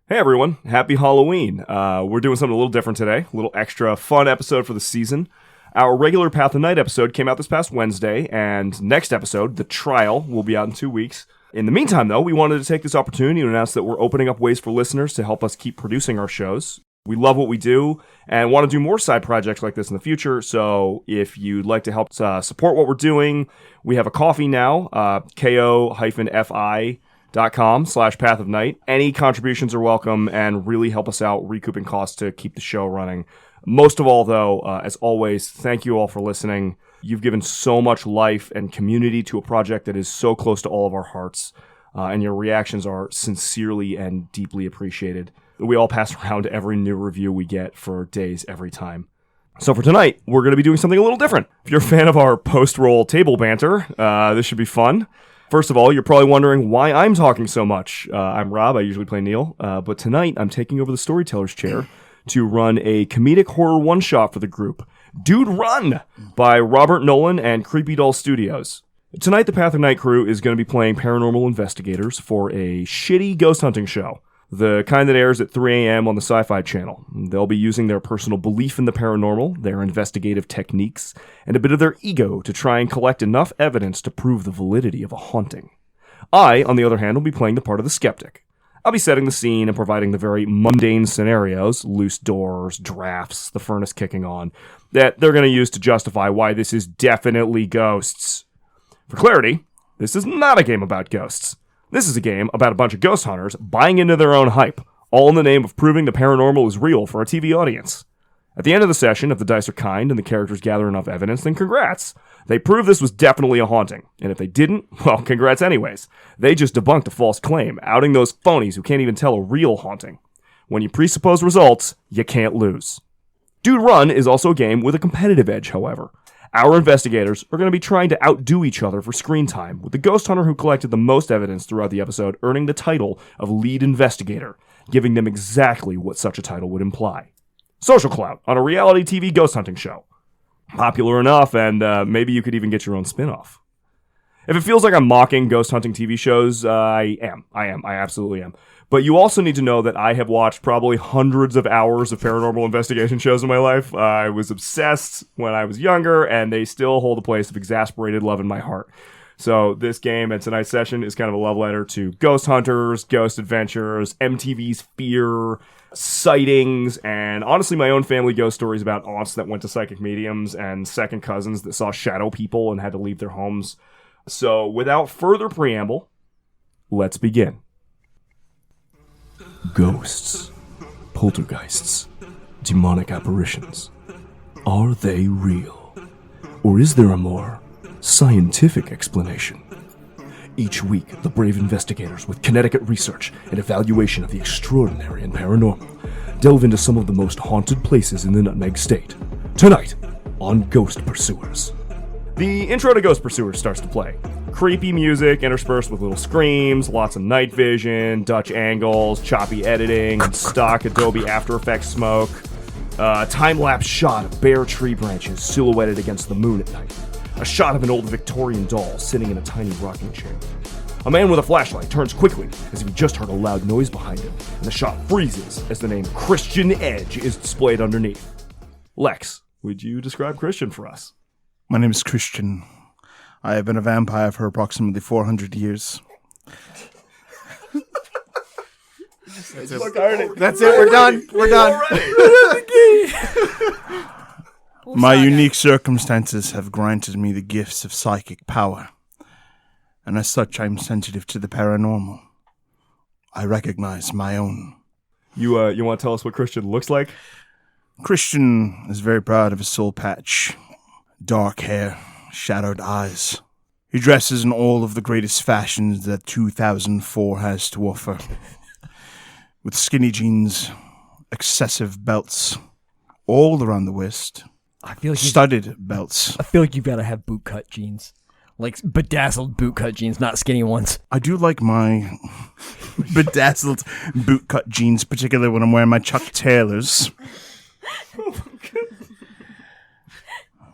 Hey everyone, happy Halloween. We're doing something a little different today, a little extra fun episode for the season. Our regular Path of Night episode came out this past Wednesday, and next episode, The Trial, will be out in 2 weeks. In the meantime, though, we wanted to take this opportunity to announce that we're opening up ways for listeners to help us keep producing our shows. We love what we do and want to do more side projects like this in the future, so if you'd like to help support what we're doing, we have a coffee now, ko-fi.com/Path of Night. Any contributions are welcome and really help us out recouping costs to keep the show running. Most of all, though, as always, thank you all for listening. You've given so much life and community to a project that is so close to all of our hearts, and your reactions are sincerely and deeply appreciated. We all pass around every new review we get for days every time. So for tonight, we're going to be doing something a little different. If you're a fan of our post-roll table banter, this should be fun. First of all, you're probably wondering why I'm talking so much. I'm Rob, I usually play Neil, but tonight I'm taking over the storyteller's chair to run a comedic horror one-shot for the group, Dude Run, by Robert Nolan and Creepy Doll Studios. Tonight, the Path of Night crew is going to be playing paranormal investigators for a shitty ghost hunting show, the kind that airs at 3 a.m. on the Sci-Fi Channel. They'll be using their personal belief in the paranormal, their investigative techniques, and a bit of their ego to try and collect enough evidence to prove the validity of a haunting. I, on the other hand, will be playing the part of the skeptic. I'll be setting the scene and providing the very mundane scenarios, loose doors, drafts, the furnace kicking on, that they're going to use to justify why this is definitely ghosts. For clarity, this is not a game about ghosts. This is a game about a bunch of ghost hunters buying into their own hype, all in the name of proving the paranormal is real for a TV audience. At the end of the session, if the dice are kind and the characters gather enough evidence, then congrats. They proved this was definitely a haunting. And if they didn't, well, congrats anyways. They just debunked a false claim, outing those phonies who can't even tell a real haunting. When you presuppose results, you can't lose. Dude Run is also a game with a competitive edge, however. Our investigators are going to be trying to outdo each other for screen time, with the ghost hunter who collected the most evidence throughout the episode earning the title of lead investigator, giving them exactly what such a title would imply. Social clout on a reality TV ghost hunting show. Popular enough, and maybe you could even get your own spin-off. If it feels like I'm mocking ghost hunting TV shows, I absolutely am. But you also need to know that I have watched probably hundreds of hours of paranormal investigation shows in my life. I was obsessed when I was younger, and they still hold a place of exasperated love in my heart. So this game and tonight's session is kind of a love letter to ghost hunters, ghost adventures, MTV's Fear, sightings, and honestly my own family ghost stories about aunts that went to psychic mediums and second cousins that saw shadow people and had to leave their homes. So without further preamble, let's begin. Ghosts, poltergeists, demonic apparitions. Are they real? Or is there a more scientific explanation? Each week, the brave investigators with Connecticut Research and Evaluation of the Extraordinary and Paranormal delve into some of the most haunted places in the Nutmeg State. Tonight, on Ghost Pursuers. The intro to Ghost Pursuers starts to play. Creepy music interspersed with little screams, lots of night vision, Dutch angles, choppy editing, stock Adobe After Effects smoke, time-lapse shot of bare tree branches silhouetted against the moon at night. A shot of an old Victorian doll sitting in a tiny rocking chair. A man with a flashlight turns quickly as if he just heard a loud noise behind him, and the shot freezes as the name Christian Edge is displayed underneath. Lex, would you describe Christian for us? My name is Christian. I have been a vampire for approximately 400 years. That's it. We're done. We're done. My unique circumstances have granted me the gifts of psychic power, and as such, I'm sensitive to the paranormal. I recognize my own. You want to tell us what Christian looks like? Christian is very proud of his soul patch, dark hair, shadowed eyes. He dresses in all of the greatest fashions that 2004 has to offer, with skinny jeans, excessive belts, all around the waist. I feel like studded belts. I feel like you've got to have bootcut jeans. Like bedazzled bootcut jeans, not skinny ones. I do like my bedazzled bootcut jeans, particularly when I'm wearing my Chuck Taylors.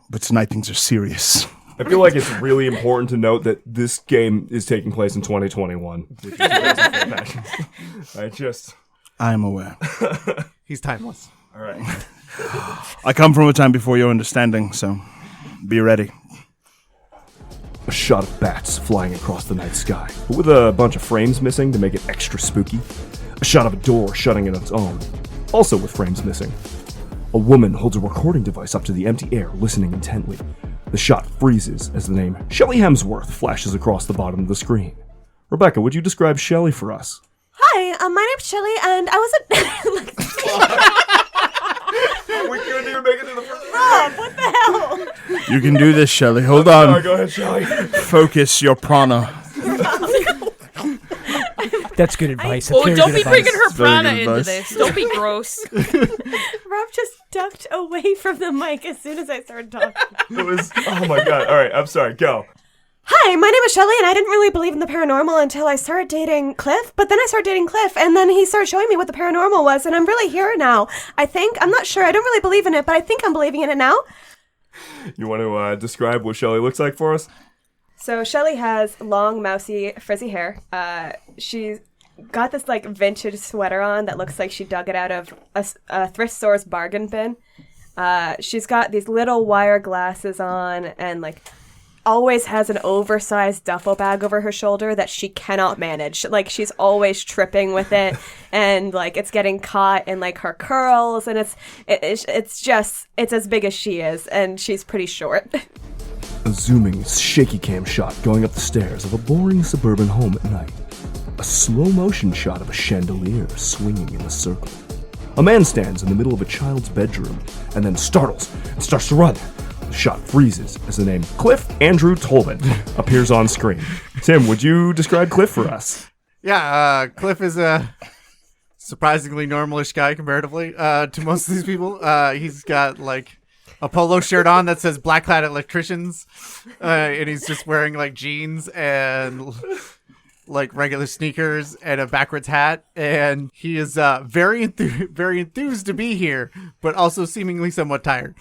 But tonight things are serious. I feel like it's really important to note that this game is taking place in 2021. I am aware. He's timeless. All right. I come from a time before your understanding, so be ready. A shot of bats flying across the night sky, but with a bunch of frames missing to make it extra spooky. A shot of a door shutting in its own, also with frames missing. A woman holds a recording device up to the empty air, listening intently. The shot freezes as the name Shelley Hemsworth flashes across the bottom of the screen. Rebecca, would you describe Shelley for us? Hi, my name's Shelley, and I was We couldn't even make it to the first Rob, what the hell? You can do this, Shelley. Hold on. Sorry, go ahead, Shelley. Focus your prana. That's good advice. Oh, Very don't good be advice. bringing her Very prana good into advice. this. Don't be gross. Rob just ducked away from the mic as soon as I started talking. It was, oh my god. All right, I'm sorry, go. Hi, my name is Shelley, and I didn't really believe in the paranormal until I started dating Cliff, but then I started dating Cliff, and then he started showing me what the paranormal was, and I'm really here now. I'm not sure, I don't really believe in it, but I think I'm believing in it now. You want to describe what Shelley looks like for us? So Shelley has long, mousy, frizzy hair. She's got this, vintage sweater on that looks like she dug it out of a thrift store's bargain bin. She's got these little wire glasses on and, always has an oversized duffel bag over her shoulder that she cannot manage. She's always tripping with it, and, it's getting caught in, her curls, and it's as big as she is, and she's pretty short. A zooming, shaky cam shot going up the stairs of a boring suburban home at night. A slow motion shot of a chandelier swinging in a circle. A man stands in the middle of a child's bedroom and then startles and starts to run. The shot freezes as the name Cliff Andrew Tolman appears on screen. Tim, would you describe Cliff for us? Yeah, Cliff is a surprisingly normalish guy comparatively to most of these people. He's got a polo shirt on that says Black Clad Electricians, and he's just wearing jeans and regular sneakers and a backwards hat, and he is very enthused to be here, but also seemingly somewhat tired.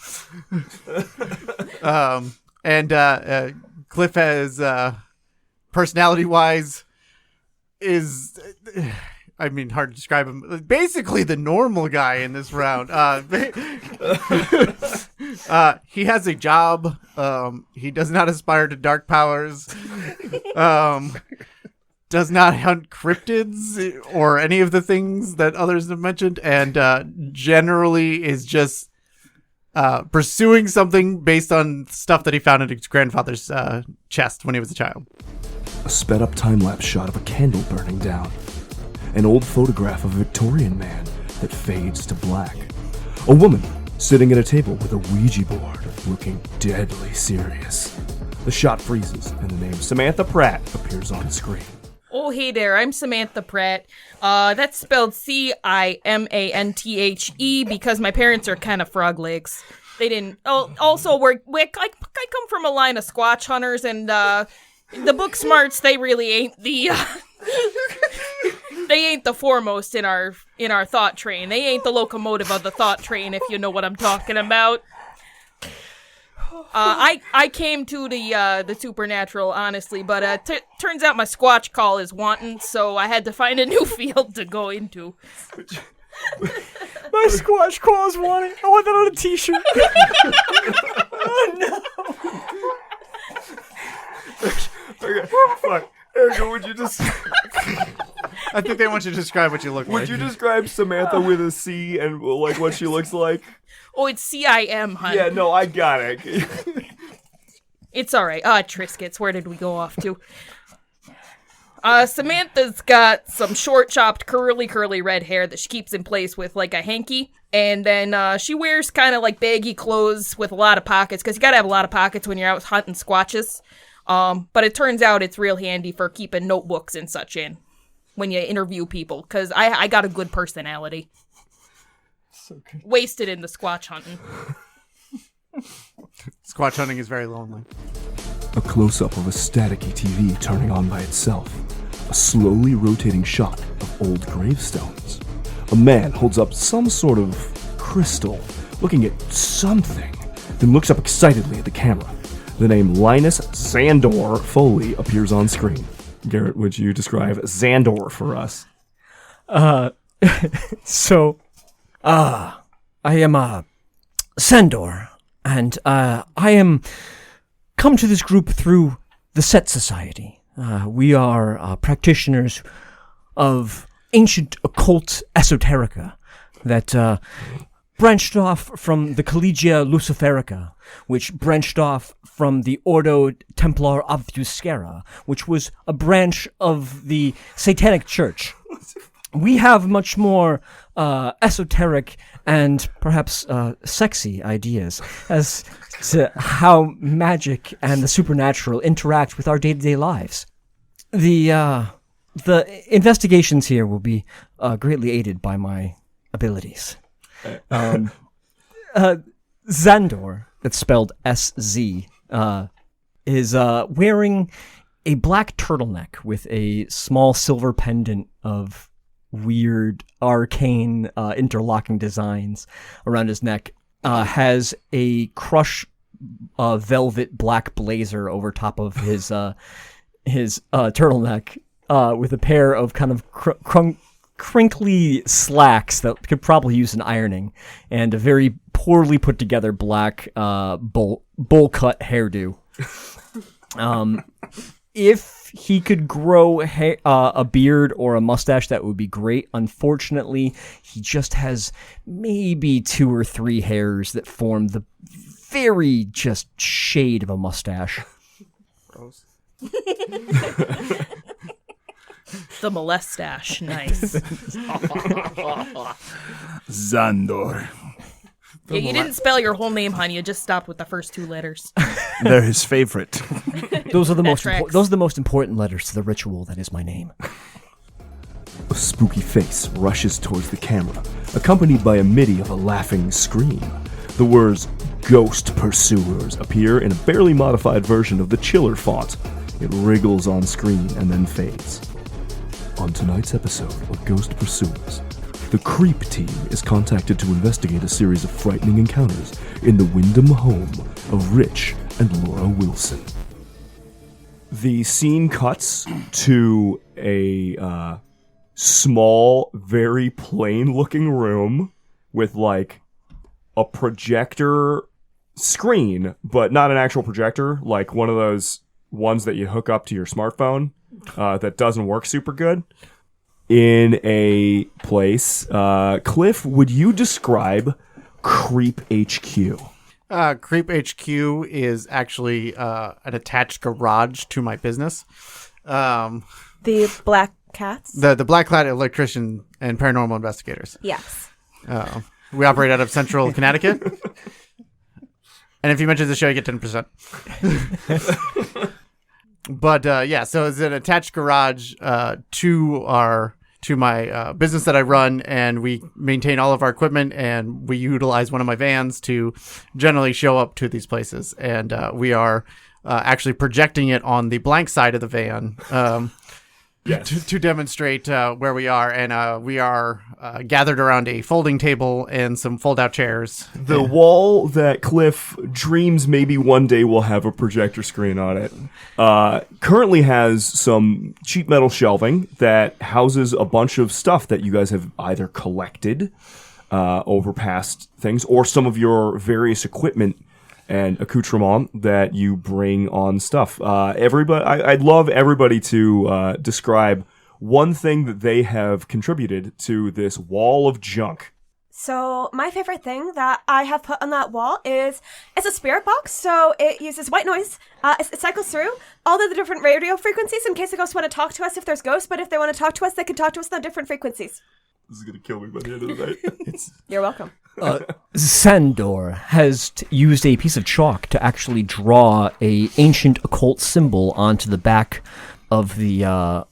Cliff has personality-wise is, hard to describe him. Basically the normal guy in this round. He has a job. He does not aspire to dark powers. Does not hunt cryptids or any of the things that others have mentioned, and generally is just pursuing something based on stuff that he found in his grandfather's chest when he was a child. A sped-up time-lapse shot of a candle burning down. An old photograph of a Victorian man that fades to black. A woman sitting at a table with a Ouija board, looking deadly serious. The shot freezes, and the name Cimanthe Pratt appears on the screen. Oh, hey there, I'm Cimanthe Pratt. That's spelled Cimanthe because my parents are kind of frog legs. They didn't... Also, I come from a line of Squatch hunters, and the book smarts, they really ain't the... They ain't the foremost in our thought train. They ain't the locomotive of the thought train, if you know what I'm talking about. I came to the supernatural, honestly, but turns out my Squatch call is wanton, so I had to find a new field to go into. My Squatch call is wanting. I want that on a t-shirt. Oh, no. Okay, fuck. Erika, would you just... I think they want you to describe what you look like. Would you describe Cimanthe with a C and, what she looks like? Oh, it's C.I.M., hun. Yeah, no, I got it. It's alright. Triscuits, where did we go off to? Samanthe's got some short-chopped, curly red hair that she keeps in place with, a hanky. And then she wears kind of, baggy clothes with a lot of pockets, because you gotta have a lot of pockets when you're out hunting squatches. But it turns out it's real handy for keeping notebooks and such in when you interview people, because I got a good personality. So good. Wasted in the squatch hunting. Squatch hunting is very lonely. A close-up of a staticky TV turning on by itself. A slowly rotating shot of old gravestones. A man holds up some sort of crystal, looking at something, then looks up excitedly at the camera. The name Linus Szandor Foley appears on screen. Garrett, would you describe Szandor for us? So, I am Szandor, and I am come to this group through the Set Society. We are practitioners of ancient occult esoterica that branched off from the Collegia Luciferica, which branched off from the Ordo Templar Obfuscara, which was a branch of the Satanic Church. We have much more esoteric and perhaps sexy ideas as to how magic and the supernatural interact with our day-to-day lives. The investigations here will be greatly aided by my abilities. Szandor, that's spelled S-Z, is wearing a black turtleneck with a small silver pendant of weird, arcane, interlocking designs around his neck, has a crush velvet black blazer over top of his turtleneck, with a pair of kind of crinkly slacks that could probably use an ironing, and a very poorly put together black bowl cut hairdo. If he could grow a beard or a mustache, that would be great. Unfortunately, he just has maybe 2 or 3 hairs that form the very just shade of a mustache. Gross. The molestache. Nice. Szandor. Yeah, you didn't spell your whole name, hon. You just stopped with the first 2 letters. They're his favorite. Those are the tracks. those are the most important letters to the ritual that is my name. A spooky face rushes towards the camera, accompanied by a MIDI of a laughing scream. The words "Ghost Pursuers" appear in a barely modified version of the Chiller font. It wriggles on screen and then fades. On tonight's episode of Ghost Pursuers, the C.R.E.E.P team is contacted to investigate a series of frightening encounters in the Windham home of Rich and Laura Wilson. The scene cuts to a small, very plain-looking room with, like, a projector screen, but not an actual projector, like one of those ones that you hook up to your smartphone that doesn't work super good. In a place, Cliff, would you describe C.R.E.E.P HQ? C.R.E.E.P HQ is actually an attached garage to my business. The black cats? The Black-clad electrician and paranormal investigators. Yes. We operate out of Central Connecticut. And if you mention the show, you get 10%. But yeah, so it's an attached garage to my business that I run, and we maintain all of our equipment, and we utilize one of my vans to generally show up to these places. And we are actually projecting it on the blank side of the van to demonstrate where we are. And we are gathered around a folding table and some fold-out chairs. The wall that Cliff dreams maybe one day will have a projector screen on it currently has some cheap metal shelving that houses a bunch of stuff that you guys have either collected over past things, or some of your various equipment and accoutrement that you bring on stuff. I'd love everybody to describe one thing that they have contributed to this wall of junk. So my favorite thing that I have put on that wall is it's a spirit box. So it uses white noise. It cycles through all of the different radio frequencies in case the ghosts want to talk to us if there's ghosts. But if they want to talk to us, they can talk to us on different frequencies. This is going to kill me by the end of the night. You're welcome. Szandor has used a piece of chalk to actually draw a ancient occult symbol onto the back of the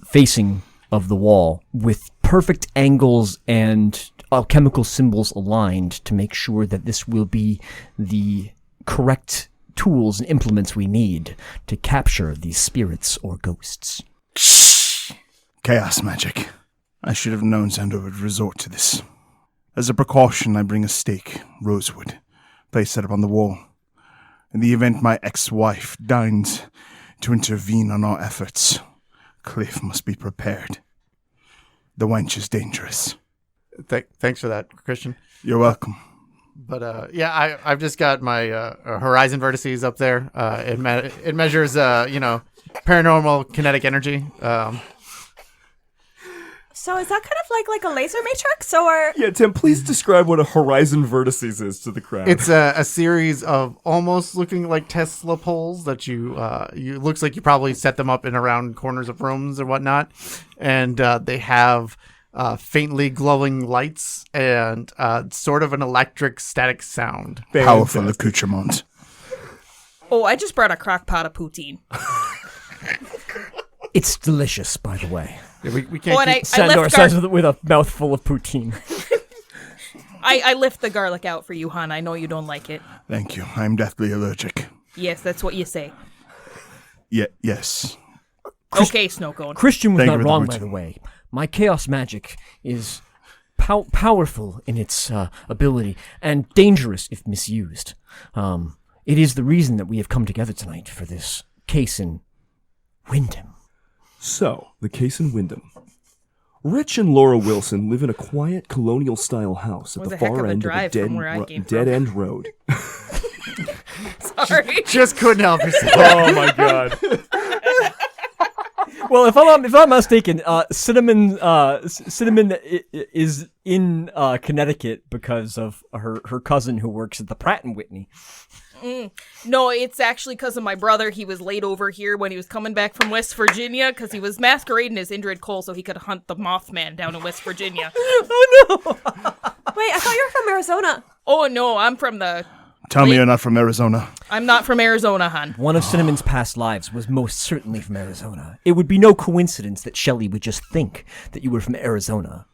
facing of the wall with perfect angles and chemical symbols aligned to make sure that this will be the correct tools and implements we need to capture these spirits or ghosts. Chaos magic. I should have known Szandor would resort to this. As a precaution, I bring a stake, rosewood, placed it up on the wall. In the event my ex-wife deigns to intervene on our efforts, Cliff must be prepared. The wench is dangerous. Thanks for that, Christian. You're welcome. But I've just got my horizon vertices up there. It measures paranormal kinetic energy. So is that kind of like a laser matrix, or? Yeah, Tim, please describe what a horizon vertices is to the crowd. It's a series of almost looking like Tesla poles that you looks like you probably set them up in around corners of rooms or whatnot, and they have faintly glowing lights and sort of an electric static sound. Powerful accoutrement. Oh, I just brought a crock pot of poutine. It's delicious, by the way. Yeah, we can't. Oh, and I Szandor left says with a mouthful of poutine. I lift the garlic out for you, hon. I know you don't like it. Thank you. I'm deathly allergic. Yes, that's what you say. Yes. Okay, Snowcone. Christian was Thank you not for the wrong, by poutine. the way. My chaos magic is powerful in its ability and dangerous if misused. It is the reason that we have come together tonight for this case in Windham. So, the case in Windham. Rich and Laura Wilson live in a quiet colonial-style house at Was the a heck far of a end of a drive from where I came from. dead-end road. Sorry. Just couldn't help yourself. Oh my god. Well, if I'm not mistaken, Cinnamon is in Connecticut because of her cousin who works at the Pratt and Whitney. No, it's actually because of my brother. He was laid over here when he was coming back from West Virginia because he was masquerading as Indrid Cole so he could hunt the Mothman down in West Virginia. Oh no! Wait, I thought you were from Arizona. Oh, no, I'm from the... Tell me Wait. you're not from Arizona. I'm not from Arizona, hon. One of Cinnamon's past lives was most certainly from Arizona. It would be no coincidence that Shelley would just think that you were from Arizona.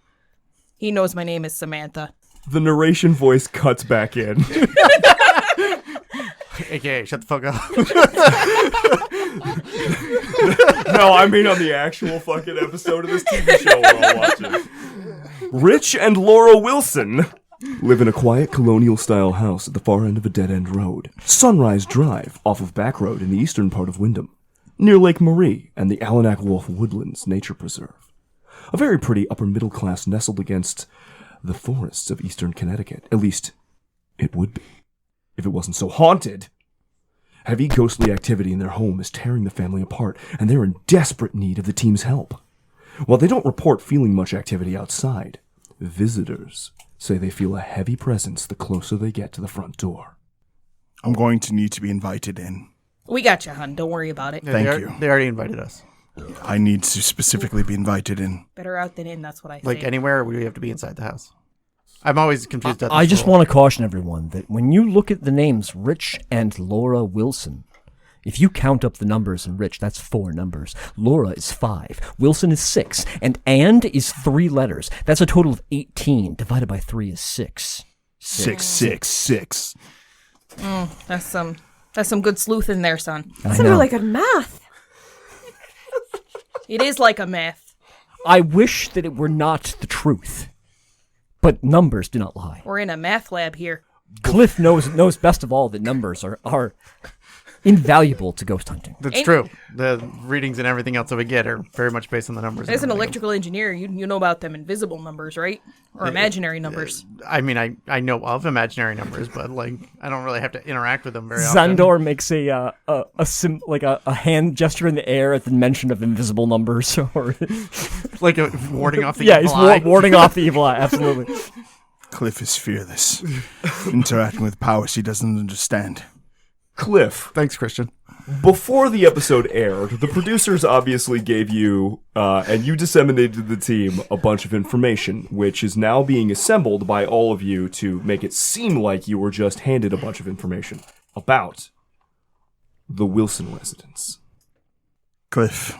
He knows my name is Cimanthe. The narration voice cuts back in. AKA, shut the fuck up. No, I mean on the actual fucking episode of this TV show we're all watching. Rich and Laura Wilson live in a quiet colonial-style house at the far end of a dead-end road, Sunrise Drive, off of Back Road in the eastern part of Windham, near Lake Marie and the Allenack Wolf Woodlands Nature Preserve. A very pretty upper-middle class nestled against the forests of eastern Connecticut. At least, it would be, if it wasn't so haunted. Heavy ghostly activity in their home is tearing the family apart, and they're in desperate need of the team's help. While they don't report feeling much activity outside, visitors say they feel a heavy presence the closer they get to the front door. I'm going to need to be invited in. We got you, hon. Don't worry about it. Yeah, Thank they you. They already invited us. I need to specifically be invited in. Better out than in, that's what I Like say. anywhere, we have to be inside the house. I'm always confused at this I just rule. want to caution everyone that when you look at the names Rich and Laura Wilson, if you count up the numbers in Rich, that's 4 numbers. Laura is 5. Wilson is 6. And is 3 letters. That's a total of 18. Divided by 3 is 6. 666. That's some good sleuth in there, son. That's some really good math. It is like a math. I wish that it were not the truth. But numbers do not lie. We're in a math lab here. Cliff knows best of all that numbers are invaluable to ghost hunting. That's true. The readings and everything else that we get are very much based on the numbers. As an and everything. electrical engineer, you know about them invisible numbers, right? Or imaginary numbers. I mean, I know of imaginary numbers, but like I don't really have to interact with them very often. Szandor makes a hand gesture in the air at the mention of invisible numbers, or Like warding off the yeah, evil he's eye. warding off the evil eye. Absolutely. Cliff is fearless, interacting with powers he doesn't understand. Cliff, Thanks, Christian. before the episode aired, the producers obviously gave you, and you disseminated to the team, a bunch of information, which is now being assembled by all of you to make it seem like you were just handed a bunch of information about the Wilson residence. Cliff,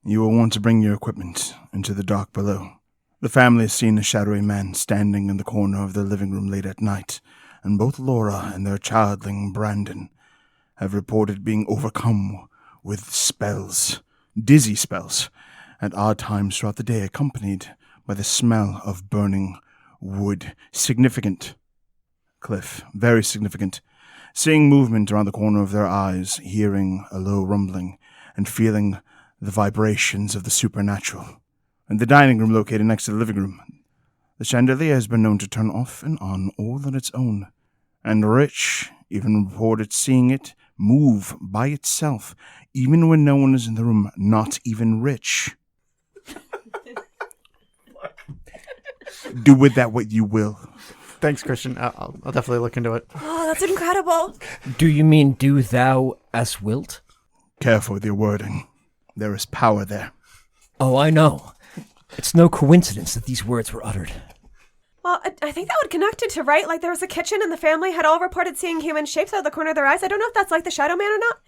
you will want to bring your equipment into the dock below. The family has seen a shadowy man standing in the corner of their living room late at night, and both Laura and their childling Brandon have reported being overcome with spells, dizzy spells, at odd times throughout the day, accompanied by the smell of burning wood. Significant, Cliff, very significant. Seeing movement around the corner of their eyes, hearing a low rumbling, and feeling the vibrations of the supernatural. and the dining room located next to the living room. The chandelier has been known to turn off and on all on its own, and Rich even reported seeing it move by itself, even when no one is in the room, not even Rich. Do with that what you will. Thanks, Christian. I'll definitely look into it. Oh, that's incredible. Do you mean do thou as wilt? Careful with your wording. There is power there. Oh, I know. It's no coincidence that these words were uttered. Well, I think that would connect it to, right? Like, there was a kitchen and the family had all reported seeing human shapes out of the corner of their eyes. I don't know if that's like the Shadow Man or not,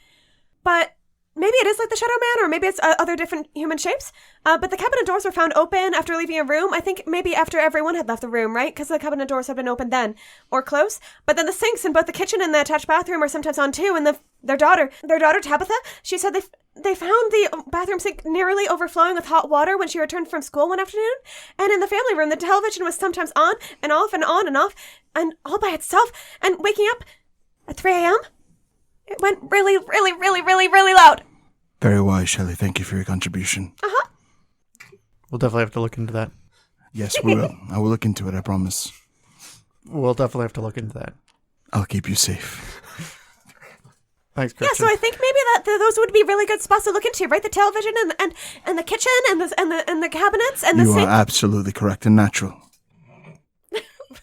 but maybe it is like the Shadow Man, or maybe it's other different human shapes. But the cabinet doors were found open after leaving a room. I think maybe after everyone had left the room, right? Because the cabinet doors had been open then, or close. But then the sinks in both the kitchen and the attached bathroom are sometimes on too. And their daughter Tabitha, she said they found the bathroom sink nearly overflowing with hot water when she returned from school one afternoon. And in the family room, the television was sometimes on and off and on and off, and all by itself. And waking up at 3 a.m., it went really, really, really, really, really loud. Very wise, Shelley. Thank you for your contribution. Uh-huh. We'll definitely have to look into that. Yes, we will. I will look into it, I promise. We'll definitely have to look into that. I'll keep you safe. Thanks, Yeah, Christian. so I think maybe that those would be really good spots to look into, right? The television and the kitchen and the cabinets and the You are sink. absolutely correct and natural.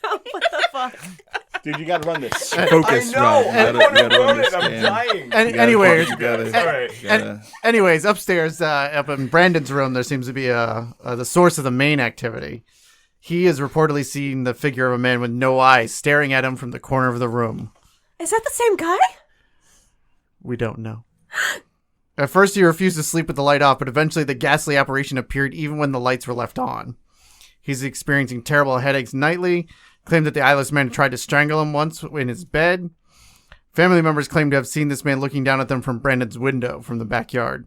What the fuck? Dude, you gotta run this. Focus, I know. right? I want to run it. I'm dying. Anyways, All right. anyways, upstairs, up in Brandon's room, there seems to be the source of the main activity. He is reportedly seeing the figure of a man with no eyes staring at him from the corner of the room. Is that the same guy? We don't know. At first, he refused to sleep with the light off, but eventually the ghastly apparition appeared even when the lights were left on. He's experiencing terrible headaches nightly, claimed that the eyeless man tried to strangle him once in his bed. Family members claim to have seen this man looking down at them from Brandon's window from the backyard.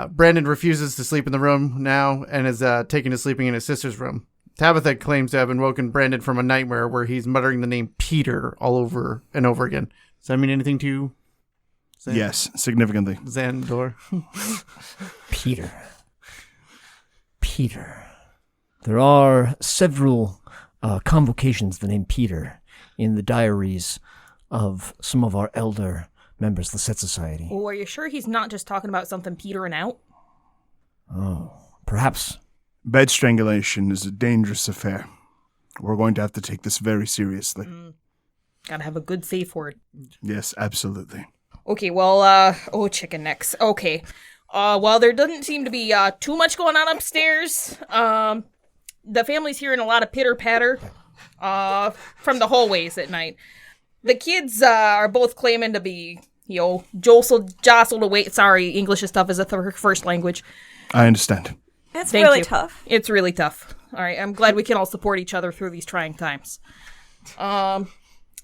Brandon refuses to sleep in the room now and is taken to sleeping in his sister's room. Tabitha claims to have woken Brandon from a nightmare where he's muttering the name Peter all over and over again. Does that mean anything to you? Yes, significantly. Szandor? Peter. There are several convocations of the name Peter in the diaries of some of our elder members of the Set Society. Oh, are you sure he's not just talking about something petering out? Oh, perhaps. Bed strangulation is a dangerous affair. We're going to have to take this very seriously. Gotta have a good safe word. Yes, absolutely. Okay, well, chicken necks. Okay. Well, there doesn't seem to be too much going on upstairs. The family's hearing a lot of pitter-patter from the hallways at night. The kids are both claiming to be, jostled away. Sorry, English and stuff is a first language. I understand. It's Thank really you. tough. It's really tough. All right, I'm glad we can all support each other through these trying times.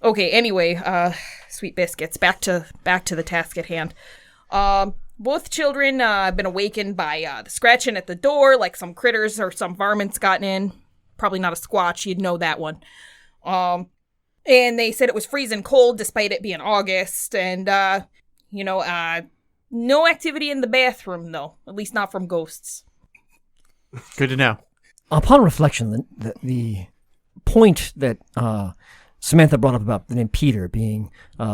Okay, anyway, sweet biscuits. Back to the task at hand. Both children have been awakened by the scratching at the door, like some critters or some varmints gotten in. Probably not a squatch, you'd know that one. And they said it was freezing cold despite it being August. And, no activity in the bathroom, though. At least not from ghosts. Good to know. Upon reflection, the point that Cimanthe brought up about the name Peter being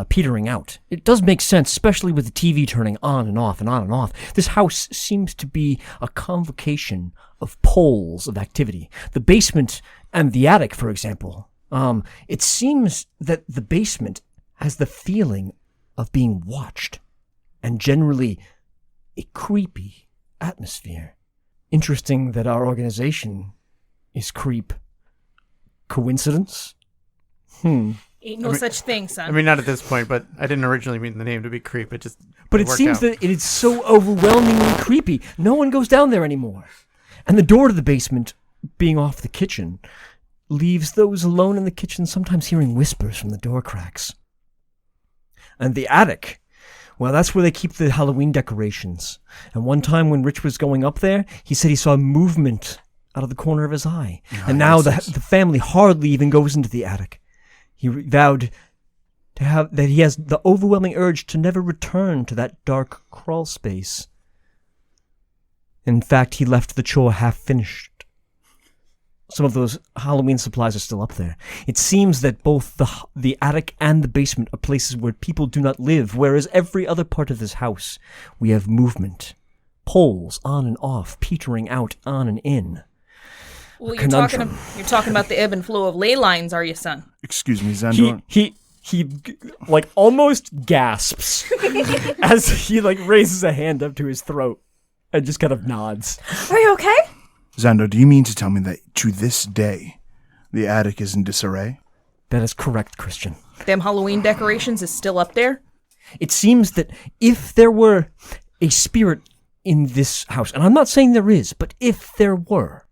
petering out, it does make sense, especially with the TV turning on and off and on and off. This house seems to be a convocation of poles of activity. The basement and the attic, for example. It seems that the basement has the feeling of being watched and generally a creepy atmosphere. Interesting that our organization is C.R.E.E.P. Coincidence? Ain't no such thing, son. I mean, not at this point, but I didn't originally mean the name to be creep. But it seems out. that it is so overwhelmingly creepy. No one goes down there anymore. And the door to the basement, being off the kitchen, leaves those alone in the kitchen sometimes hearing whispers from the door cracks. And the attic, well, that's where they keep the Halloween decorations. And one time when Rich was going up there, he said he saw movement out of the corner of his eye. And now the family hardly even goes into the attic. He vowed that he has the overwhelming urge to never return to that dark crawl space. In fact, he left the chore half finished some of those Halloween supplies are still up there. It seems that both the attic and the basement are places where people do not live, whereas every other part of this house, we have movement. Poles on and off, petering out on and in. Well, you're talking about the ebb and flow of ley lines, are you, son? Excuse me, Szandor. He like almost gasps as he like raises a hand up to his throat and just kind of nods. Are you okay? Szandor, do you mean to tell me that to this day, the attic is in disarray? That is correct, Christian. Them Halloween decorations is still up there? It seems that if there were a spirit in this house, and I'm not saying there is, but if there were,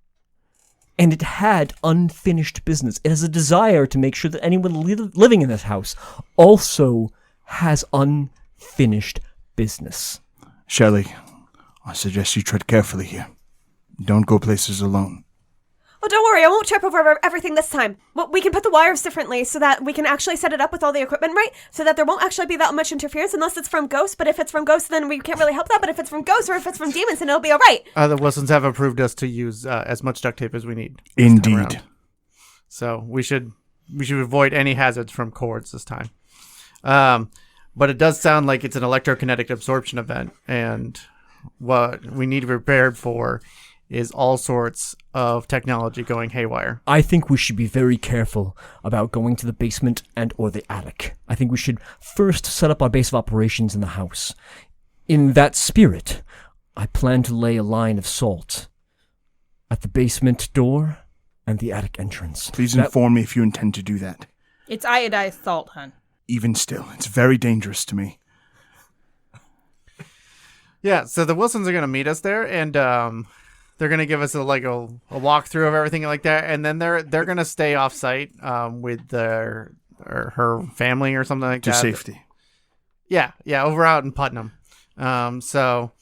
and it had unfinished business, it has a desire to make sure that anyone living in this house also has unfinished business. Shelley, I suggest you tread carefully here. Don't go places alone. Oh, don't worry, I won't trip over everything this time. Well, we can put the wires differently so that we can actually set it up with all the equipment right, so that there won't actually be that much interference unless it's from ghosts. But if it's from ghosts, then we can't really help that. But if it's from ghosts or if it's from demons, then it'll be all right. The Wilsons have approved us to use as much duct tape as we need. Indeed. So we should avoid any hazards from cords this time. But it does sound like it's an electrokinetic absorption event, and what we need to be prepared for is all sorts of technology going haywire. I think we should be very careful about going to the basement and or the attic. I think we should first set up our base of operations in the house. In that spirit, I plan to lay a line of salt at the basement door and the attic entrance. Please inform me if you intend to do that. It's iodized salt, hun. Even still, it's very dangerous to me. Yeah, so the Wilsons are going to meet us there, and they're going to give us a walkthrough of everything like that, and then they're going to stay off site with her family or something like that. To safety. Yeah, over out in Putnam. So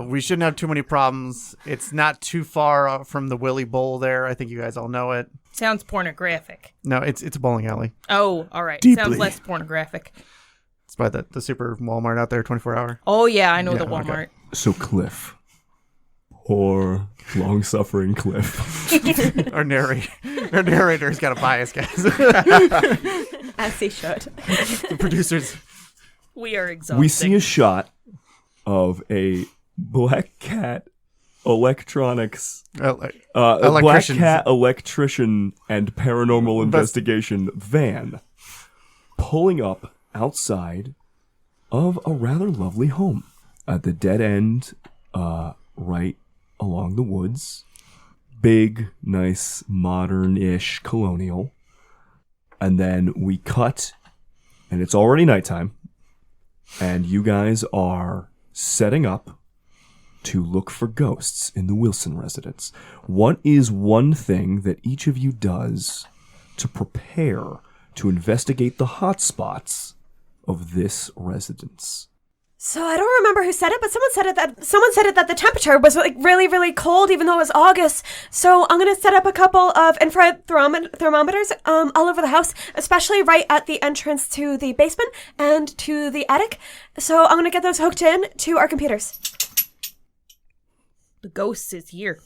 we shouldn't have too many problems. It's not too far from the Willy Bowl there. I think you guys all know it. Sounds pornographic. No, it's a bowling alley. Oh, all right. Deeply. Sounds less pornographic. It's by the super Walmart out there, 24-hour. Oh, yeah, I know Yeah, the Walmart. So Cliff. Poor, long-suffering Cliff. Our narrator's got a bias, guys. As he should. The producers. We are exhausted. We see a shot of a black cat electronics, black Electricians. cat electrician and paranormal investigation van pulling up outside of a rather lovely home at the dead end, right along the woods. Big, nice, modern-ish colonial. And then we cut, and it's already nighttime, and you guys are setting up to look for ghosts in the Wilson residence. What is one thing that each of you does to prepare to investigate the hotspots of this residence? So I don't remember who said it, but someone said it that the temperature was like really, really cold, even though it was August. So I'm gonna set up a couple of infrared thermometers all over the house, especially right at the entrance to the basement and to the attic. So I'm gonna get those hooked in to our computers. The ghost is here.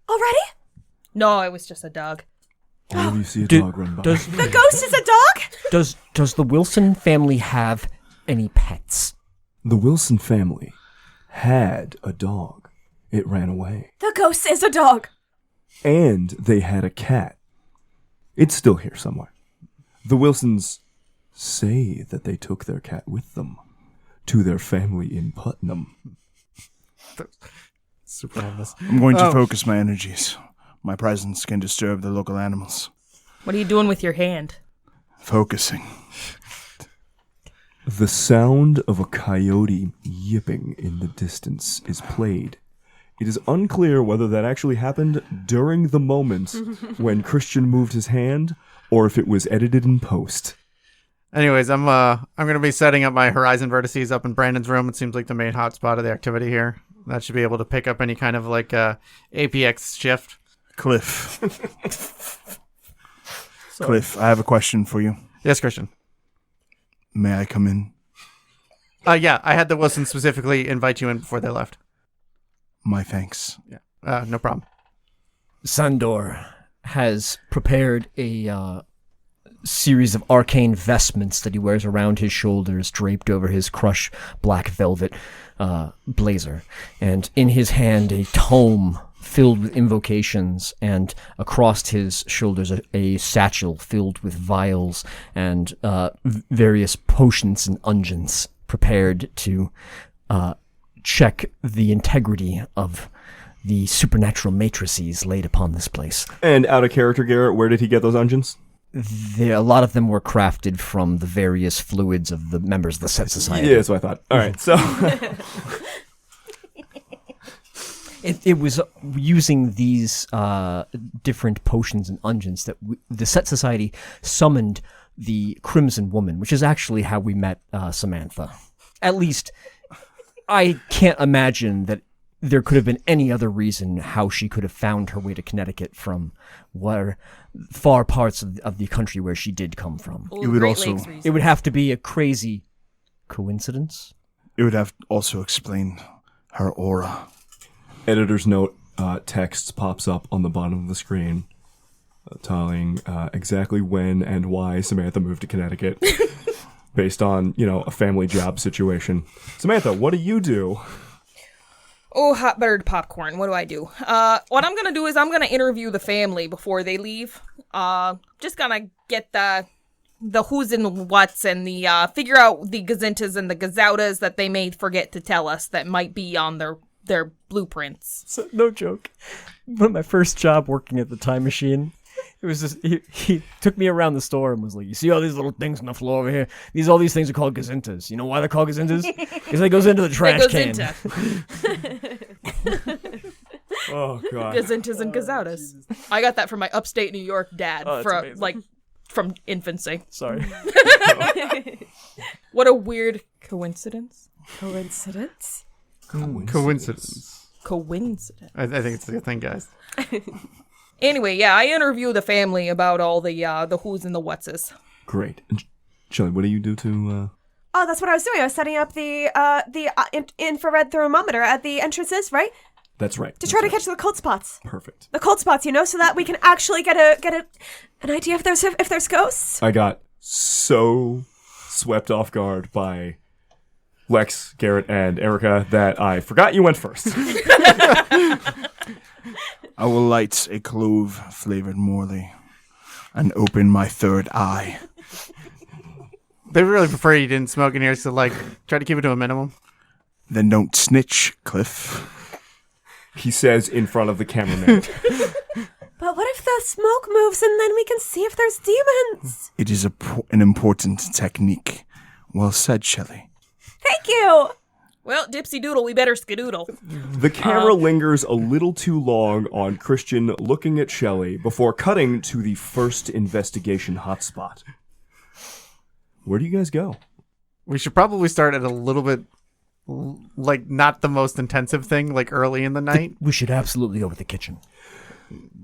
Already? No, it was just a dog. All of you see a dog run by. The ghost is a dog? Does the Wilson family have any pets? The Wilson family had a dog. It ran away. The ghost is a dog. And they had a cat. It's still here somewhere. The Wilsons say that they took their cat with them to their family in Putnam. Super harmless. I'm going to focus my energies. My presence can disturb the local animals. What are you doing with your hand? Focusing. The sound of a coyote yipping in the distance is played. It is unclear whether that actually happened during the moment when Christian moved his hand, or if it was edited in post. Anyways, I'm going to be setting up my horizon vertices up in Brandon's room. It seems like the main hotspot of the activity here. That should be able to pick up any kind of APX shift. Cliff. Cliff, I have a question for you. Yes, Christian. May I come in? Yeah, I had the Wilson specifically invite you in before they left. My thanks. Yeah, no problem. Szandor has prepared a series of arcane vestments that he wears around his shoulders, draped over his crushed black velvet blazer. And in his hand, a tome filled with invocations, and across his shoulders a satchel filled with vials and various potions and unguents prepared to check the integrity of the supernatural matrices laid upon this place. And out of character, Garrett, where did he get those engines? A lot of them were crafted from the various fluids of the members of the Set Society. Yeah, that's what I thought. All right, so... It was using these different potions and unguents that the Set Society summoned the Crimson Woman, which is actually how we met Cimanthe. At least, I can't imagine that there could have been any other reason how she could have found her way to Connecticut from far parts of the country where she did come from. Well, It would Great also- Lakes reason. It would have to be a crazy coincidence. It would have also explained her aura. Editor's note text pops up on the bottom of the screen telling exactly when and why Cimanthe moved to Connecticut based on, a family job situation. Cimanthe, what do you do? Oh, hot buttered popcorn. What do I do? What I'm gonna do is I'm gonna interview the family before they leave. Just gonna get the who's and what's and the figure out the gazintas and the gazoutas that they may forget to tell us that might be on their blueprints. So, no joke. One of my first job working at the time machine, it was just, he took me around the store and was like, you see all these little things on the floor over here? All these things are called gazintas. You know why they're called gazintas? Because they goes into the trash can. Oh, God. Gazintas and gazoutas. I got that from my upstate New York dad from infancy. Sorry. What a weird coincidence. Coincidence? Coincidence. Coincidence. I think it's a thing, guys. Anyway, yeah, I interview the family about all the who's and the whatses. Great. And Shelley, what do you do to... Oh, that's what I was doing. I was setting up the infrared thermometer at the entrances, right? That's right. To try to catch the cold spots. Perfect. The cold spots, so that we can actually get an idea if there's ghosts. I got so swept off guard by Lex, Garrett, and Erika that I forgot you went first. I will light a clove-flavored Morley and open my third eye. They really prefer you didn't smoke in here, so try to keep it to a minimum. Then don't snitch, Cliff. He says in front of the cameraman. But what if the smoke moves and then we can see if there's demons? It is an important technique. Well said, Shelley. Thank you. Well, dipsy doodle, we better skedoodle. The camera lingers a little too long on Christian looking at Shelley before cutting to the first investigation hotspot. Where do you guys go? We should probably start at a little bit, not the most intensive thing, early in the night. We should absolutely go with the kitchen.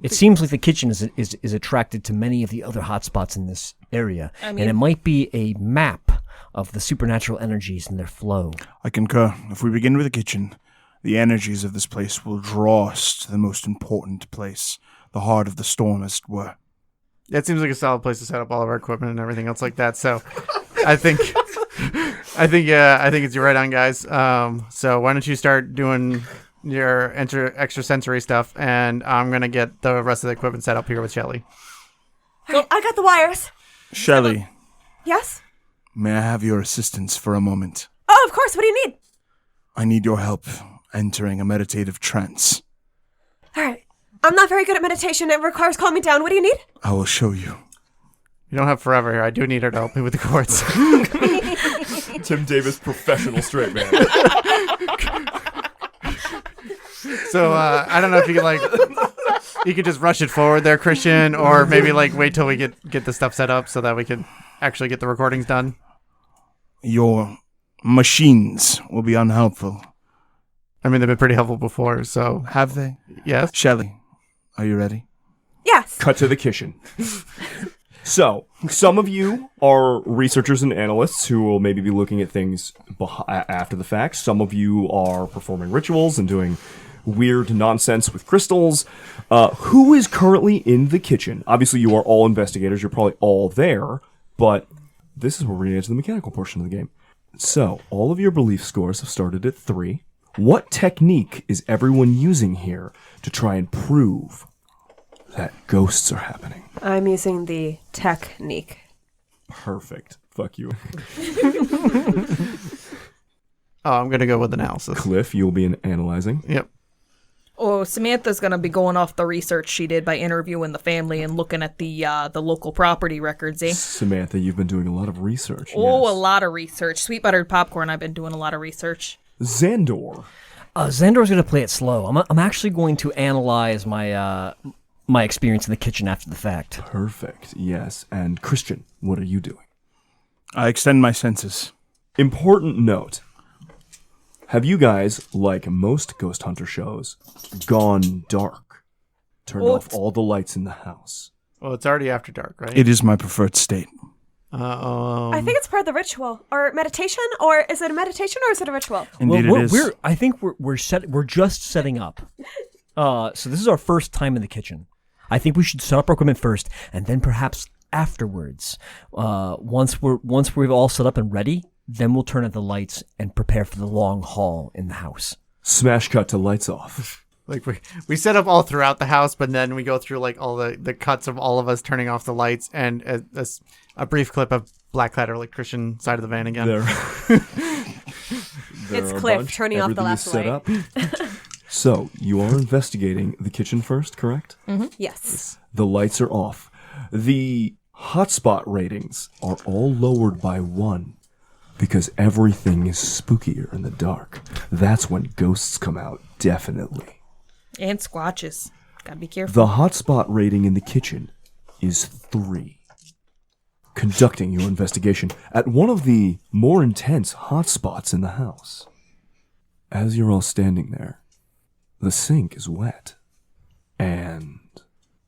It seems like the kitchen is attracted to many of the other hotspots in this area, and it might be a map of the supernatural energies and their flow. I concur. If we begin with the kitchen, the energies of this place will draw us to the most important place, the heart of the storm, as it were. That seems like a solid place to set up all of our equipment and everything else like that. So, I think it's right on, guys. So why don't you start doing your extrasensory stuff, and I'm gonna get the rest of the equipment set up here with Shelley. All right, I got the wires. Shelley, Yes? may I have your assistance for a moment? Oh, of course. What do you need? I need your help entering a meditative trance. All right. I'm not very good at meditation. It requires calming me down. What do you need? I will show you. You don't have forever here. I do need her to help me with the chords. Tim Davis, professional straight man. So I don't know if you could you could just rush it forward there, Christian, or maybe wait till we get the stuff set up so that we can actually get the recordings done. Your machines will be unhelpful. I mean, they've been pretty helpful before, so Have they? yes. Shelley, are you ready? Yes. Cut to the kitchen. So, some of you are researchers and analysts who will maybe be looking at things after the fact. Some of you are performing rituals and doing weird nonsense with crystals. Who is currently in the kitchen? Obviously, you are all investigators. You're probably all there, but this is where we're going to get to the mechanical portion of the game. So, all of your belief scores have started at 3. What technique is everyone using here to try and prove that ghosts are happening? I'm using the technique. Perfect. Fuck you. Oh, I'm gonna go with analysis. Cliff, you'll be analyzing. Yep. Oh, Samantha's gonna be going off the research she did by interviewing the family and looking at the local property records, eh? Samantha, you've been doing a lot of research. Oh, yes. a lot of research. Sweet buttered popcorn, I've been doing a lot of research. Szandor. Szandor's going to play it slow. I'm actually going to analyze my my experience in the kitchen after the fact. Perfect, yes. And Christian, what are you doing? I extend my senses. Important note. Have you guys, like most ghost hunter shows, gone dark? Turned off all the lights in the house? Well, it's already after dark, right? It is my preferred state. I think it's part of the ritual or meditation, or is it a meditation or is it a ritual? Indeed, Well, it is. I think we're just setting up. So this is our first time in the kitchen. I think we should set up our equipment first, and then perhaps afterwards, once we've all set up and ready, then we'll turn out the lights and prepare for the long haul in the house. Smash cut to lights off. Like we set up all throughout the house, but then we go through like all the cuts of all of us turning off the lights and a brief clip of black-clad electrician side of the van again. There It's are a Cliff bunch. turning off the Everything last is set up. So, you are investigating the kitchen first, correct? Yes. The lights are off. The hotspot ratings are all lowered by 1 because everything is spookier in the dark. That's when ghosts come out, definitely. And squatches. Gotta be careful. The hotspot rating in the kitchen is 3. Conducting your investigation at one of the more intense hotspots in the house. As you're all standing there, the sink is wet. And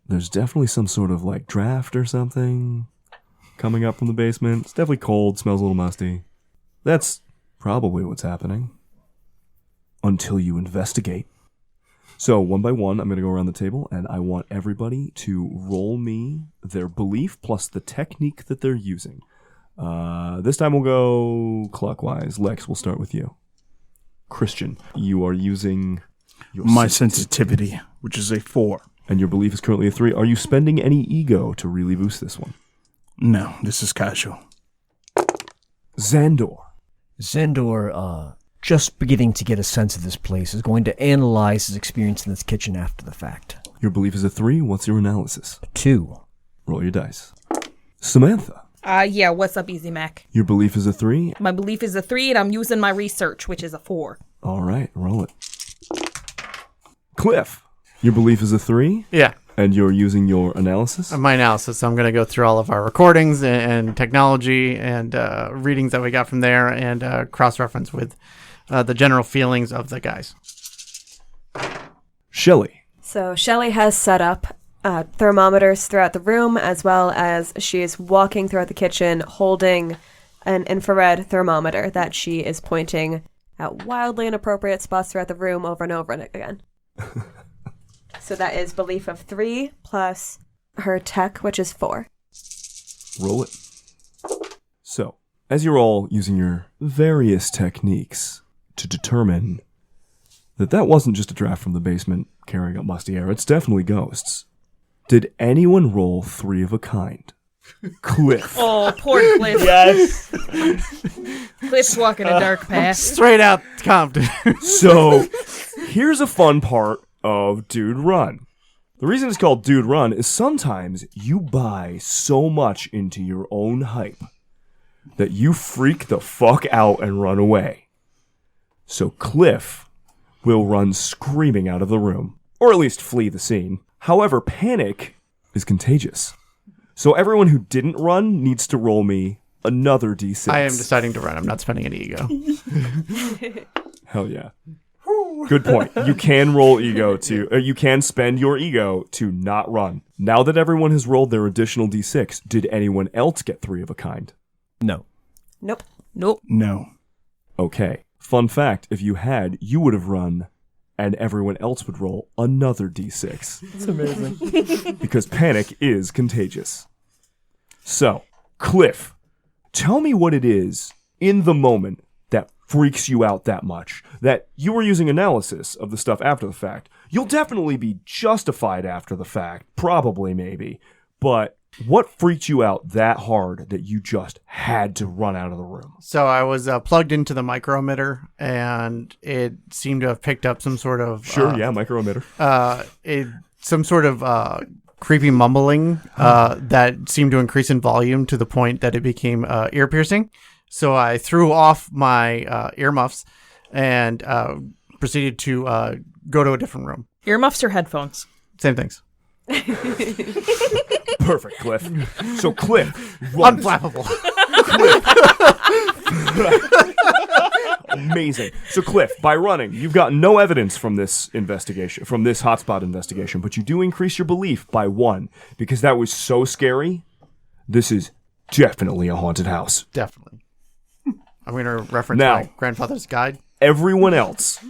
there's definitely some sort of like draft or something coming up from the basement. It's definitely cold, smells a little musty. That's probably what's happening. Until you investigate. So, one by one, I'm going to go around the table, and I want everybody to roll me their belief plus the technique that they're using. This time we'll go clockwise. Lex, we'll start with you. Christian, you are using your My sensitivity, which is a 4. and your belief is currently a 3. Are you spending any ego to really boost this one? No, this is casual. Szandor. Szandor, just beginning to get a sense of this place, is going to analyze his experience in this kitchen after the fact. Your belief is a 3. What's your analysis? 2. Roll your dice. Samantha. Yeah, what's up, Easy Mac? Your belief is a 3. My belief is a 3, and I'm using my research, which is a 4. All right, roll it. Cliff. Your belief is a 3. Yeah. And you're using your analysis? My analysis. So I'm going to go through all of our recordings and technology and readings that we got from there and cross-reference with the general feelings of the guys. Shelley. So Shelley has set up thermometers throughout the room, as well as she is walking throughout the kitchen holding an infrared thermometer that she is pointing at wildly inappropriate spots throughout the room over and over and again. So that is belief of 3 plus her tech, which is 4. Roll it. So, as you're all using your various techniques to determine that wasn't just a draft from the basement carrying up musty air, it's definitely ghosts. Did anyone roll 3 of a kind? Cliff. Oh, poor Cliff. Yes. Cliff's walking a dark path. Straight out Compton. So, here's a fun part of Dude Run. The reason it's called Dude Run is sometimes you buy so much into your own hype that you freak the fuck out and run away. So Cliff will run screaming out of the room, or at least flee the scene. However, panic is contagious. So everyone who didn't run needs to roll me another d6. I am deciding to run. I'm not spending any ego. Hell yeah. Good point. You can roll ego you can spend your ego to not run. Now that everyone has rolled their additional d6, did anyone else get 3 of a kind? No. Nope. Nope. No. Okay. Fun fact, if you had, you would have run and everyone else would roll another d6. It's amazing. Because panic is contagious. So, Cliff, tell me what it is in the moment that freaks you out that much. That you were using analysis of the stuff after the fact. You'll definitely be justified after the fact. Probably, maybe. But what freaked you out that hard that you just had to run out of the room? So I was plugged into the micrometer, and it seemed to have picked up some sort of micrometer. Some sort of creepy mumbling that seemed to increase in volume to the point that it became ear piercing. So I threw off my earmuffs and proceeded to go to a different room. Earmuffs or headphones? Same things. Perfect, Cliff. So Cliff runs. Unflappable. Amazing. So Cliff, by running, you've got no evidence from this investigation, from this hotspot investigation, but you do increase your belief by 1 because that was so scary. This is definitely a haunted house. Definitely. I'm going to reference Now, my grandfather's guide. Everyone else,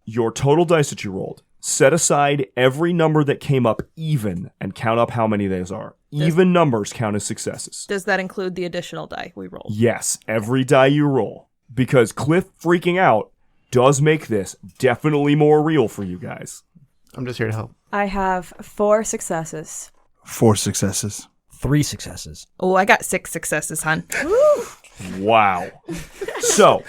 your total dice that you rolled, set aside every number that came up even and count up how many those are. Even numbers count as successes. Does that include the additional die we rolled? Yes, every die you roll. Because Cliff freaking out does make this definitely more real for you guys. I'm just here to help. I have 4 successes. 4 successes. 3 successes. Oh, I got 6 successes, hon. Wow. So,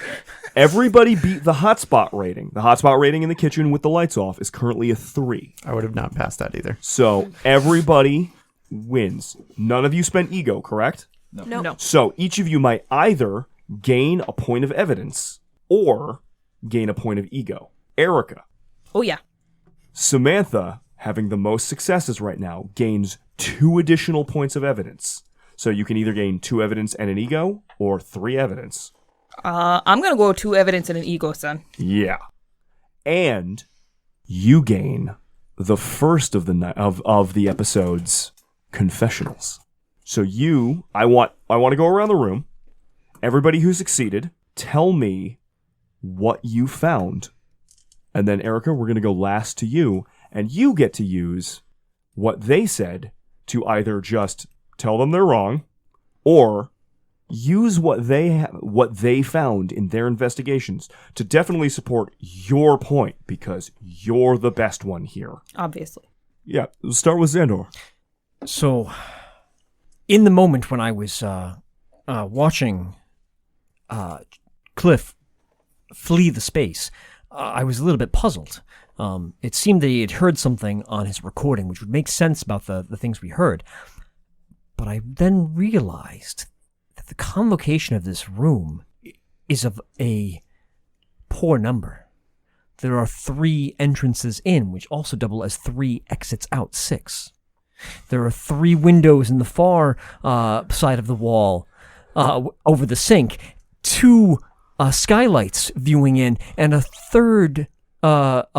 everybody beat the hotspot rating. The hotspot rating in the kitchen with the lights off is currently a 3. I would have not passed that either. So, everybody wins. None of you spent ego, correct? No. So, each of you might either gain a point of evidence or gain a point of ego. Erika. Oh, yeah. Cimanthe, having the most successes right now, gains 2 additional points of evidence. So you can either gain 2 evidence and an ego, or 3 evidence. I'm going to go 2 evidence and an ego, son. Yeah. And you gain the first of the episode's confessionals. So I want to go around the room. Everybody who succeeded, tell me what you found. And then, Erika, we're going to go last to you, and you get to use what they said to either just tell them they're wrong, or use what they found in their investigations to definitely support your point, because you're the best one here. Obviously. Yeah, let's start with Szandor. So, in the moment when I was watching Cliff flee the space, I was a little bit puzzled. It seemed that he had heard something on his recording, which would make sense about the things we heard. But I then realized that the convocation of this room is of a poor number. There are 3 entrances in, which also double as 3 exits out, 6. There are 3 windows in the far side of the wall over the sink, 2 skylights viewing in, and a 3rd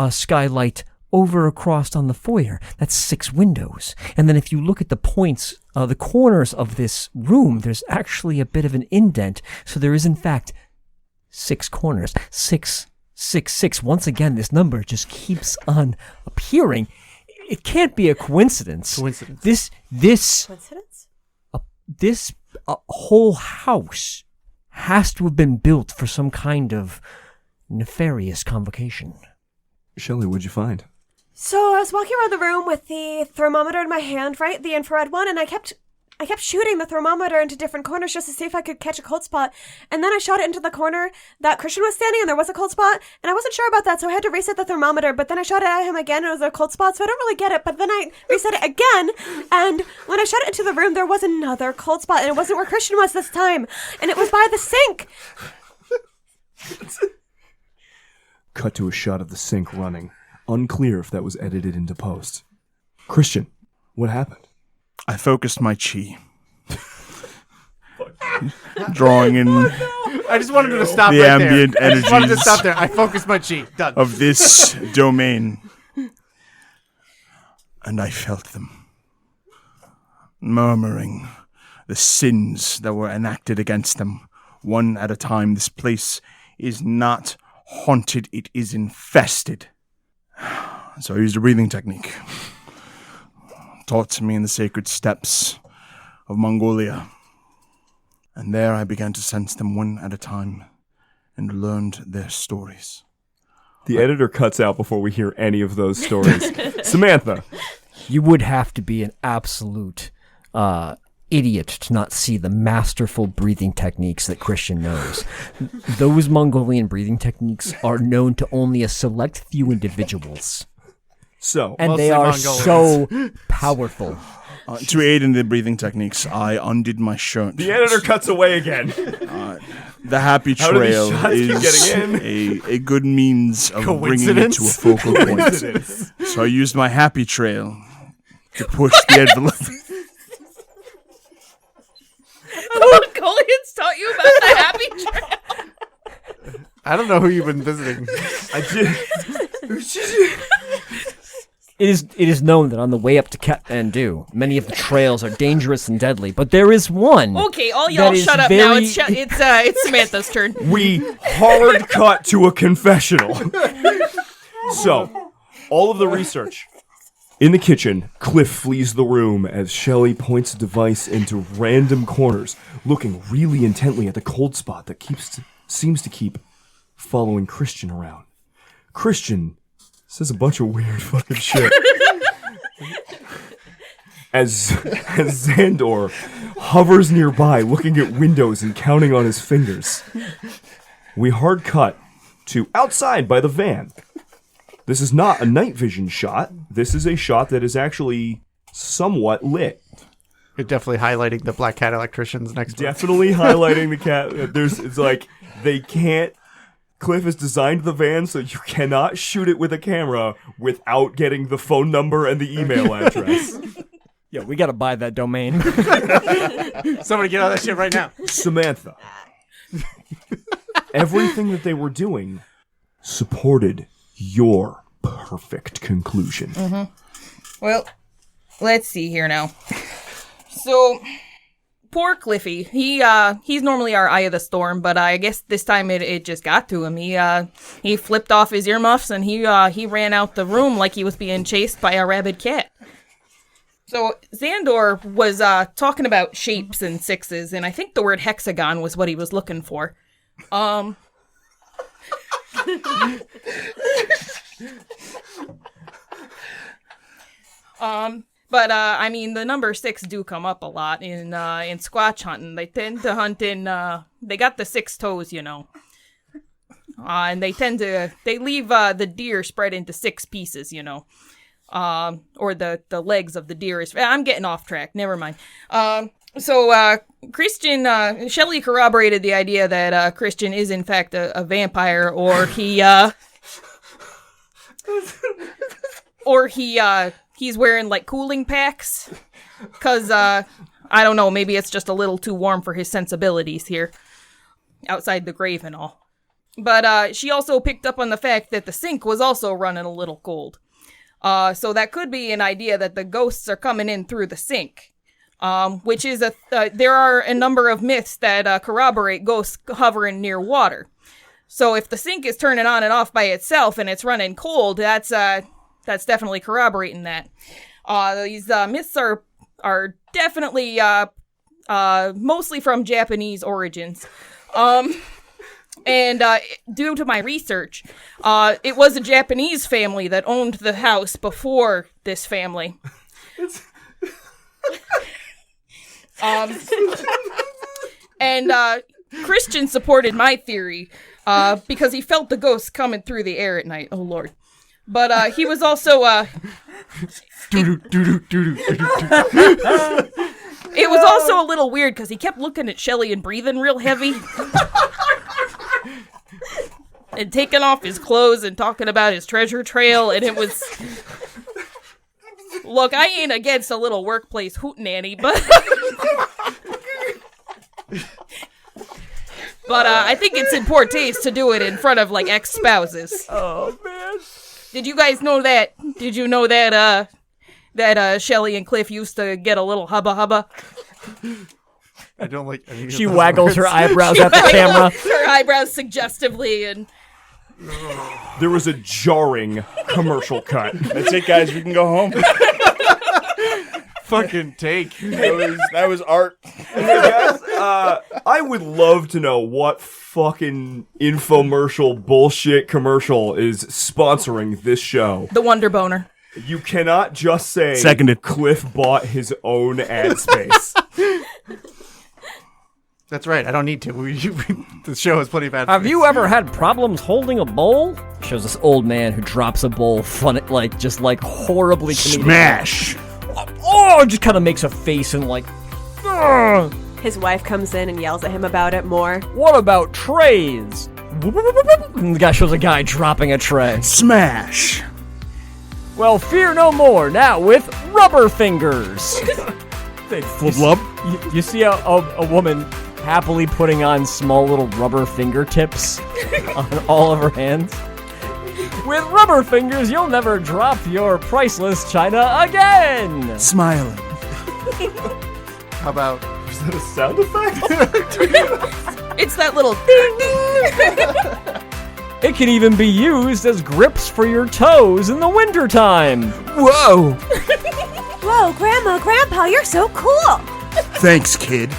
skylight over across on the foyer. That's 6 windows. And then if you look at the points, the corners of this room, there's actually a bit of an indent. So there is, in fact, 6 corners. 6, 6, 6. Once again, this number just keeps on appearing. It can't be a coincidence. This Coincidence? This whole house has to have been built for some kind of nefarious convocation. Shelley, what'd you find? So I was walking around the room with the thermometer in my hand, right? The infrared one, and I kept shooting the thermometer into different corners just to see if I could catch a cold spot. And then I shot it into the corner that Christian was standing, and there was a cold spot. And I wasn't sure about that, so I had to reset the thermometer. But then I shot it at him again, and it was a cold spot, so I don't really get it. But then I reset it again, and when I shot it into the room, there was another cold spot, and it wasn't where Christian was this time. And it was by the sink. Cut to a shot of the sink running. Unclear if that was edited into post. Christian, what happened? I focused my chi. Drawing in I just wanted to stop the right ambient there. I just wanted to energies stop there. I focused my chi. Done. of this domain. And I felt them. Murmuring the sins that were enacted against them, one at a time. This place is not haunted, it is infested. So I used a breathing technique taught to me in the sacred steppes of Mongolia. And there I began to sense them one at a time and learned their stories. The editor cuts out before we hear any of those stories. Cimanthe. You would have to be an absolute idiot to not see the masterful breathing techniques that Christian knows. Those Mongolian breathing techniques are known to only a select few individuals. So, and they are so powerful. To aid in the breathing techniques, I undid my shirt. the editor cuts away again. The happy How do these trail shots keep is getting a good means of bringing it to a focal point. So I used my happy trail to push the envelope. Mongolians taught you about the happy trail. I don't know who you've been visiting. I did. It is known that on the way up to Kathmandu, many of the trails are dangerous and deadly, but there is one. Okay, all y'all shut up now. It's Samantha's turn. We hard cut to a confessional. So, all of the research. In the kitchen, Cliff flees the room as Shelley points a device into random corners, looking really intently at the cold spot that seems to keep following Christian around. Christian says a bunch of weird fucking shit. As Szandor hovers nearby, looking at windows and counting on his fingers. We hard cut to outside by the van. This is not a night vision shot. This is a shot that is actually somewhat lit. You're definitely highlighting the black cat electricians next to Definitely highlighting the cat. It's like they can't. Cliff has designed the van so you cannot shoot it with a camera without getting the phone number and the email address. Yeah, we gotta buy that domain. Somebody get on that shit right now. Cimanthe. Everything that they were doing supported your perfect conclusion. Mm-hmm. Well, let's see here now. So, poor Cliffy. He's normally our eye of the storm, but I guess this time it just got to him. He flipped off his earmuffs and he ran out the room like he was being chased by a rabid cat. So Szandor was talking about shapes and sixes, and I think the word hexagon was what he was looking for. But I mean, the number 6 do come up a lot in Squatch hunting. They tend to hunt in. They got the 6 toes, you know, and they leave the deer spread into 6 pieces, you know, or the legs of the deer is. I'm getting off track. Never mind. So Shelley corroborated the idea that Christian is in fact a vampire, or he's wearing like cooling packs, cause I don't know, maybe it's just a little too warm for his sensibilities here, outside the grave and all. But she also picked up on the fact that the sink was also running a little cold, so that could be an idea that the ghosts are coming in through the sink. Which is there are a number of myths that corroborate ghosts hovering near water. So if the sink is turning on and off by itself and it's running cold, that's definitely corroborating that. These myths are definitely mostly from Japanese origins. And due to my research, it was a Japanese family that owned the house before this family. And Christian supported my theory because he felt the ghosts coming through the air at night. Oh, Lord. But he was also... It was also a little weird because he kept looking at Shelley and breathing real heavy. And taking off his clothes and talking about his treasure trail, and it was... Look, I ain't against a little workplace hootenanny, but... But I think it's in poor taste to do it in front of, like, ex-spouses. Oh, man. Did you guys know that? Did you know that, Shelley and Cliff used to get a little hubba-hubba? I don't like any of She those waggles words. her eyebrows at the camera. Her eyebrows suggestively, and There was a jarring commercial cut. That's it, guys. We can go home. Fucking take. That was art. Hey guys, I would love to know what fucking infomercial bullshit commercial is sponsoring this show. The Wonder Boner. You cannot just say Seconded. Cliff bought his own ad space. That's right. I don't need to. The show has plenty of bad. Have you ever had problems holding a bowl? Shows this old man who drops a bowl, horribly comedic. Smash. Oh, just kind of makes a face and like, "Ugh." His wife comes in and yells at him about it more. What about trays? And the guy shows a guy dropping a tray. Smash. Well, fear no more now with rubber fingers. Flub. You see a woman happily putting on small little rubber fingertips on all of her hands. With rubber fingers, you'll never drop your priceless china again. Smiling. How about? Is that a sound effect? It's that little It can even be used as grips for your toes in the wintertime. Whoa. Whoa, Grandma, Grandpa, you're so cool. Thanks, kid.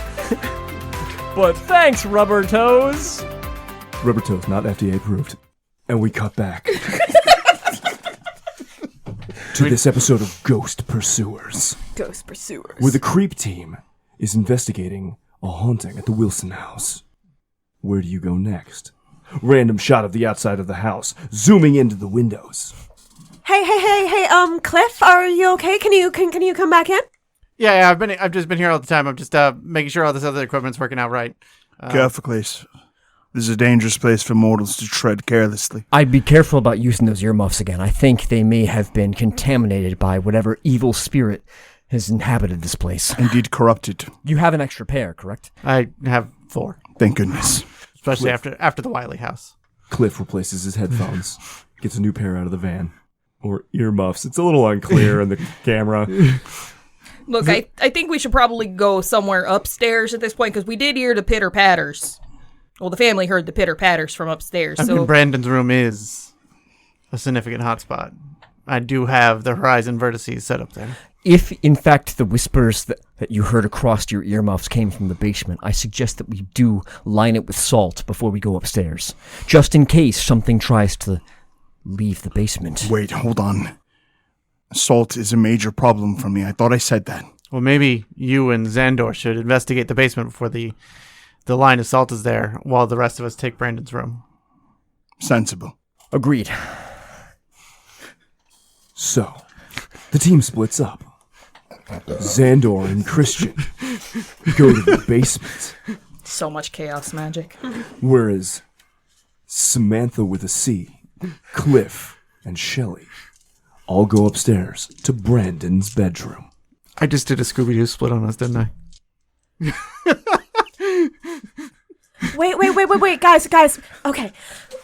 But thanks, rubber toes. Rubber toes, not FDA approved. And we cut back to this episode of Ghost Pursuers, Ghost Pursuers. where the creep team is investigating a haunting at the Wilson house. Where do you go next? Random shot of the outside of the house, zooming into the windows. Hey, Cliff, are you okay? Can you come back in? Yeah. I've just been here all the time. I'm just making sure all this other equipment's working out right. Careful, Clace. This is a dangerous place for mortals to tread carelessly. I'd be careful about using those earmuffs again. I think they may have been contaminated by whatever evil spirit has inhabited this place. Indeed corrupted. You have an extra pair, correct? I have 4, Thank goodness. especially after the Wiley house. Cliff replaces his headphones, gets a new pair out of the van. Or earmuffs. It's a little unclear in the camera. Look, I think we should probably go somewhere upstairs at this point because we did hear the pitter patters. Well, the family heard the pitter patters from upstairs. I mean, Brandon's room is a significant hotspot. I do have the horizon vertices set up there. If, in fact, the whispers that you heard across your earmuffs came from the basement, I suggest that we do line it with salt before we go upstairs. Just in case something tries to leave the basement. Wait, hold on. Salt is a major problem for me. I thought I said that. Well, maybe you and Szandor should investigate the basement before the line of salt is there, while the rest of us take Brandon's room. Sensible. Agreed. So, the team splits up. Szandor and Christian go to the basement, So much chaos magic. whereas Cimanthe with a C, Cliff, and Shelley all go upstairs to Brandon's bedroom. I just did a Scooby-Doo split on us, didn't I? Wait, guys. Okay.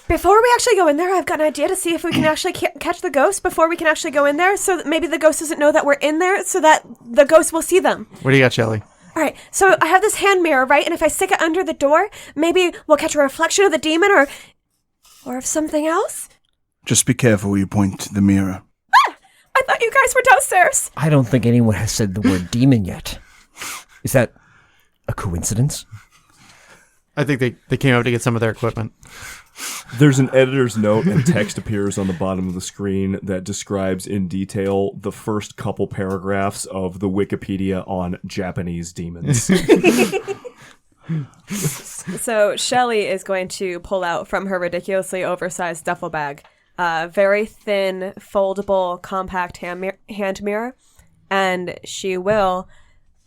Before we actually go in there, I've got an idea to see if we can actually catch the ghost before we can actually go in there, so that maybe the ghost doesn't know that we're in there, so that the ghost will see them. What do you got, Shelley? All right, so I have this hand mirror, right? And if I stick it under the door, maybe we'll catch a reflection of the demon or of something else? Just be careful where you point to the mirror. I thought you guys were downstairs. I don't think anyone has said the word demon yet. Is that a coincidence? I think they came up to get some of their equipment. There's an editor's note and text appears on the bottom of the screen that describes in detail the first couple paragraphs of the Wikipedia on Japanese demons. So Shelley is going to pull out from her ridiculously oversized duffel bag a very thin, foldable, compact hand mirror, and she will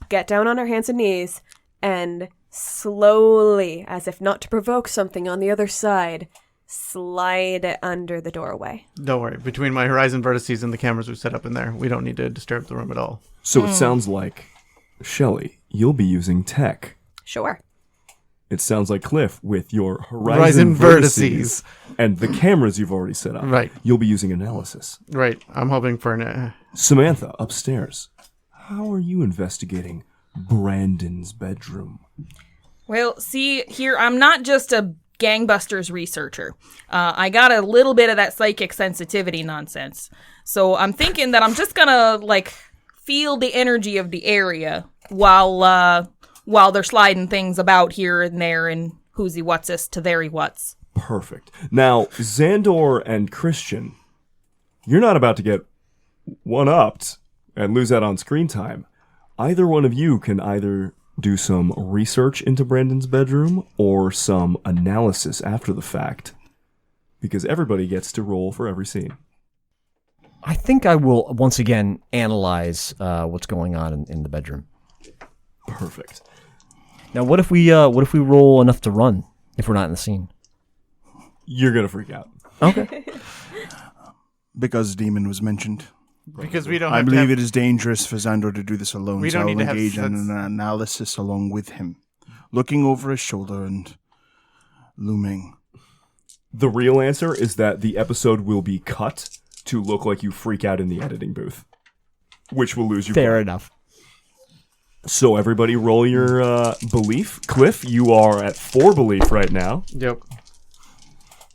get down on her hands and knees and slowly, as if not to provoke something on the other side, slide it under the doorway. Don't worry. Between my horizon vertices and the cameras we set up in there, we don't need to disturb the room at all. So it sounds like, Shelley, you'll be using tech. Sure. It sounds like Cliff with your Horizon vertices. and the cameras you've already set up. Right. You'll be using analysis. Right. I'm hoping for an... Cimanthe, upstairs. How are you investigating Brandon's bedroom? Well, see, here, I'm not just a gangbusters researcher. I got a little bit of that psychic sensitivity nonsense. So I'm thinking that I'm just gonna, like, feel the energy of the area while they're sliding things about here and there and who's-y what's-us to there-y what's. Perfect. Now, Szandor and Christian, you're not about to get one-upped and lose out on screen time. Either one of you can either do some research into Brandon's bedroom or some analysis after the fact, because everybody gets to roll for every scene. I think I will once again analyze what's going on in the bedroom. Perfect. Now, what if we roll enough to run if we're not in the scene? You're gonna freak out. Okay. Because demon was mentioned. Because we don't I have believe to it is dangerous for Szandor to do this alone, We so don't I will need to have engage in sense- an analysis along with him, looking over his shoulder and looming. The real answer is that the episode will be cut to look like you freak out in the editing booth, which will lose you. Fair enough. So everybody roll your belief. Cliff, you are at 4 belief right now, Yep.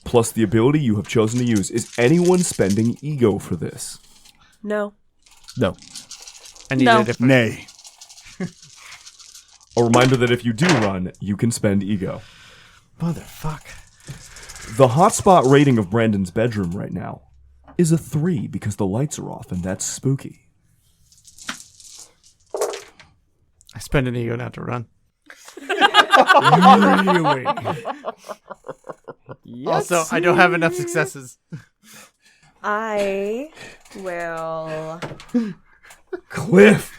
plus the ability you have chosen to use. Is anyone spending ego for this? No. No. I need No. a different. Nay. A reminder that if you do run, you can spend ego. Motherfuck. The hotspot rating of Brandon's bedroom right now is a 3 because the lights are off, and that's spooky. I spend an ego not to run. Also, I don't have enough successes. I will. Cliff!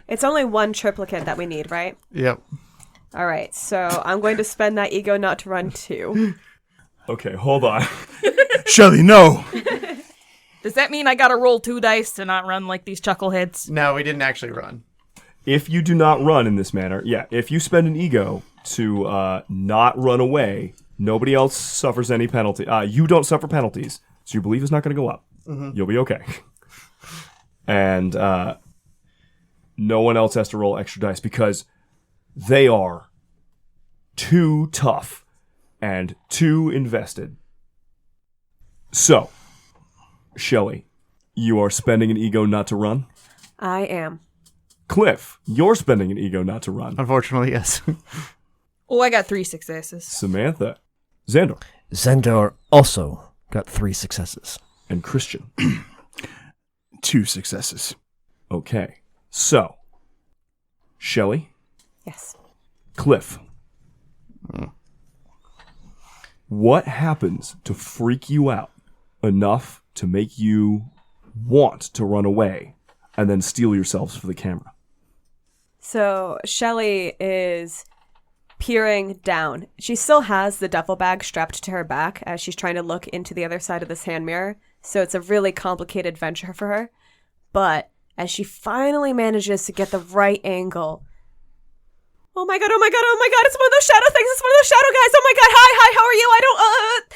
It's only one triplicate that we need, right? Yep. All right, so I'm going to spend that ego not to run 2. Okay, hold on. Shelley, no! Does that mean I gotta roll 2 dice to not run like these chuckleheads? No, we didn't actually run. If you do not run in this manner, if you spend an ego to not run away, nobody else suffers any penalty. You don't suffer penalties, so your belief is not going to go up. Mm-hmm. You'll be okay. And no one else has to roll extra dice because they are too tough and too invested. So, Shelley, you are spending an ego not to run? I am. Cliff, you're spending an ego not to run. Unfortunately, yes. Oh, I got 3 successes. Cimanthe, Szandor, Szandor also got 3 successes. and Christian. 2 successes. Okay, so Shelley, Yes. Cliff. What happens to freak you out enough to make you want to run away and then steal yourselves for the camera? So Shelley is peering down. She still has the duffel bag strapped to her back as she's trying to look into the other side of this hand mirror. So it's a really complicated venture for her. But as she finally manages to get the right angle, oh my god, it's one of those shadow things, it's one of those shadow guys, oh my god, hi, how are you, I don't,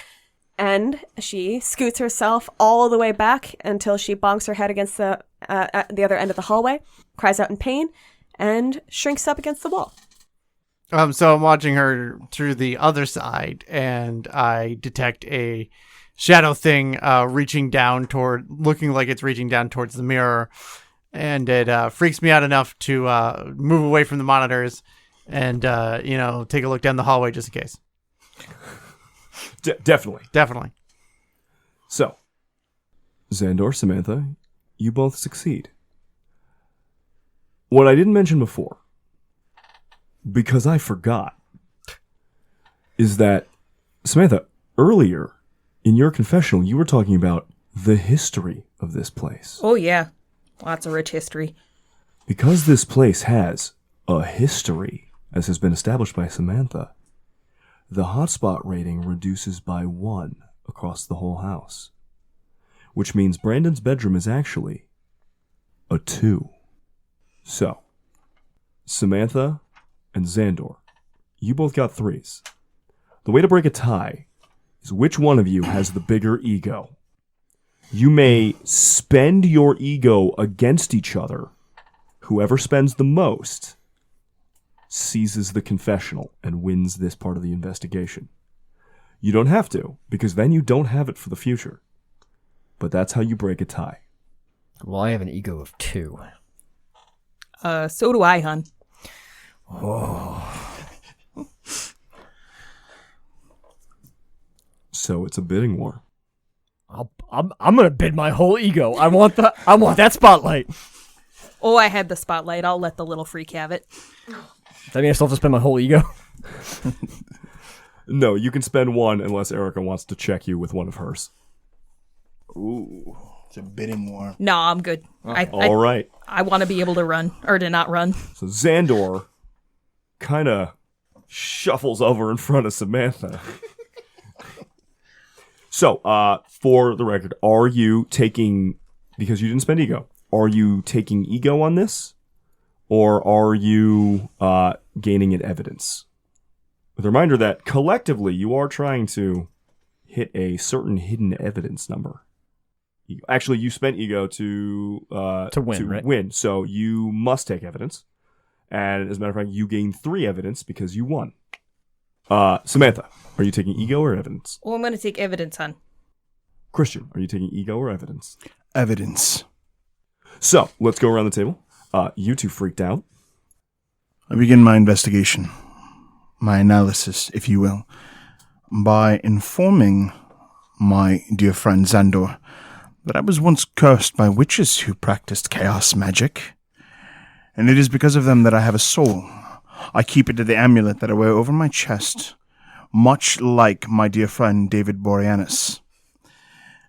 And she scoots herself all the way back until she bonks her head against the at the other end of the hallway, cries out in pain, and shrinks up against the wall. So I'm watching her through the other side, and I detect a shadow thing looking like it's reaching down towards the mirror, and it freaks me out enough to move away from the monitors and take a look down the hallway just in case. Definitely. So, Szandor, Cimanthe, you both succeed. What I didn't mention before, because I forgot, is that, Cimanthe, earlier in your confessional, you were talking about the history of this place. Oh, yeah. Lots of rich history. Because this place has a history, as has been established by Cimanthe, the hotspot rating reduces by 1 across the whole house, which means Brandon's bedroom is actually a 2. So, Cimanthe and Szandor, you both got 3s. The way to break a tie is which one of you has the bigger ego. You may spend your ego against each other. Whoever spends the most seizes the confessional and wins this part of the investigation. You don't have to, because then you don't have it for the future. But that's how you break a tie. Well, I have an ego of 2. So do I, hun. So it's a bidding war. I'm gonna bid my whole ego. I want that spotlight. Oh, I had the spotlight. I'll let the little freak have it. Does that mean I still have to spend my whole ego? No, you can spend 1 unless Erika wants to check you with one of hers. Ooh, it's a bidding war. No, I'm good. All right. I want to be able to run, or to not run. So Szandor kind of shuffles over in front of Cimanthe. So, for the record, are you taking, because you didn't spend ego, are you taking ego on this? Or are you gaining it evidence? With a reminder that collectively you are trying to hit a certain hidden evidence number. Actually, you spent ego to win, right? win, so you must take evidence. And as a matter of fact, you gain 3 evidence because you won. Cimanthe, are you taking ego or evidence? Oh, I'm going to take evidence, hun. Christian, are you taking ego or evidence? Evidence. So, let's go around the table. You 2 freaked out. I begin my investigation, my analysis, if you will, by informing my dear friend Szandor that I was once cursed by witches who practiced chaos magic, and it is because of them that I have a soul. I keep it to the amulet that I wear over my chest, much like my dear friend David Boreanaz.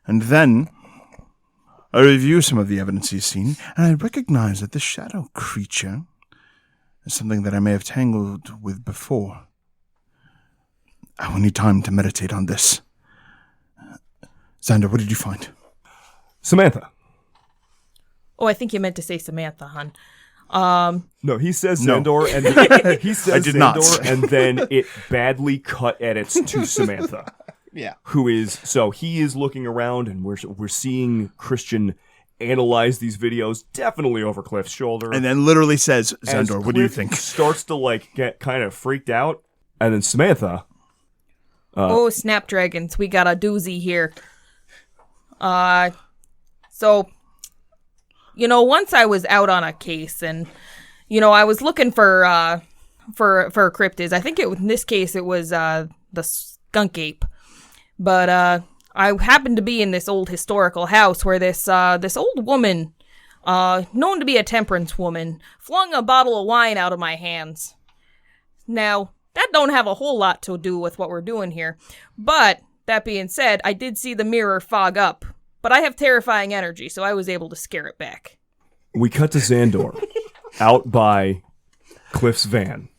And then I review some of the evidence he's seen, and I recognize that this shadow creature is something that I may have tangled with before. I will need time to meditate on this. Szandor, what did you find? Cimanthe. Oh, I think you meant to say Samantha, hun. No, he says No. Szandor, and he says I did not. Szandor, and then it badly cut edits to Cimanthe. Yeah. Who is, so he is looking around, and we're seeing Christian analyze these videos, definitely over Cliff's shoulder. And then literally says, As Szandor, what do you Cliff think? starts to get kind of freaked out, and then Cimanthe. Oh, snapdragons, we got a doozy here. So, once I was out on a case, and, I was looking for cryptids. I think in this case it was, the skunk ape. But, I happened to be in this old historical house where this old woman, known to be a temperance woman, flung a bottle of wine out of my hands. Now, that don't have a whole lot to do with what we're doing here. But, that being said, I did see the mirror fog up. But I have terrifying energy, so I was able to scare it back. We cut to Szandor, out by Cliff's van.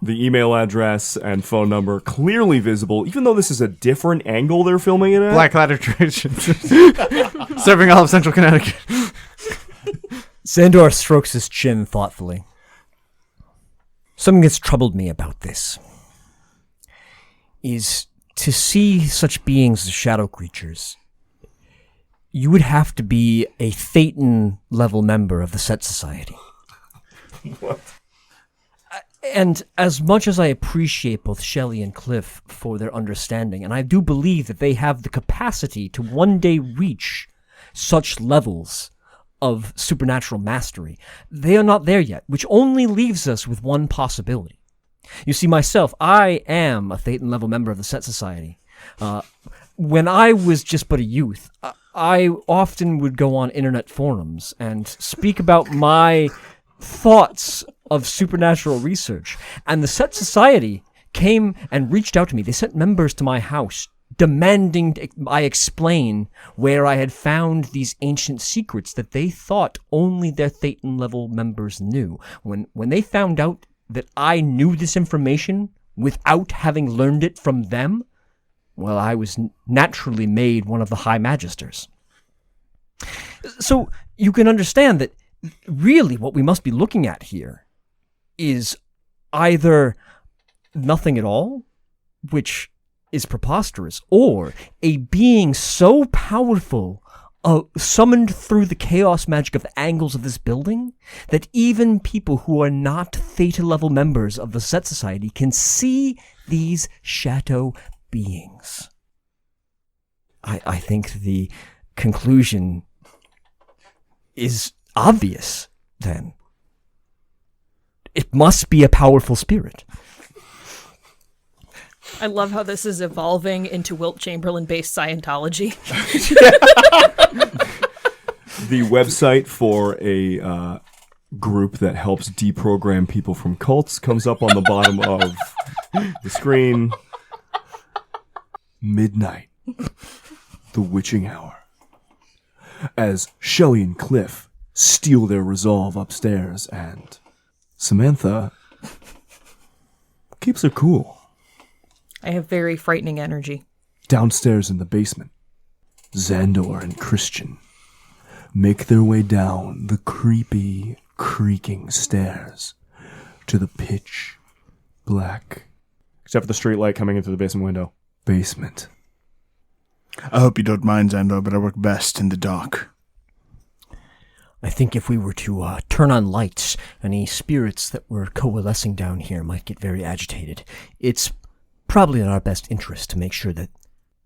The email address and phone number clearly visible, even though this is a different angle they're filming it at. Black Ladder Tradition. Serving all of Central Connecticut. Szandor strokes his chin thoughtfully. Something that's troubled me about this is to see such beings as shadow creatures. You would have to be a Thetan-level member of the Set Society. What? And as much as I appreciate both Shelley and Cliff for their understanding, and I do believe that they have the capacity to one day reach such levels of supernatural mastery, they are not there yet, which only leaves us with one possibility. You see, myself, I am a Thetan-level member of the Set Society. When I was just but a youth, I often would go on internet forums and speak about my thoughts of supernatural research. And the Set Society came and reached out to me. They sent members to my house demanding I explain where I had found these ancient secrets that they thought only their Thetan-level members knew. When they found out that I knew this information without having learned it from them, well, I was naturally made one of the High Magisters. So you can understand that really what we must be looking at here is either nothing at all, which is preposterous, or a being so powerful, summoned through the chaos magic of the angles of this building, that even people who are not Theta-level members of the Set Society can see these shadow beings. I think the conclusion is obvious, then. It must be a powerful spirit. I love how this is evolving into Wilt Chamberlain-based Scientology. The website for a group that helps deprogram people from cults comes up on the bottom of the screen. Midnight. The witching hour. As Shelley and Cliff steal their resolve upstairs and Cimanthe keeps her cool. I have very frightening energy. Downstairs in the basement, Szandor and Christian make their way down the creepy, creaking stairs to the pitch black, except for the street light coming into the basement window, basement. I hope you don't mind, Szandor, but I work best in the dark. I think if we were to turn on lights, any spirits that were coalescing down here might get very agitated. It's probably in our best interest to make sure that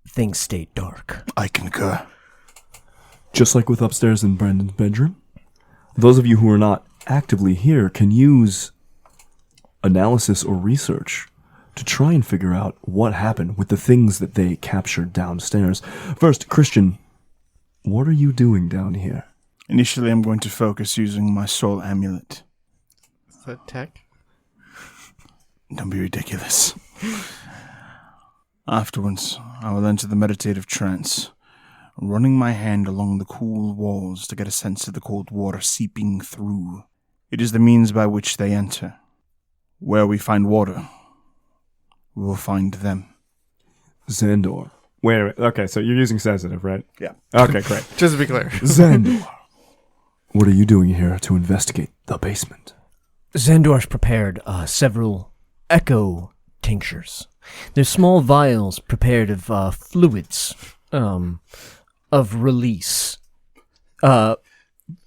things stay dark. I concur. Just like with upstairs in Brandon's bedroom, those of you who are not actively here can use analysis or research to try and figure out what happened with the things that they captured downstairs. First, Christian, what are you doing down here? Initially, I'm going to focus using my soul amulet. Is that tech? Don't be ridiculous. Afterwards, I will enter the meditative trance, running my hand along the cool walls to get a sense of the cold water seeping through. It is the means by which they enter. Where we find water, we will find them. Szandor. Wait a minute. Okay, so you're using sensitive, right? Yeah. Okay, great. Just to be clear. Szandor. What are you doing here to investigate the basement? Szandor's prepared several echo tinctures. They're small vials prepared of fluids of release. There's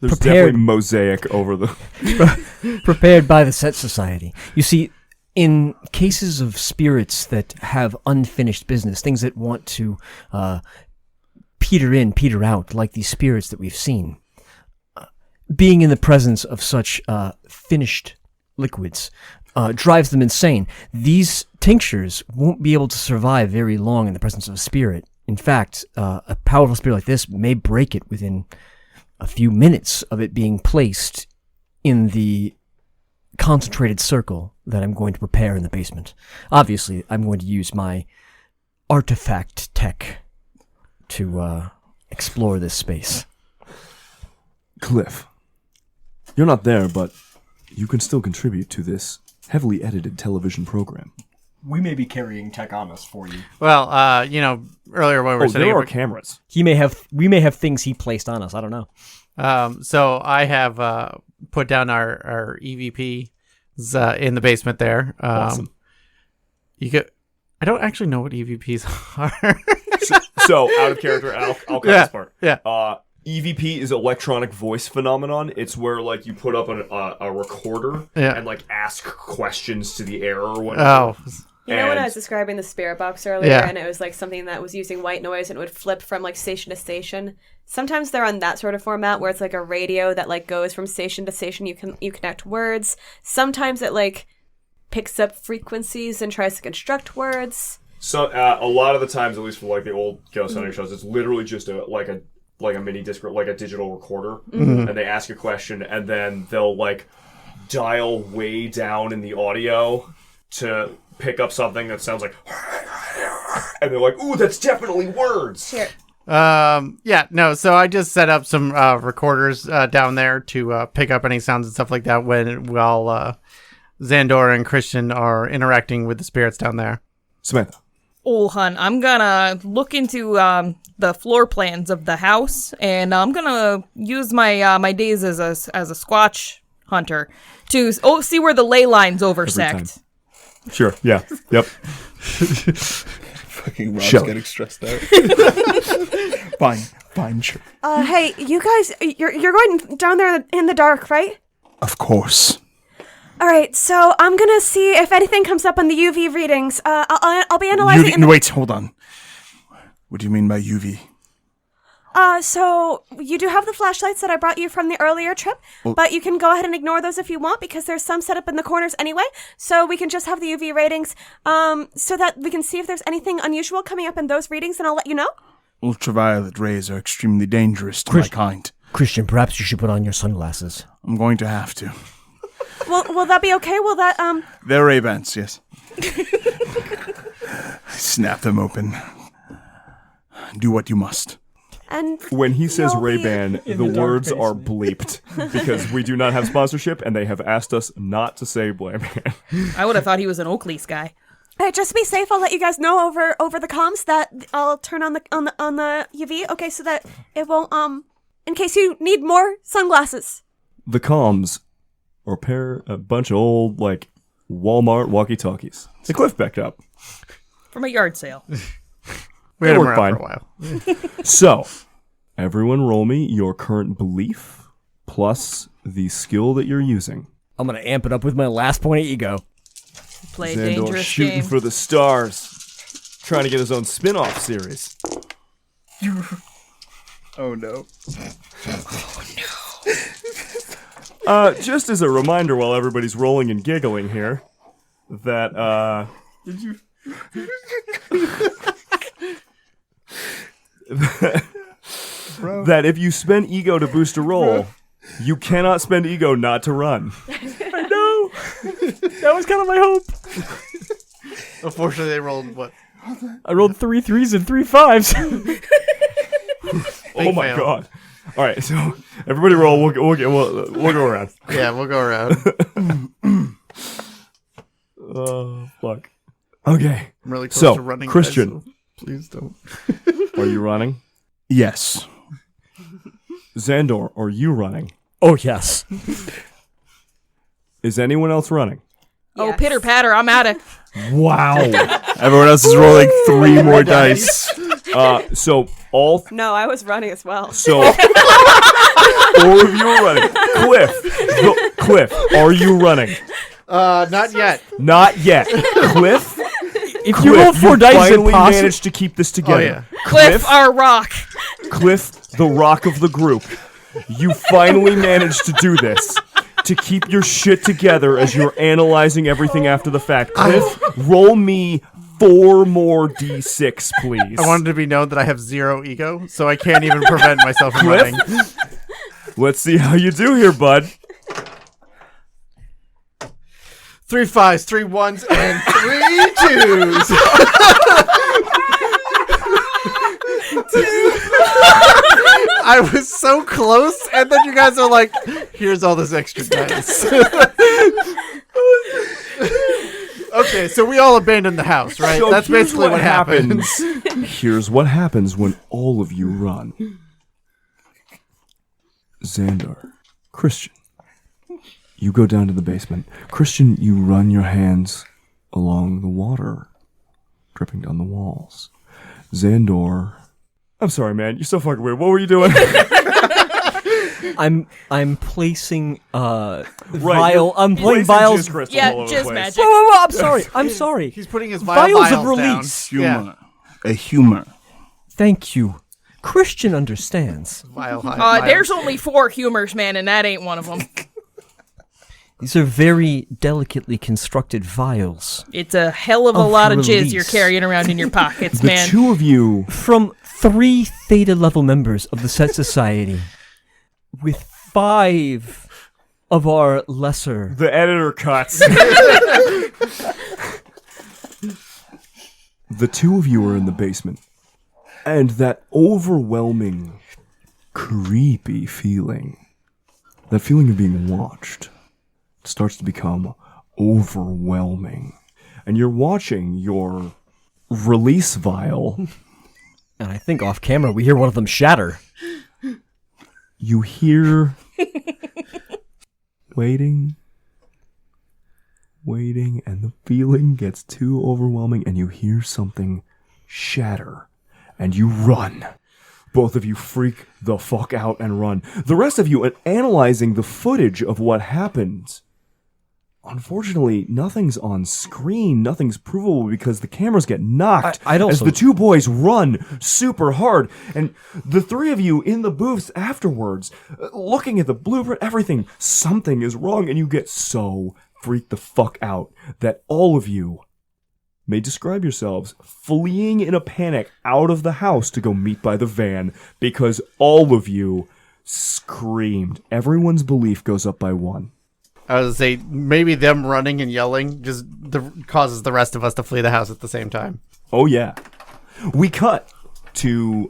prepared- definitely mosaic over the... Prepared by the Set Society. You see, in cases of spirits that have unfinished business, things that want to peter in, peter out, like these spirits that we've seen, being in the presence of such finished liquids drives them insane. These tinctures won't be able to survive very long in the presence of a spirit. In fact, a powerful spirit like this may break it within a few minutes of it being placed in the concentrated circle that I'm going to prepare in the basement. Obviously, I'm going to use my artifact tech to explore this space. Cliff, you're not there, but you can still contribute to this heavily edited television program. We may be carrying tech on us for you. Well, earlier when we were sitting there here, are cameras. We may have things he placed on us. I don't know. so I have put down our EVPs in the basement there. Awesome. You could. I don't actually know what EVPs are. So, out of character, I'll cut this part. Yeah. EVP is electronic voice phenomenon. It's where like you put up a recorder and like ask questions to the air or whatever. Oh. You know when I was describing the spirit box earlier, and it was like something that was using white noise and it would flip from like station to station. Sometimes they're on that sort of format where it's like a radio that like goes from station to station. You connect words. Sometimes it like picks up frequencies and tries to construct words. So a lot of the times, at least for like the old ghost hunting shows, it's literally just a mini disc, like a digital recorder, and they ask a question, and then they'll like dial way down in the audio to pick up something that sounds like, and they're like, "Ooh, that's definitely words." Here. So I just set up some recorders down there to pick up any sounds and stuff like that while Szandor and Christian are interacting with the spirits down there. Cimanthe. Oh, hun, I'm gonna look into the floor plans of the house, and I'm gonna use my my days as a Squatch hunter to see where the ley lines oversect. Sure. Yeah. Yep. Fucking Rob's Shelley. getting stressed out. Fine, sure. Hey, you guys, you're going down there in the dark, right? Of course. All right, so I'm gonna see if anything comes up on the UV readings. I'll be analyzing. UV, wait, hold on. What do you mean by UV? So you do have the flashlights that I brought you from the earlier trip, but you can go ahead and ignore those if you want because there's some set up in the corners anyway. So we can just have the UV ratings, so that we can see if there's anything unusual coming up in those readings, and I'll let you know. Ultraviolet rays are extremely dangerous to my kind. Christian, perhaps you should put on your sunglasses. I'm going to have to. Will that be okay? Will that They're Ray-Bans, yes. Snap them open. Do what you must. And When he says you'll be- Ray-Ban, the words are bleeped because we do not have sponsorship, and they have asked us not to say Blamman. I would have thought he was an Oakley's guy. Hey, just to be safe, I'll let you guys know over the comms that I'll turn on the UV. Okay, so that it won't in case you need more sunglasses. The comms are a bunch of old Walmart walkie-talkies. The Cliff backed up. From a yard sale. We had They him work around fine. for a while. So, everyone roll me your current belief plus the skill that you're using. I'm going to amp it up with my last point of ego. Play a Szandor dangerous shooting game. for the stars. Trying to get his own spin-off series. Oh, no. Just as a reminder while everybody's rolling and giggling here, that, that if you spend ego to boost a roll, you cannot spend ego not to run. I know. That was kind of my hope. Unfortunately, they rolled what? I rolled 3 3s and 3 5s. Oh my fail. god. All right, so everybody roll. We'll go around. Yeah, we'll go around. Oh, fuck. Okay. I'm really close So, to running. Christian. guys, so please don't. Are you running? Yes. Szandor, are you running? Oh, yes. Is anyone else running? Oh, Yes. pitter patter, I'm at it. Wow. Everyone else is rolling 3 more dice. So all No, I was running as well. so 4 of you are running. Cliff, are you running? Not yet. Not yet. Cliff, If you roll 4 dice, is it finally possible? managed to keep this together. Oh, yeah. Cliff, our rock. Cliff, the rock of the group. You finally managed to do this. To keep your shit together as you're analyzing everything after the fact. Cliff, roll me 4 more d6, please. I wanted to be known that I have 0 ego, so I can't even prevent myself from Cliff? running. Let's see how you do here, bud. 3 5s, 3 1s, and 3 2s. I was so close, and then you guys are like, here's all this extra dice. Okay, so we all abandoned the house, right? So That's here's basically what happens. Here's what happens when all of you run. Szandor, Christian, you go down to the basement. Christian, you run your hands along the water, dripping down the walls. Szandor, I'm sorry, man. You're so fucking weird. What were you doing? I'm placing Right, vial. I'm playing Placing vials. jizz crystals Yeah, all over the jizz place. magic. Whoa, I'm sorry. I'm sorry. He's putting his Vials of vials down. release. Humor. A humor. Thank you. Christian understands. Vial high. There's only 4 humors, man, and that ain't one of them. These are very delicately constructed vials. It's a hell of a Of lot of jizz release. you're carrying around in your pockets, The man. 2 of you. From 3 Theta level members of the Set Society, with 5 of our lesser. The editor cuts. The 2 of you are in the basement. And that overwhelming, creepy feeling, that feeling of being watched, starts to become overwhelming. And you're watching your release vial. And I think off camera we hear one of them shatter. You hear waiting, and the feeling gets too overwhelming, and you hear something shatter, and you run. Both of you freak the fuck out and run. The rest of you, analyzing the footage of what happened, unfortunately, nothing's on screen. Nothing's provable because the cameras get knocked I'd also- as the two boys run super hard. And the three of you in the booths afterwards, looking at the blueprint, everything, something is wrong. And you get so freaked the fuck out that all of you may describe yourselves fleeing in a panic out of the house to go meet by the van because all of you screamed. Everyone's belief goes up by 1. I would say maybe them running and yelling just causes the rest of us to flee the house at the same time. Oh, yeah. We cut to...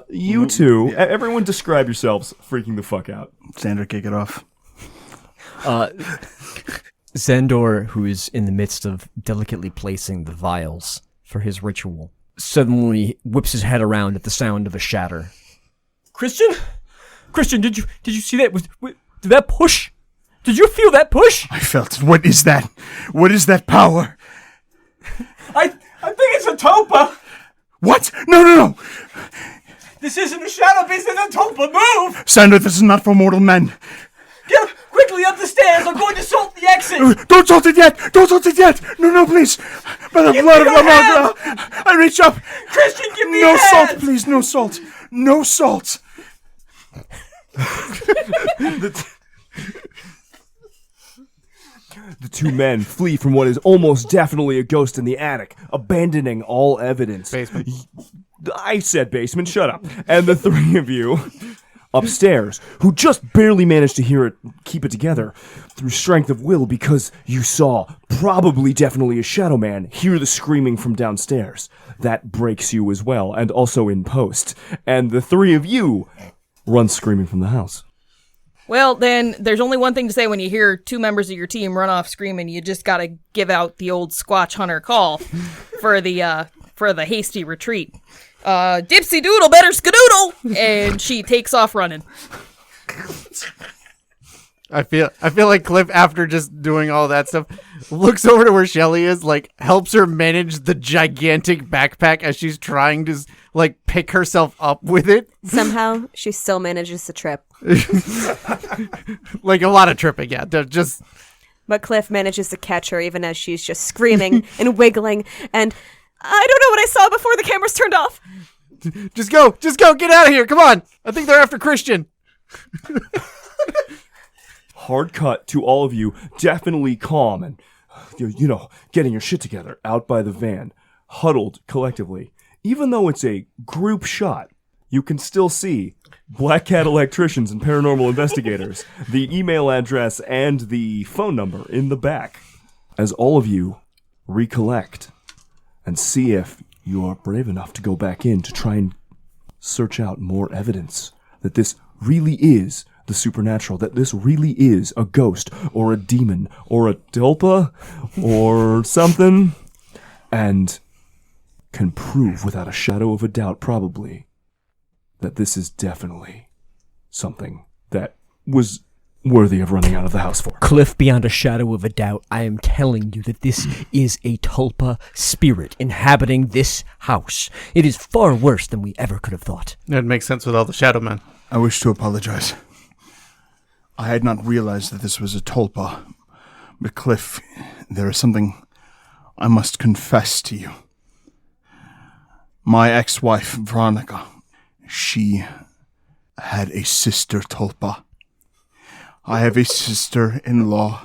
you two. Everyone describe yourselves freaking the fuck out. Szandor, kick it off. Szandor, who is in the midst of delicately placing the vials for his ritual, suddenly whips his head around at the sound of a shatter. Christian, did you see that? Did that push? Did you feel that push? I felt it. What is that? What is that power? I think it's a tulpa. What? No. This isn't a shadow beast, it's a tulpa. Move! Szandor, this is not for mortal men. Get quickly up the stairs. I'm going to salt the exit. Don't salt it yet. No, please. By the blood of your Lamar, I reach up. Christian, give me No a salt, hand. please. No salt. No salt. The two men flee from what is almost definitely a ghost in the attic, abandoning all evidence. Basement. I said basement, shut up. And the three of you upstairs, who just barely managed to keep it together through strength of will because you saw, probably definitely a shadow man, hear the screaming from downstairs. That breaks you as well, and also in post. And the three of you run screaming from the house. Well, then there's only one thing to say when you hear two members of your team run off screaming. You just got to give out the old Squatch Hunter call for the hasty retreat. Dipsy Doodle, better skedoodle, and she takes off running. I feel like Cliff, after just doing all that stuff, looks over to where Shelley is, like helps her manage the gigantic backpack as she's trying to like pick herself up with it. Somehow, she still manages to trip. Like a lot of tripping, yeah. Just But Cliff manages to catch her even as she's just screaming and wiggling. And I don't know what I saw before the cameras turned off. just go, get out of here. Come on. I think they're after Christian. Hard cut to all of you, definitely calm and, getting your shit together out by the van, huddled collectively. Even though it's a group shot, you can still see Black Cat electricians and paranormal investigators, the email address and the phone number in the back, as all of you recollect and see if you are brave enough to go back in to try and search out more evidence that this really is the supernatural, that this really is a ghost or a demon or a tulpa or something, and can prove without a shadow of a doubt probably that this is definitely something that was worthy of running out of the house for. Cliff, beyond a shadow of a doubt, I am telling you that this is a tulpa spirit inhabiting this house. It is far worse than we ever could have thought. That makes sense with all the shadow men. I wish to apologize. I had not realized that this was a tulpa. But Cliff, there is something I must confess to you. My ex-wife, Veronica, she had a sister tulpa. I have a sister-in-law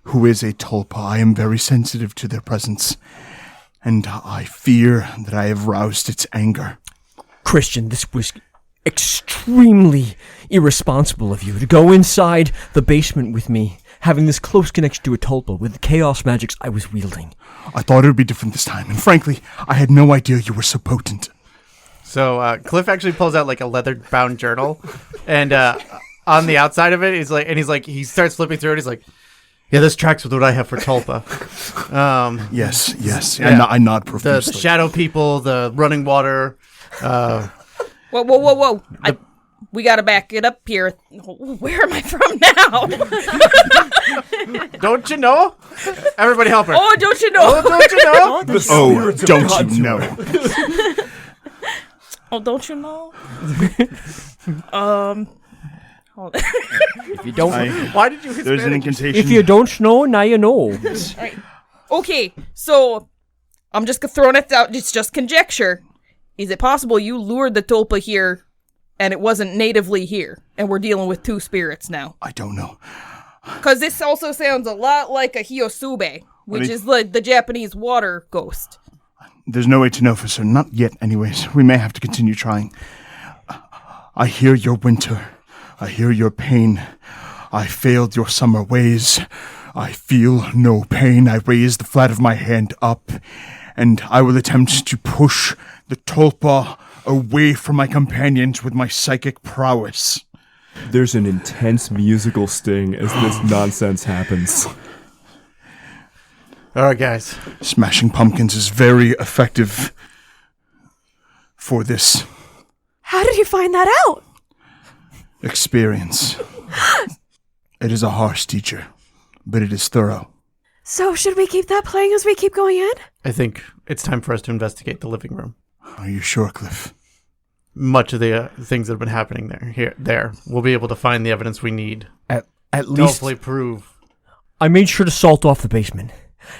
who is a tulpa. I am very sensitive to their presence, and I fear that I have roused its anger. Christian, this was extremely irresponsible of you to go inside the basement with me, having this close connection to a tulpa with the chaos magics I was wielding. I thought it would be different this time, and frankly, I had no idea you were so potent. So Cliff actually pulls out like a leather-bound journal, and on the outside of it, he starts flipping through it. He's like, "Yeah, this tracks with what I have for tulpa." Yes. Yeah. I nod The profusely. shadow people, the running water. Whoa. We gotta back it up here. Where am I from now? Don't you know? Everybody help her. Oh, don't you know? Oh, don't you know? Oh, don't you know? Oh, don't you know? If you don't, Why did you There's an incantation. if you don't know, now you know. Okay, so I'm just throwing it out. It's just conjecture. Is it possible you lured the tulpa here and it wasn't natively here and we're dealing with two spirits now? I don't know. Because this also sounds a lot like a Hyosube, which is the Japanese water ghost. There's no way to know for certain. Not yet, anyways. We may have to continue trying. I hear your winter. I hear your pain. I failed your summer ways. I feel no pain. I raise the flat of my hand up, and I will attempt to push the tulpa away from my companions with my psychic prowess. There's an intense musical sting as this nonsense happens. All right, guys. Smashing pumpkins is very effective for this How did you find that out? experience. It is a harsh teacher, but it is thorough. So should we keep that playing as we keep going in? I think it's time for us to investigate the living room. Are you sure, Cliff? Much of the things that have been happening there. We'll be able to find the evidence we need At to least hopefully prove. I made sure to salt off the basement.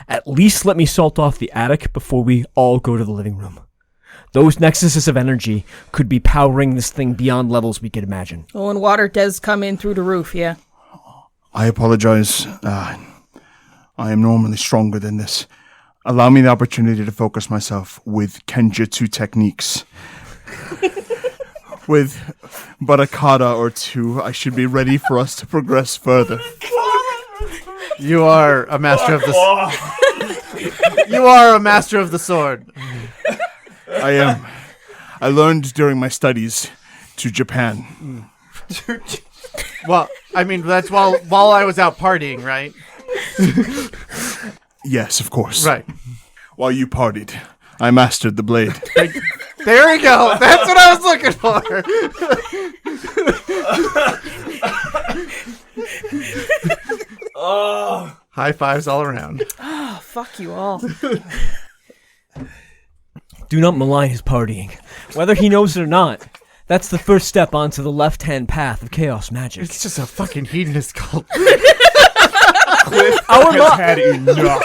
At least let me salt off the attic before we all go to the living room. Those nexuses of energy could be powering this thing beyond levels we could imagine. Oh, and water does come in through the roof, yeah. I apologize. I am normally stronger than this. Allow me the opportunity to focus myself with Kenjutsu techniques. With but a kata or two, I should be ready for us to progress further. You are a master of the. You are a master of the sword. I am. I learned during my studies to Japan. Well, I mean that's while I was out partying, right? Yes, of course. Right. While you partied, I mastered the blade. There we go. That's what I was looking for. High fives all around. Oh, fuck you all. Do not malign his partying. Whether he knows it or not, that's the first step onto the left-hand path of chaos magic. It's just a fucking hedonist cult. Cliff has had enough.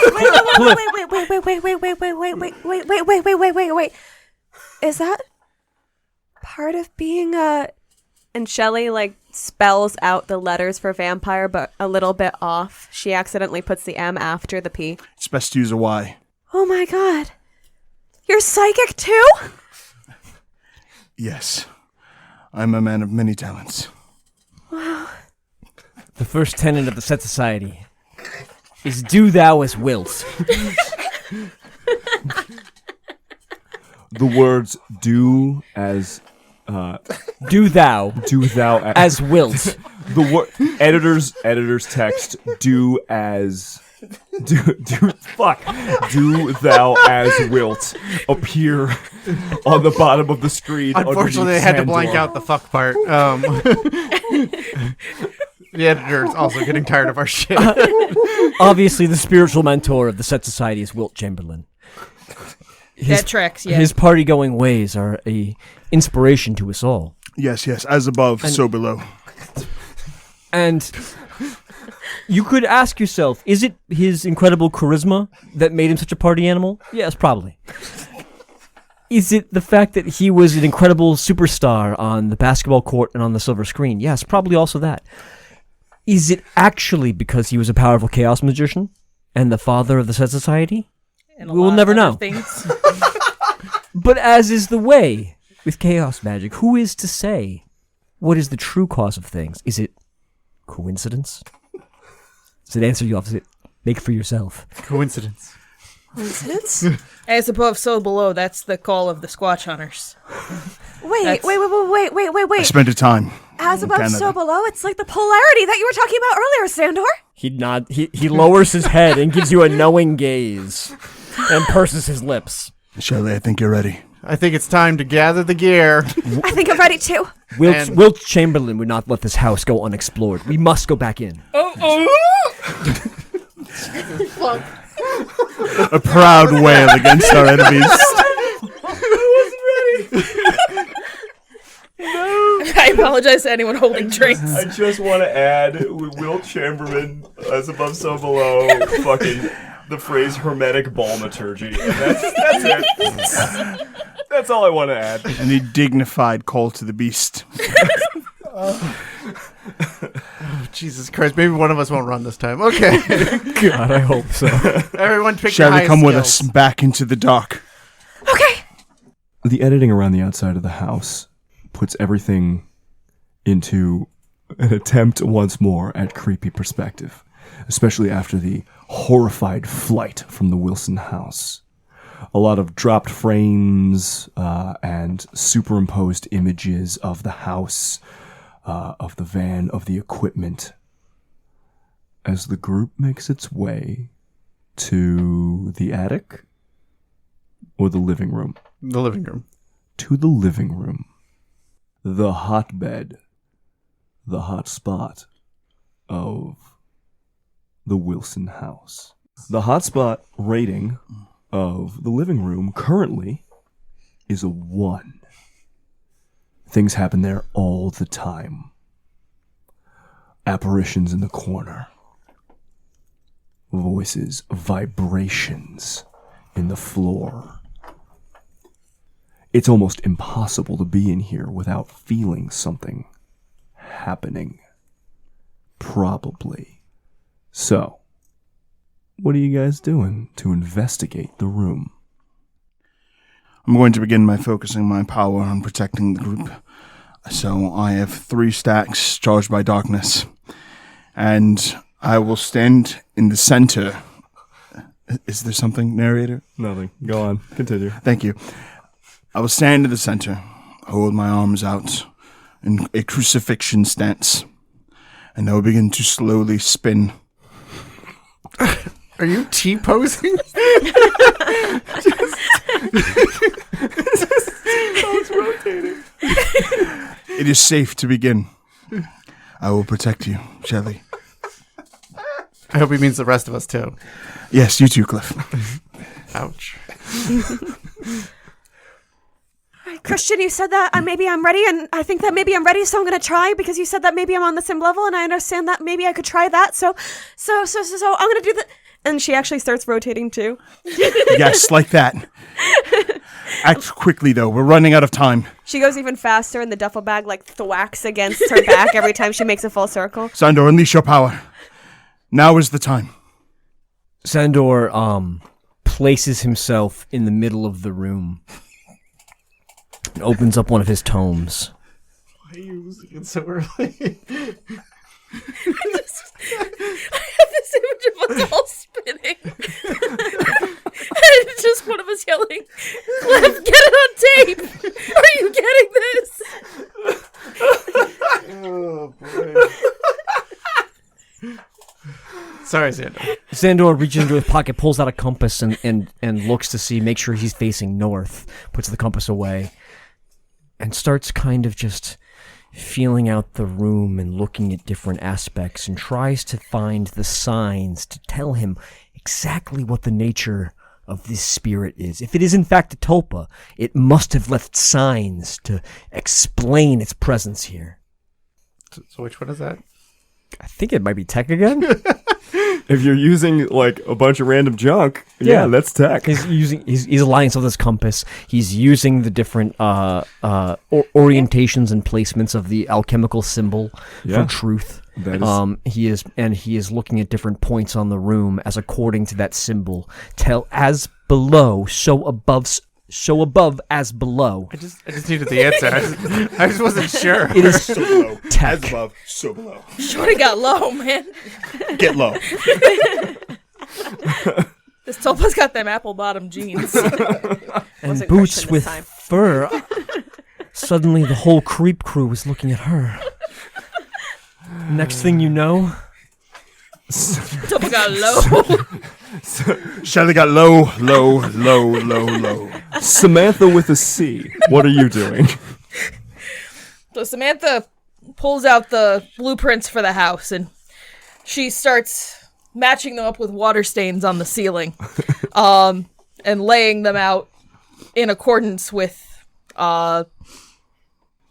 Wait. Is that part of being a... And Shelley, spells out the letters for vampire, but a little bit off. She accidentally puts the M after the P. It's best to use a Y. Oh my god. You're psychic too? Yes. I'm a man of many talents. Wow. The first tenet of the Set Society is do thou as wilt. The words "do as," Do thou as as wilt. the editor's text "do as." Do thou as wilt appear on the bottom of the screen. Unfortunately, they had to blank out the fuck part. The editor is also getting tired of our shit. Obviously, the spiritual mentor of the Set Society is Wilt Chamberlain. That tracks, yeah. His party-going ways are a inspiration to us all. Yes. As above, so below. And you could ask yourself, is it his incredible charisma that made him such a party animal? Yes, probably. Is it the fact that he was an incredible superstar on the basketball court and on the silver screen? Yes, probably also that. Is it actually because he was a powerful chaos magician and the father of the Set Society? And a We will lot never of other know. Things. But as is the way with chaos magic, who is to say what is the true cause of things? Is it coincidence? It's an answer you have to make for yourself. Coincidence. Coincidence? As above, so below. That's the call of the Squatch Hunters. Wait. I spent a time. As in above, Canada. so below. It's like the polarity that you were talking about earlier, Szandor. He lowers his head and gives you a knowing gaze and purses his lips. Shelley, I think you're ready. I think it's time to gather the gear. I think I'm ready too. Wilt Chamberlain would not let this house go unexplored. We must go back in. A proud wail against our enemies. I apologize to anyone holding drinks. I just want to add, Wilt Chamberlain, as above, so below, fucking the phrase hermetic balmaturgy. And that's it. That's all I want to add. And a dignified call to the beast. Oh, Jesus Christ, maybe one of us won't run this time. Okay. God, I hope so. Everyone pick Shall your we come highest with us skills. back into the dark? Okay. The editing around the outside of the house puts everything into an attempt once more at creepy perspective, especially after the horrified flight from the Wilson house. A lot of dropped frames and superimposed images of the house, of the van, of the equipment, as the group makes its way to the attic or the living room. The living room. To the living room. The hotbed. The hot spot of the Wilson house. The hotspot rating of the living room currently is a 1. Things happen there all the time. Apparitions in the corner. Voices, vibrations in the floor. It's almost impossible to be in here without feeling something happening. Probably. So, what are you guys doing to investigate the room? I'm going to begin by focusing my power on protecting the group. So I have 3 stacks charged by darkness. And I will stand in the center. Is there something, narrator? Nothing. Go on. Continue. Thank you. I will stand in the center, hold my arms out in a crucifixion stance, and I will begin to slowly spin. Are you T-posing? Rotating. It is safe to begin. I will protect you, Shelley. I hope he means the rest of us, too. Yes, you too, Cliff. Ouch. Christian, you said that maybe I'm ready, and I think that maybe I'm ready, so I'm going to try, because you said that maybe I'm on the same level, and I understand that maybe I could try that, so I'm going to do that. And she actually starts rotating, too. Yes, like that. Act quickly, though. We're running out of time. She goes even faster, and the duffel bag, thwacks against her back every time she makes a full circle. Szandor, unleash your power. Now is the time. Szandor places himself in the middle of the room and opens up one of his tomes. Why are you losing it so early? I have this image of us all spinning. And it's just one of us yelling, Cliff, get it on tape! Are you getting this? Oh, boy. Sorry, Szandor. Szandor reaches into his pocket, pulls out a compass, and looks to see, make sure he's facing north, puts the compass away, and starts kind of just feeling out the room and looking at different aspects, and tries to find the signs to tell him exactly what the nature of this spirit is. If it is in fact a tulpa, it must have left signs to explain its presence here. So which one is that? I think it might be tech again. If you're using like a bunch of random junk, yeah, that's tech. He's aligning with this compass. He's using the different orientations and placements of the alchemical symbol for truth. That is... he is looking at different points on the room as according to that symbol. Tell as below, so above as below. I just needed the answer. I just wasn't sure. It is So below. tech. As above, so below. Shorty got low, man. Get low. This Tulpa's got them apple bottom jeans. And Wasn't boots Christian this with time. fur. Suddenly the whole creep crew is looking at her. Next thing you know, Tulpa got low. Shelley got low. Cimanthe with a C. What are you doing? So Cimanthe pulls out the blueprints for the house, and she starts matching them up with water stains on the ceiling, and laying them out in accordance with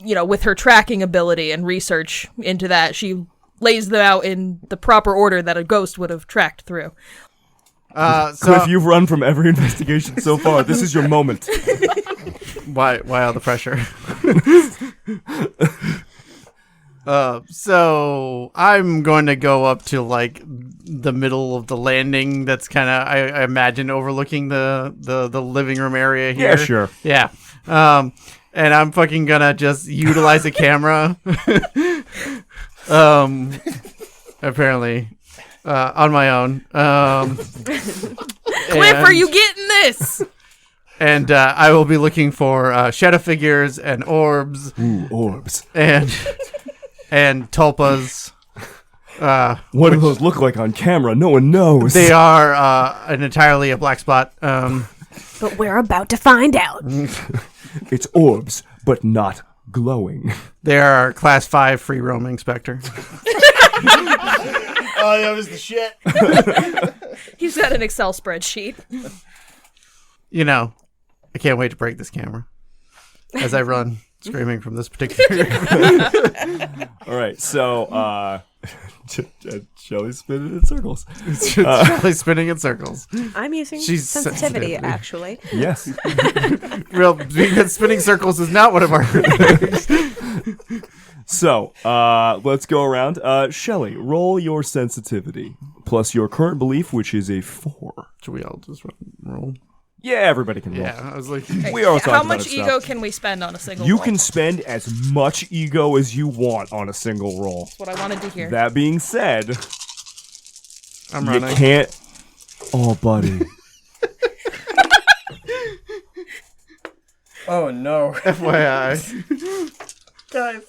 with her tracking ability and research into that, she lays them out in the proper order that a ghost would have tracked through. Cliff, you've run from every investigation so far. This is your moment. Why all the pressure? So I'm going to go up to like the middle of the landing. That's kind of I imagine overlooking the living room area here. Yeah, sure. Yeah. And I'm fucking gonna just utilize a camera. Apparently, on my own. Cliff, are you getting this? And I will be looking for shadow figures and orbs. Ooh, orbs. And tulpas. What do those look like on camera? No one knows. They are entirely a black spot. But we're about to find out. It's orbs, but not glowing. They are class 5 free roaming specter. Oh, that was the shit. He's got an Excel spreadsheet. I can't wait to break this camera as I run screaming from this particular. All right, so Shelley's spinning in circles. Shelley's spinning in circles. I'm using She's sensitivity, sensitive. actually. Yes. Because spinning circles is not one of our. So, let's go around. Shelley, roll your sensitivity plus your current belief, which is a 4. Should we all just roll? Yeah, everybody can roll. Yeah, I was like, We all talked How about much it, ego stuff. can we spend on a single You roll? can spend as much ego as you want on a single roll. That's what I wanted to hear. That being said, I'm you running. can't. Oh, buddy. Oh no. FYI. Guys.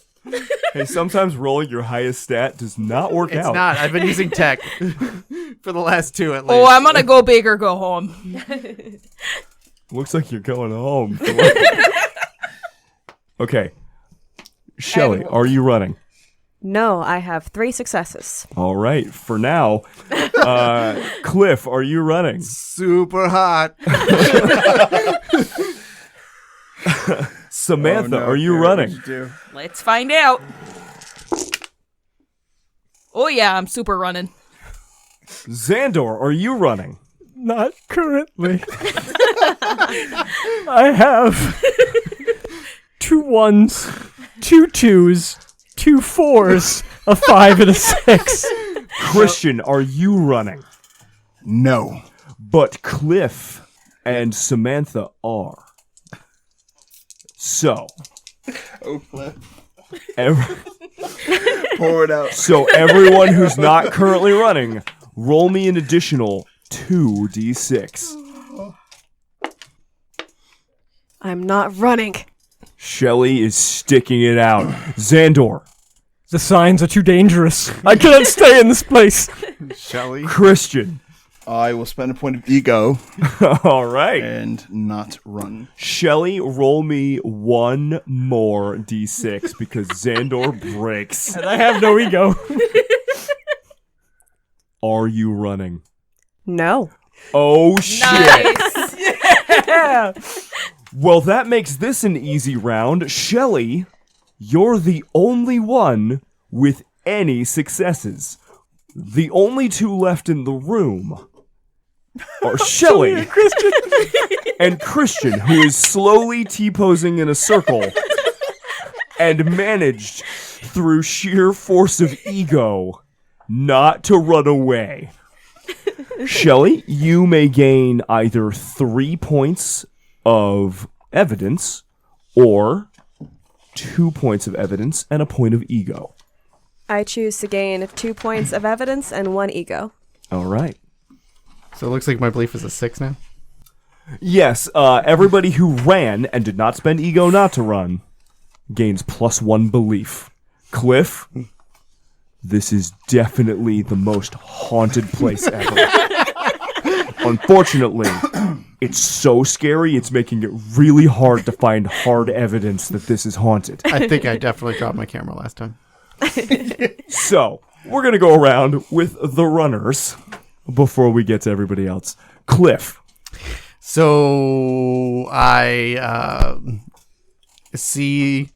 Hey, sometimes rolling your highest stat does not work It's out. not. I've been using tech for the last 2 at least. Oh, I'm gonna go big or go home. Looks like you're going home. Okay. Shelley, are you running? No, I have 3 successes. All right. For now, Cliff, are you running? Super hot. Samantha, are you running? Let's find out. Oh yeah, I'm super running. Szandor, are you running? Not currently. I have 2 1s, 2 2s, 2 4s, a 5, and a 6. Christian, are you running? No. But Cliff and Samantha are. So. Oh, Cliff. Pour it out. So everyone who's not currently running, roll me an additional 2d6. I'm not running. Shelley is sticking it out. Szandor. The signs are too dangerous. I cannot stay in this place. Shelley. Christian. I will spend a point of ego All right. and not run. Shelley, roll me one more d6 because Szandor breaks. And I have no ego. Are you running? No. Oh, shit. Nice. Yeah. Well, that makes this an easy round. Shelley, you're the only one with any successes. The only 2 left in the room are Shelley and Christian, who is slowly T-posing in a circle and managed, through sheer force of ego, not to run away. Shelley, you may gain either 3 points of evidence or 2 points of evidence and a point of ego. I choose to gain 2 points of evidence and 1 ego. All right. So it looks like my belief is a 6 now. Yes, everybody who ran and did not spend ego not to run gains +1 belief. Cliff, this is definitely the most haunted place ever. Unfortunately, it's so scary, it's making it really hard to find hard evidence that this is haunted. I think I definitely dropped my camera last time. So, we're going to go around with the runners before we get to everybody else. Cliff. So I see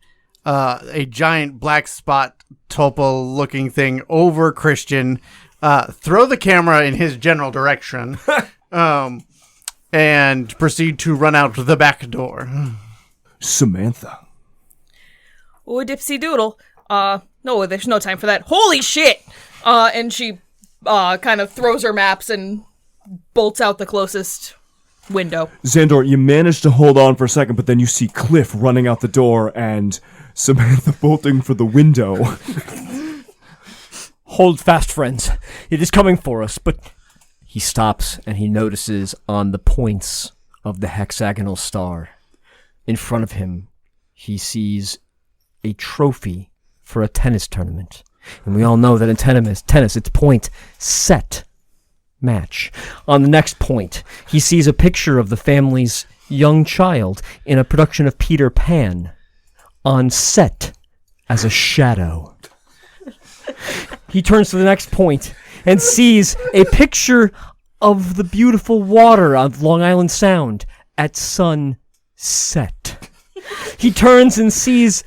a giant black spot tulpa-looking thing over Christian, throw the camera in his general direction, and proceed to run out the back door. Cimanthe. Oh, dipsy doodle. No, there's no time for that. Holy shit! And she kind of throws her maps and bolts out the closest window. Szandor, you manage to hold on for a second, but then you see Cliff running out the door and Cimanthe bolting for the window. Hold fast, friends. It is coming for us, but... He stops and he notices on the points of the hexagonal star. In front of him, he sees a trophy for a tennis tournament. And we all know that in tennis, it's point, set, match. On the next point, he sees a picture of the family's young child in a production of Peter Pan on set as a shadow. He turns to the next point and sees a picture of the beautiful water of Long Island Sound at sunset. He turns and sees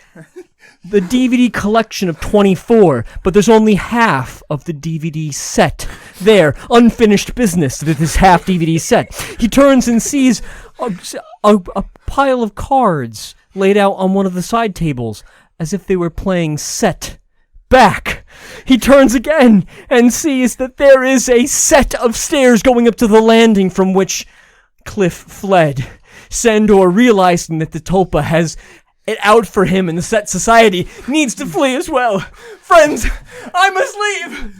the DVD collection of 24, but there's only half of the DVD set there. Unfinished business with this half DVD set. He turns and sees a pile of cards laid out on one of the side tables as if they were playing set back. He turns again and sees that there is a set of stairs going up to the landing from which Cliff fled. Szandor, realizing that the Tulpa has it out for him in the set society, needs to flee as well. Friends, I must leave.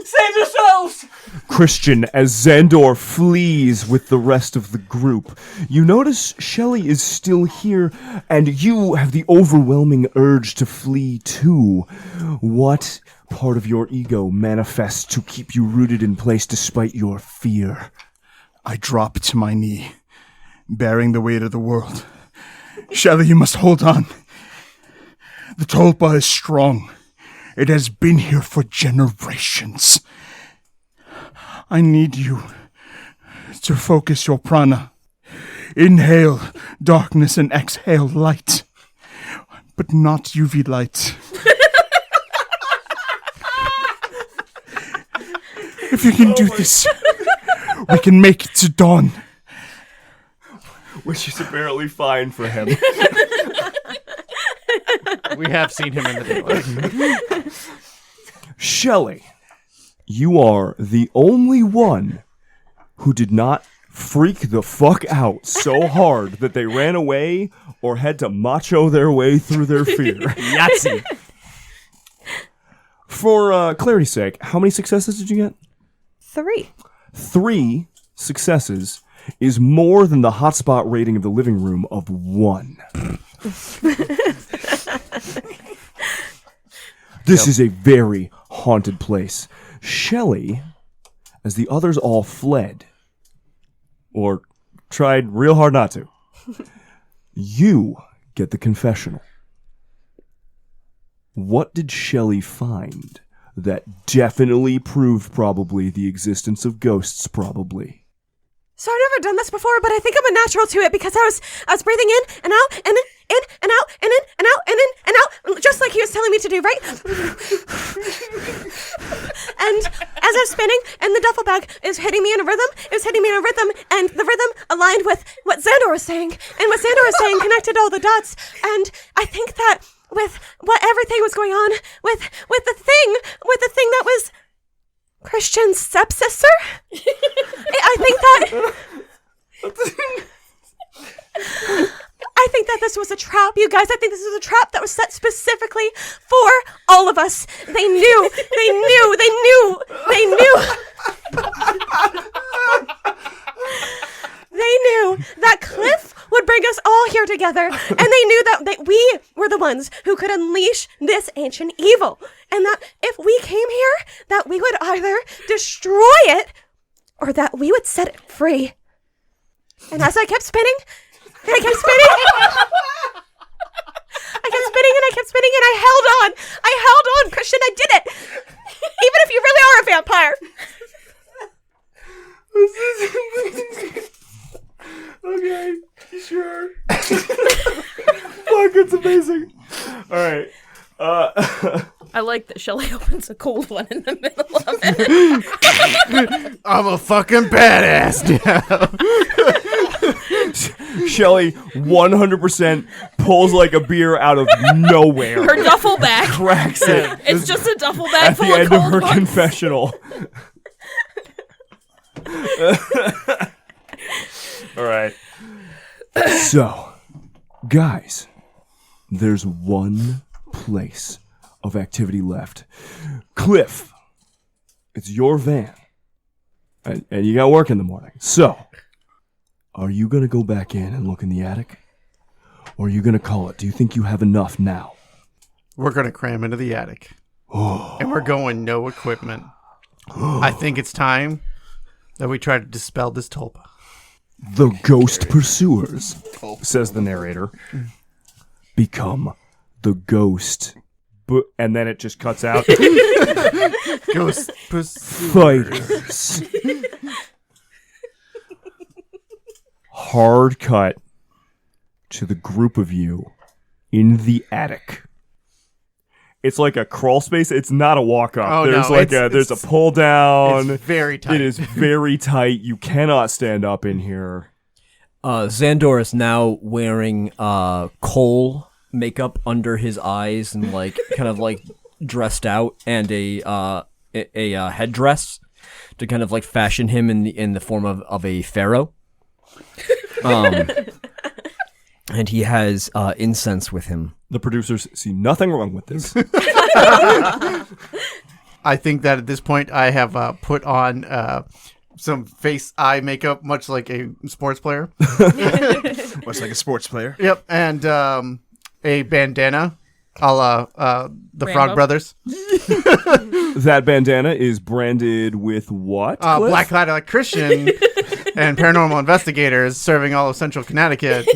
Save yourselves! Christian, as Szandor flees with the rest of the group, you notice Shelley is still here, and you have the overwhelming urge to flee too. What part of your ego manifests to keep you rooted in place despite your fear? I drop to my knee, bearing the weight of the world. Shelley, you must hold on. The Tulpa is strong. It has been here for generations. I need you to focus your prana. Inhale darkness and exhale light, but not UV light. If you can do this, we can make it to dawn. Which is apparently fine for him. We have seen him in the daylight. Shelley, you are the only one who did not freak the fuck out so hard that they ran away or had to macho their way through their fear. Yahtzee. For clarity's sake, how many successes did you get? 3. 3 successes is more than the hotspot rating of the living room of 1. This is a very haunted place. Shelley, as the others all fled, or tried real hard not to, you get the confessional. What did Shelley find that definitely proved probably the existence of ghosts probably? So I've never done this before, but I think I'm a natural to it because I was breathing in and out and in and out and in and out and in and out, just like he was telling me to do, right? And as I was spinning and the duffel bag is hitting me in a rhythm, and the rhythm aligned with what Szandor was saying, and what Szandor was saying connected all the dots. And I think that with what everything was going on with the thing that was Christian's stepsister, I think that this was a trap, you guys. I think this was a trap that was set specifically for all of us. They knew that Cliff would bring us all here together, and they knew that we were the ones who could unleash this ancient evil, and that if we came here, that we would either destroy it or that we would set it free. And as I kept spinning, and I kept spinning, and I held on, Christian, I did it. Even if you really are a vampire. Okay, sure. Fuck, it's like that Shelley opens a cold one in the middle of it. I'm a fucking badass now. Shelley 100% pulls like a beer out of nowhere. Her duffel bag. Cracks it It's just a duffel bag at full the of end cold of her ones. confessional. All right. So, guys, there's one place of activity left. Cliff, it's your van. And you got work in the morning. So, are you going to go back in and look in the attic? Or are you going to call it? Do you think you have enough now? We're going to cram into the attic. And we're going no equipment. I think it's time that we try to dispel this tulpa. The ghost pursuers, says the narrator, become the ghost. And then it just cuts out. Ghost pursuers. Fighters. Hard cut to the group of you in the attic. It's like a crawl space. It's not a walk up. Oh, there's no, there's a pull down. It's very tight. It is very tight. You cannot stand up in here. Szandor is now wearing coal makeup under his eyes and like kind of like dressed out, and a headdress to kind of like fashion him in the form of a pharaoh. And he has incense with him. The producers see nothing wrong with this. I think that at this point I have put on some face eye makeup, much like a sports player. Much like a sports player. Yep, and a bandana, a la the Rambo. Frog Brothers. That bandana is branded with what? Cliff? Black Light Electrician and paranormal investigators serving all of Central Connecticut.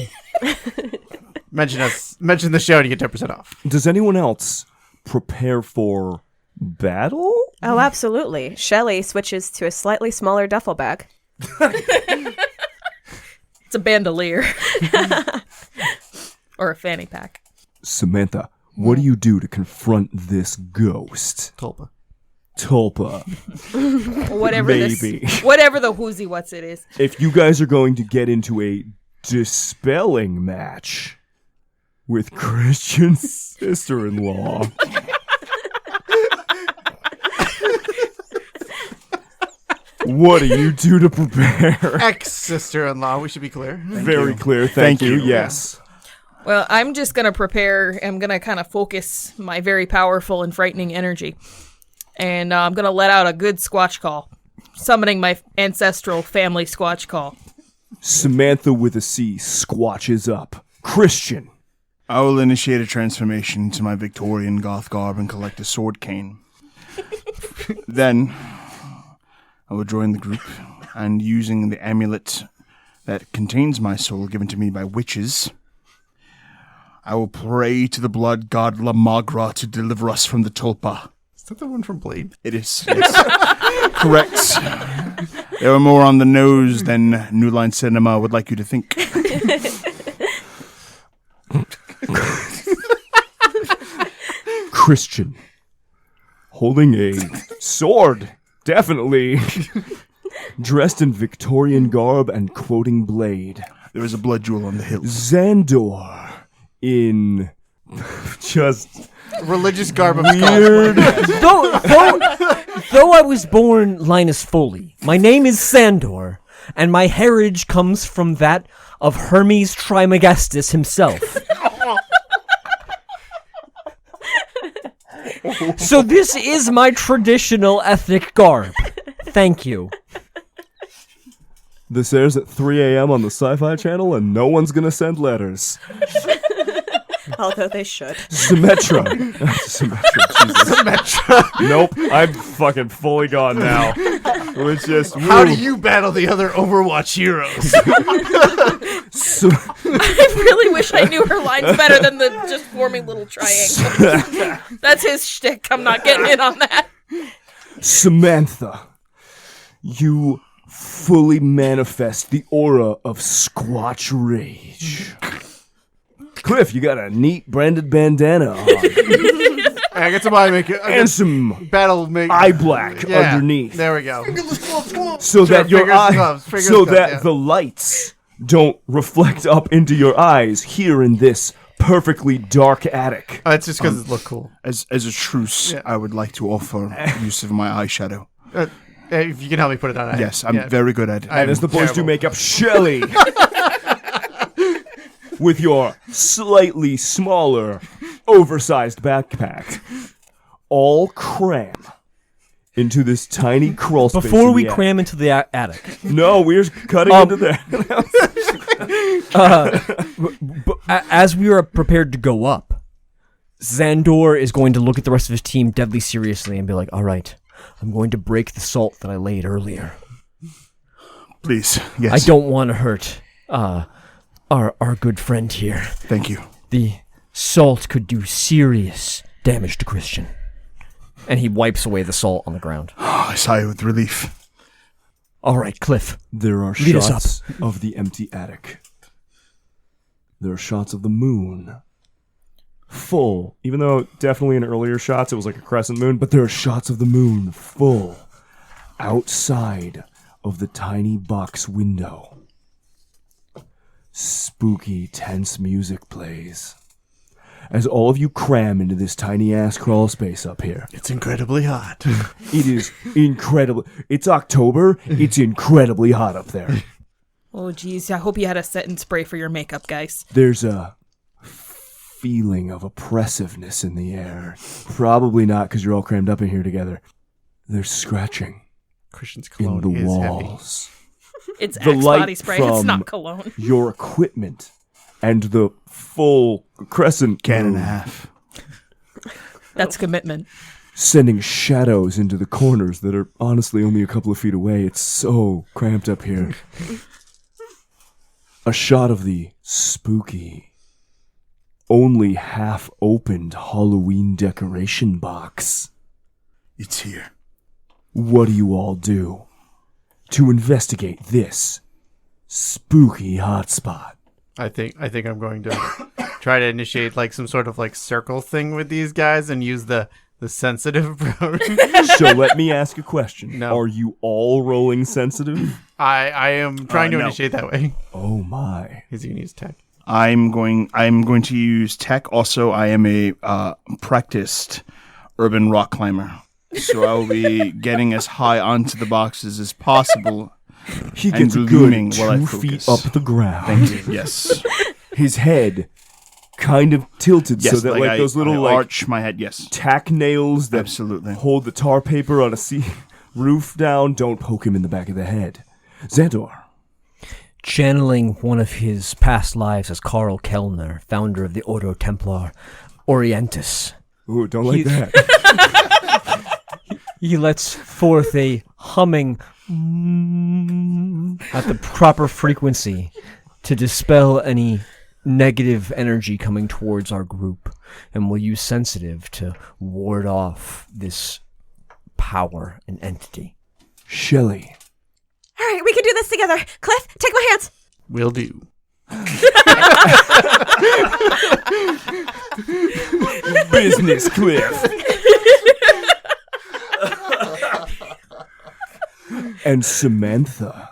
Mention the show to get 10% off. Does anyone else prepare for battle? Oh, absolutely. Shelley switches to a slightly smaller duffel bag. It's a bandolier. Or a fanny pack. Cimanthe, what do you do to confront this ghost? Tulpa. Whatever Maybe. whatever the whoozy what's it is. If you guys are going to get into a dispelling match with Christian's sister-in-law, what do you do to prepare? Ex-sister-in-law, we should be clear. Very clear. Thank you. Yes. Well, I'm just going to prepare. I'm going to kind of focus my very powerful and frightening energy. And I'm going to let out a good squatch call. Summoning my ancestral family squatch call. Cimanthe with a C squatches up. Christian. I will initiate a transformation into my Victorian goth garb and collect a sword cane. Then I will join the group, and using the amulet that contains my soul given to me by witches, I will pray to the blood god La Magra to deliver us from the tulpa. Is that the one from Blade? It is. Yes. Correct. They were more on the nose than New Line Cinema would like you to think. Christian. Holding a sword. Definitely. Dressed in Victorian garb and quoting Blade. There is a blood jewel on the hilt. Szandor. In just Religious garb of weird. Though I was born Linus Foley, my name is Szandor, and my heritage comes from that of Hermes Trismegistus himself. So this is my traditional ethnic garb. Thank you. This airs at 3 a.m. on the Sci-Fi Channel, and no one's gonna send letters. Although they should. Symmetra. Symmetra. Nope. I'm fucking fully gone now. It's just. How do you battle the other Overwatch heroes? I really wish I knew her lines better than the just forming little triangle. That's his shtick. I'm not getting in on that. Cimanthe, you fully manifest the aura of Squatch Rage. Cliff, you got a neat branded bandana on. I get some eye makeup. and some Battle make eye black underneath. There we go. So that your fingers eye, gloves, fingers so gloves, that yeah. the lights don't reflect up into your eyes here in this perfectly dark attic. It's just because it look cool. As a truce, I would like to offer use of my eyeshadow. If you can help me put it on. Yes, I'm very good at it. And as the boys do terrible. makeup, Shelley, with your slightly smaller, oversized backpack, all cram into this tiny crawl space. Before in we the attic. cram into the attic, No, we're cutting into that. as we are prepared to go up, Szandor is going to look at the rest of his team deadly seriously and be like, all right, I'm going to break the salt that I laid earlier. Please, yes. I don't want to hurt our good friend here. Thank you. The salt could do serious damage to Christian. And he wipes away the salt on the ground. I sigh with relief. All right, Cliff. There are Lead us shots of the empty attic. There are shots of the moon. Full. Even though definitely in earlier shots it was like a crescent moon, but there are shots of the moon full. Outside of the tiny box window. Spooky, tense music plays. As all of you cram into this tiny ass crawl space up here. It's incredibly hot. It is incredible. It's October. It's incredibly hot up there. Oh, geez. I hope you had a setting spray for your makeup, guys. There's a feeling of oppressiveness in the air. Probably not because you're all crammed up in here together. There's scratching Christian's in cologne the is walls. It's The Axe light body spray. It's from not cologne. Your equipment and the full crescent Can and a moon half. That's commitment. sending shadows into the corners that are honestly only a couple of feet away. It's so cramped up here. A shot of the spooky, only half-opened Halloween decoration box. It's here. What do you all do to investigate this spooky hotspot? I think I'm going to try to initiate like some sort of like circle thing with these guys and use the sensitive approach. So let me ask a question. No. Are you all rolling sensitive? I am trying to no. initiate that way. Oh my. He's going to use tech. I'm going to use tech. Also, I am a practiced urban rock climber. So I will be getting as high onto the boxes as possible. He And gets a looming good while I 2 feet focus. up the ground. Thank you. Yes. His head kind of tilted Yes. so that like those little I like arch my head. Yes. tack nails that Absolutely. hold the tar paper on a roof down don't poke him in the back of the head. Szandor. Channeling one of his past lives as Karl Kellner, founder of the Ordo Templar Orientis. Ooh, don't like He- that. He lets forth a humming at the proper frequency to dispel any negative energy coming towards our group, and will use sensitive to ward off this power and entity. Shelley. All right, we can do this together. Cliff, take my hands. Will do. Business Cliff. And Cimanthe,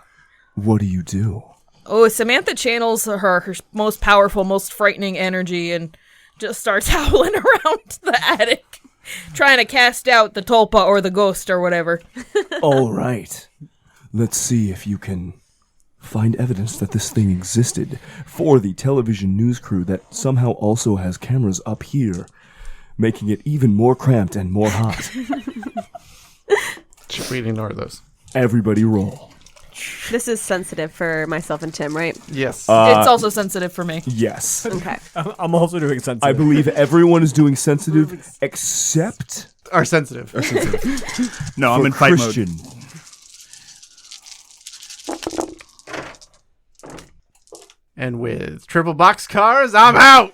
what do you do? Oh, Cimanthe channels her most powerful, most frightening energy and just starts howling around the attic, trying to cast out the tulpa or the ghost or whatever. All right. Let's see if you can find evidence that this thing existed for the television news crew that somehow also has cameras up here, making it even more cramped and more hot. Should we ignore those? Everybody roll. This is sensitive for myself and Tim, right? Yes. It's also sensitive for me. Yes. Okay. I'm also doing sensitive. I believe everyone is doing sensitive except Are sensitive. No, I'm for in fight mode. Christian. And with triple box cars, I'm out.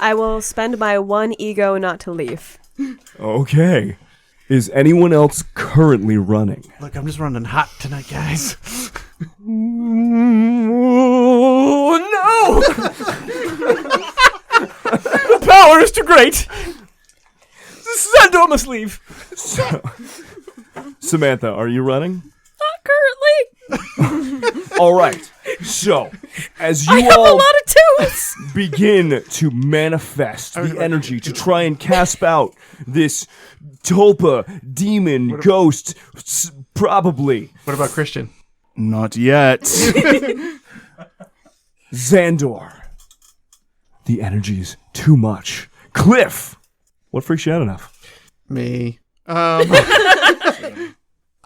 I will spend my one ego not to leave. Okay. Is anyone else currently running? Look, I'm just running hot tonight, guys. Oh no! The power Szandor is too great. Szandor must leave. Samantha, are you running? Not currently. All right. So, as I you have a all lot of twos. begin to manifest the energy to try and cast out this tulpa, demon, ghost, probably. What about Christian? Not yet. Szandor. The energy's too much. Cliff. What freaks you out enough? Me.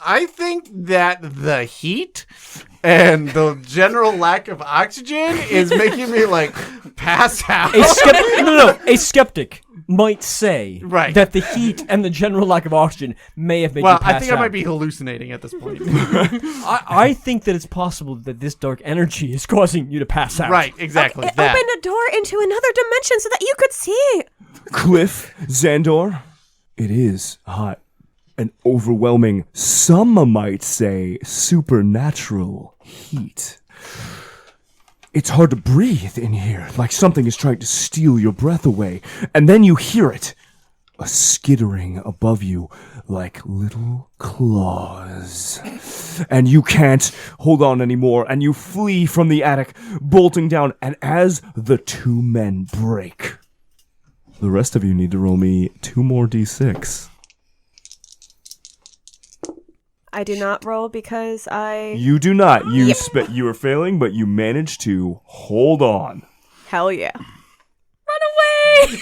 I think that the heat and the general lack of oxygen is making me like pass out. A skeptic might say Right. that the heat and the general lack of oxygen may have made Well, you pass I think out. I might be hallucinating at this point. I think that it's possible that this dark energy is causing you to pass out. Right, exactly. It that. opened a door into another dimension so that you could see. Cliff, Szandor. It is hot. An overwhelming, some might say, supernatural heat. It's hard to breathe in here, like something is trying to steal your breath away. And then you hear it, a skittering above you like little claws. And you can't hold on anymore, and you flee from the attic, bolting down. And as the two men break, the rest of you need to roll me 2 more d6. I do not roll because I... You do not. You you are failing, but you managed to hold on. Hell yeah. Run away.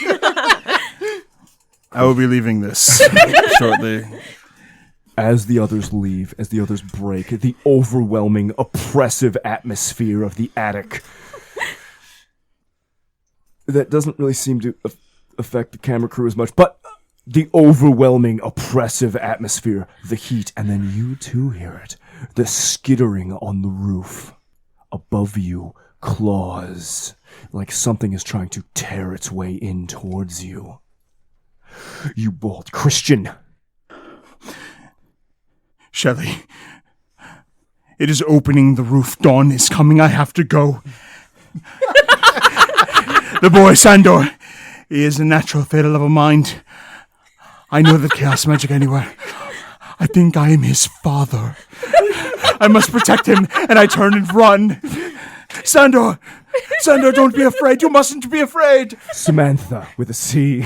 I will be leaving this shortly. As the others leave, as the others break, the overwhelming, oppressive atmosphere of the attic that doesn't really seem to affect the camera crew as much, but the overwhelming, oppressive atmosphere, the heat, and then you too hear it. The skittering on the roof. Above you, claws, like something is trying to tear its way in towards you. You bolt. Christian. Shelley, it is opening the roof. Dawn is coming. I have to go. The boy, Szandor, he is a natural fatal of a mind. I know the chaos magic anywhere. I think I am his father. I must protect him, and I turn and run. Szandor! Szandor, don't be afraid. You mustn't be afraid. Cimanthe with a C.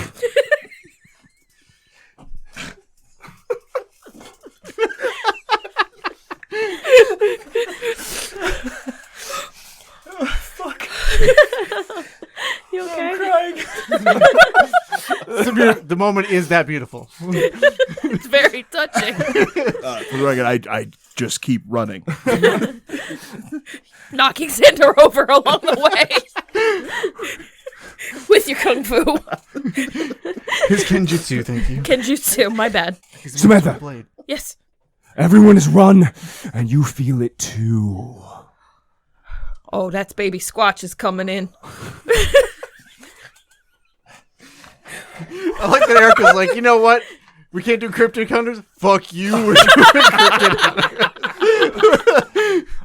You okay? The moment is that beautiful. It's very touching. For the record, I just keep running. Knocking Szandor over along the way. With your kung fu. His kenjutsu, thank you. Kenjutsu, my bad. Samantha. Blade. Yes. Everyone has run, and you feel it too. Oh, that's baby Squatch is coming in. I like that Erika's like, you know what? We can't do cryptic hunters? Fuck you. We're doing cryptic hunters.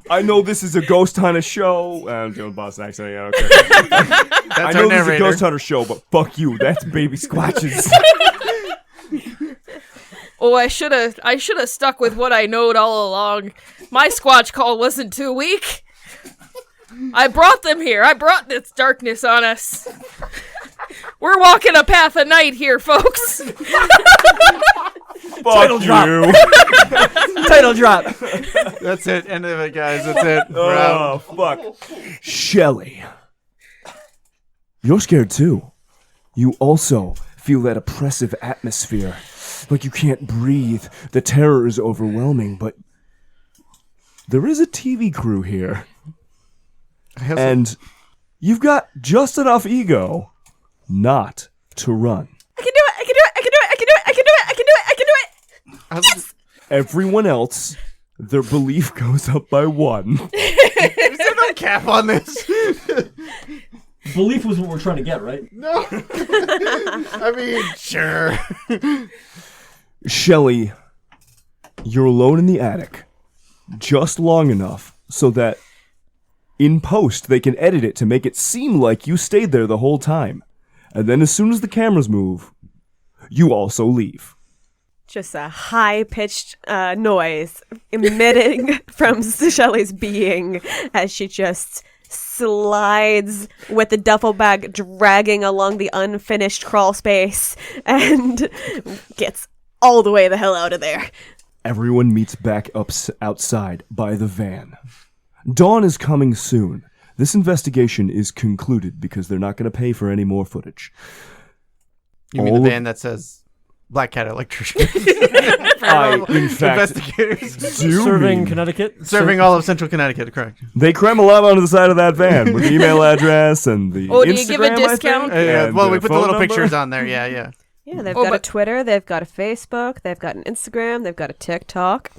I know this is a ghost hunter show. I'm doing Boston accent. Yeah, okay. That's I our know this is a narrator. ghost hunter show, but fuck you. That's baby Squatches. Oh, I should have stuck with what I knowed all along. My Squatch call wasn't too weak. I brought them here. I brought this darkness on us. We're walking a path of night here, folks. Fuck you. Title drop. That's it. End of it, guys. That's it. We're out. Oh, fuck. Shelley. You're scared too. You also feel that oppressive atmosphere. Like you can't breathe. The terror is overwhelming, but there is a TV crew here. And you've got just enough ego not to run. I can do it! I can do it! I can do it! I can do it! I can do it! I can do it! I can do it! Yes! Everyone else, their belief goes up by 1. Is there no cap on this? Belief was what we're trying to get, right? No. I mean, sure. Shelley, you're alone in the attic just long enough so that in post they can edit it to make it seem like you stayed there the whole time. And then as soon as the cameras move, you also leave. Just a high-pitched noise emitting from Shelley's being as she just slides with the duffel bag dragging along the unfinished crawl space and gets all the way the hell out of there. Everyone meets back up outside by the van. Dawn is coming soon. This investigation is concluded because they're not going to pay for any more footage. You mean the van that says Black Cat Electrician? I, in fact, Investigators. Serving Connecticut? Serving all of Central Connecticut, correct. They cram a lot onto the side of that van with the email address and the Oh, do Instagram, you give a discount? and Well, we put the phone little number. pictures on there. Yeah. Yeah, they've Oh, got a but- Twitter, they've got a Facebook, they've got an Instagram, they've got a TikTok.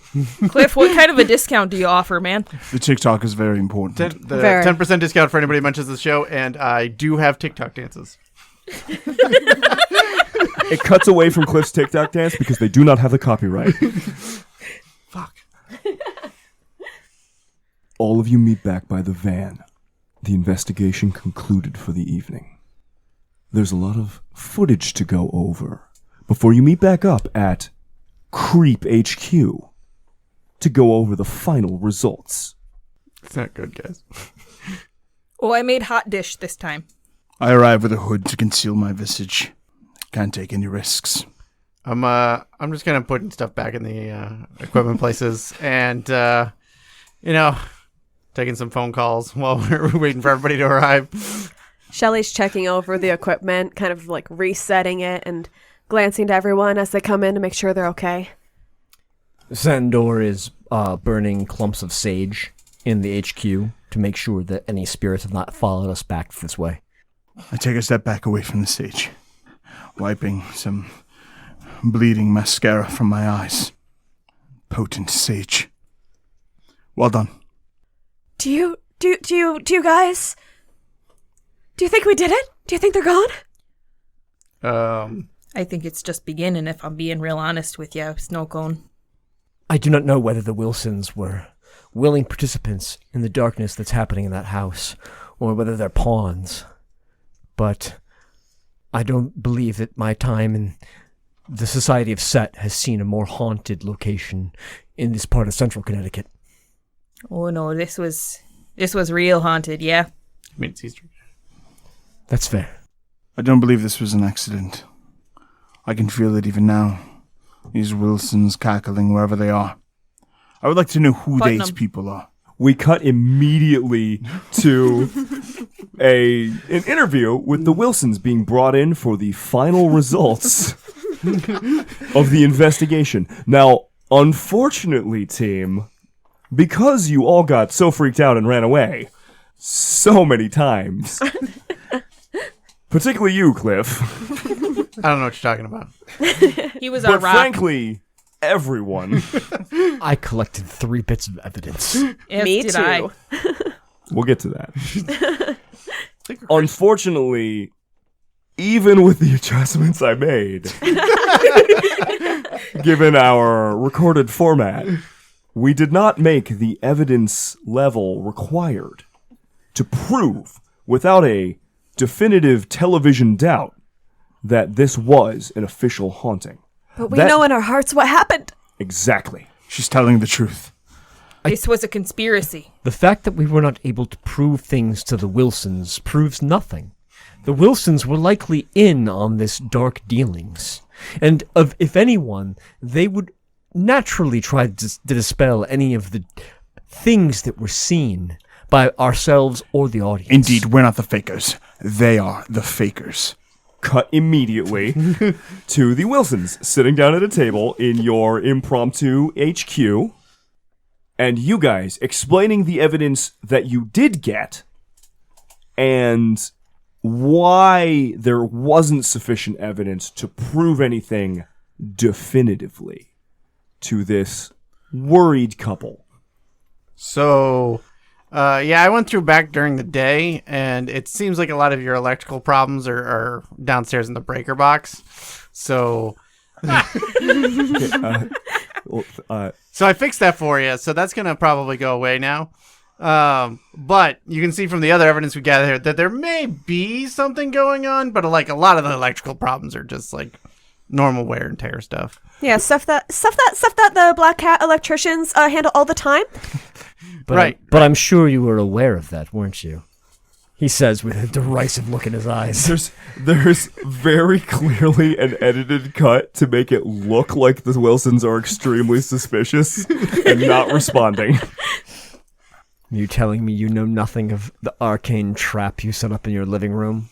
Cliff, what kind of a discount do you offer, man? The TikTok is very important. Very. 10% discount for anybody who mentions the show, and I do have TikTok dances. It cuts away from Cliff's TikTok dance because they do not have the copyright. Fuck. All of you meet back by the van. The investigation concluded for the evening. There's a lot of footage to go over before you meet back up at C.R.E.E.P HQ to go over the final results. It's not good, guys. Oh, I made hot dish this time. I arrive with a hood to conceal my visage. Can't take any risks. I'm just kind of putting stuff back in the equipment places and, taking some phone calls while we're waiting for everybody to arrive. Shelley's checking over the equipment, kind of like resetting it and glancing to everyone as they come in to make sure they're okay. Szandor is burning clumps of sage in the HQ to make sure that any spirits have not followed us back this way. I take a step back away from the stage, wiping some bleeding mascara from my eyes. Potent sage. Well done. Do you guys? Do you think we did it? Do you think they're gone? I think it's just beginning, if I'm being real honest with you, Snow Cone. I do not know whether the Wilsons were willing participants in the darkness that's happening in that house, or whether they're pawns. But I don't believe that my time in the Society of Set has seen a more haunted location in this part of central Connecticut. Oh no, this was real haunted, yeah. I mean, it's Easter. That's fair. I don't believe this was an accident. I can feel it even now. These Wilsons cackling wherever they are. I would like to know who Putnam. these people are. We cut immediately to an interview with the Wilsons being brought in for the final results of the investigation. Now, unfortunately, team, because you all got so freaked out and ran away so many times, particularly you, Cliff, I don't know what you're talking about. He was our but rock. frankly, everyone. I collected 3 bits of evidence. Yes, Me did too. I. We'll get to that. Unfortunately, even with the adjustments I made, given our recorded format, we did not make the evidence level required to prove, without a definitive television doubt, that this was an official haunting. But we know in our hearts what happened. Exactly. She's telling the truth. This was a conspiracy. The fact that we were not able to prove things to the Wilsons proves nothing. The Wilsons were likely in on this dark dealings. And if anyone, they would naturally try to dispel any of the things that were seen by ourselves or the audience. Indeed, we're not the fakers. They are the fakers. Cut immediately to the Wilsons sitting down at a table in your impromptu HQ, and you guys explaining the evidence that you did get and why there wasn't sufficient evidence to prove anything definitively to this worried couple. So, I went through back during the day, and it seems like a lot of your electrical problems are downstairs in the breaker box. So, so I fixed that for you. So that's gonna probably go away now. But you can see from the other evidence we gather here that there may be something going on, but like a lot of the electrical problems are just like normal wear and tear stuff. Yeah, stuff that the Black Cat electricians handle all the time. But I'm sure you were aware of that, weren't you? He says with a derisive look in his eyes. There's very clearly an edited cut to make it look like the Wilsons are extremely suspicious and not responding. You telling me you know nothing of the arcane trap you set up in your living room?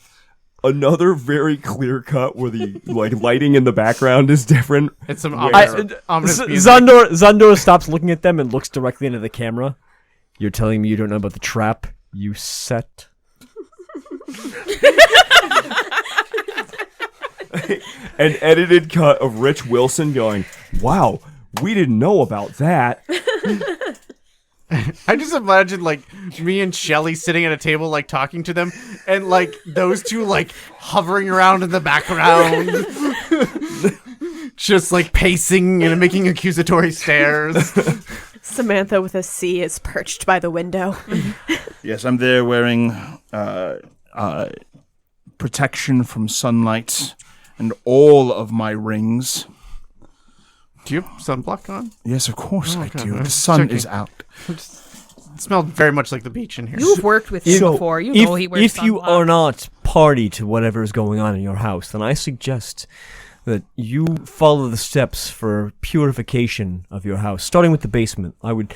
Another very clear cut where the lighting in the background is different. It's some ominous music. Szandor stops looking at them and looks directly into the camera. You're telling me you don't know about the trap you set? An edited cut of Rich Wilson going, wow, we didn't know about that. I just imagine like me and Shelley sitting at a table like talking to them and like those two like hovering around in the background just like pacing and making accusatory stares. Cimanthe with a C is perched by the window. Yes, I'm there wearing protection from sunlight and all of my rings. Do you have sunblock on? Yes, of course I okay. do. The sun is out. It smelled very much like the beach in here. You've worked with him before. You know he wears If you sunblock. are not party to whatever is going on in your house, then I suggest that you follow the steps for purification of your house, starting with the basement. I would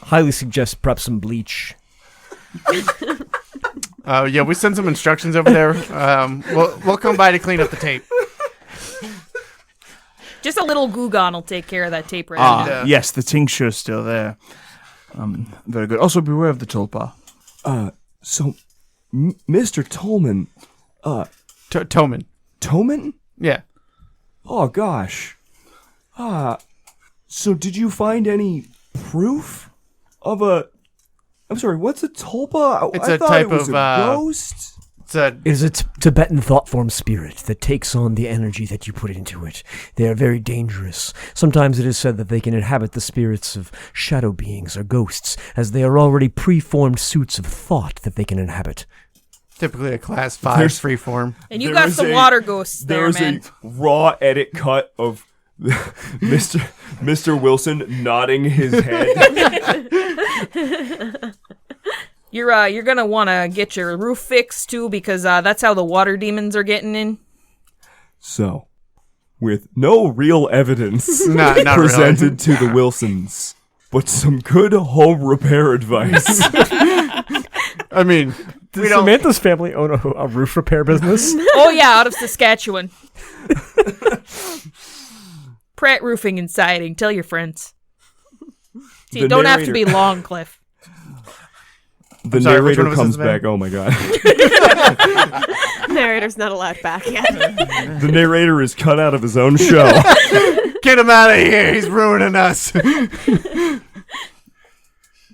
highly suggest perhaps some bleach. Yeah, we sent some instructions over there. We'll come by to clean up the tape. Just a little Goo Gone will take care of that tape right Yes, the tincture is still there. Very good. Also, beware of the tulpa. So, Mr. Tolman, Tolman. Tolman? Yeah. Oh, gosh. So did you find any proof of a... I'm sorry, what's a tulpa? It's I a thought type it was of, a ghost. It is a Tibetan thought form spirit that takes on the energy that you put into it. They are very dangerous. Sometimes it is said that they can inhabit the spirits of shadow beings or ghosts, as they are already preformed suits of thought that they can inhabit. Typically a class 5 freeform. And you got some water ghosts there, man. There's a raw edit cut of Mr. Wilson nodding his head. You're gonna want to get your roof fixed too, because that's how the water demons are getting in. So, with no real evidence not presented to the Wilsons, but some good home repair advice. I mean, Does Samantha's family own a roof repair business? Oh yeah, out of Saskatchewan. Pratt Roofing and Siding. Tell your friends. See, it don't have to be long, Cliff. The narrator comes back. Oh my god. Narrator's not allowed back yet. The narrator is cut out of his own show. Get him out of here. He's ruining us.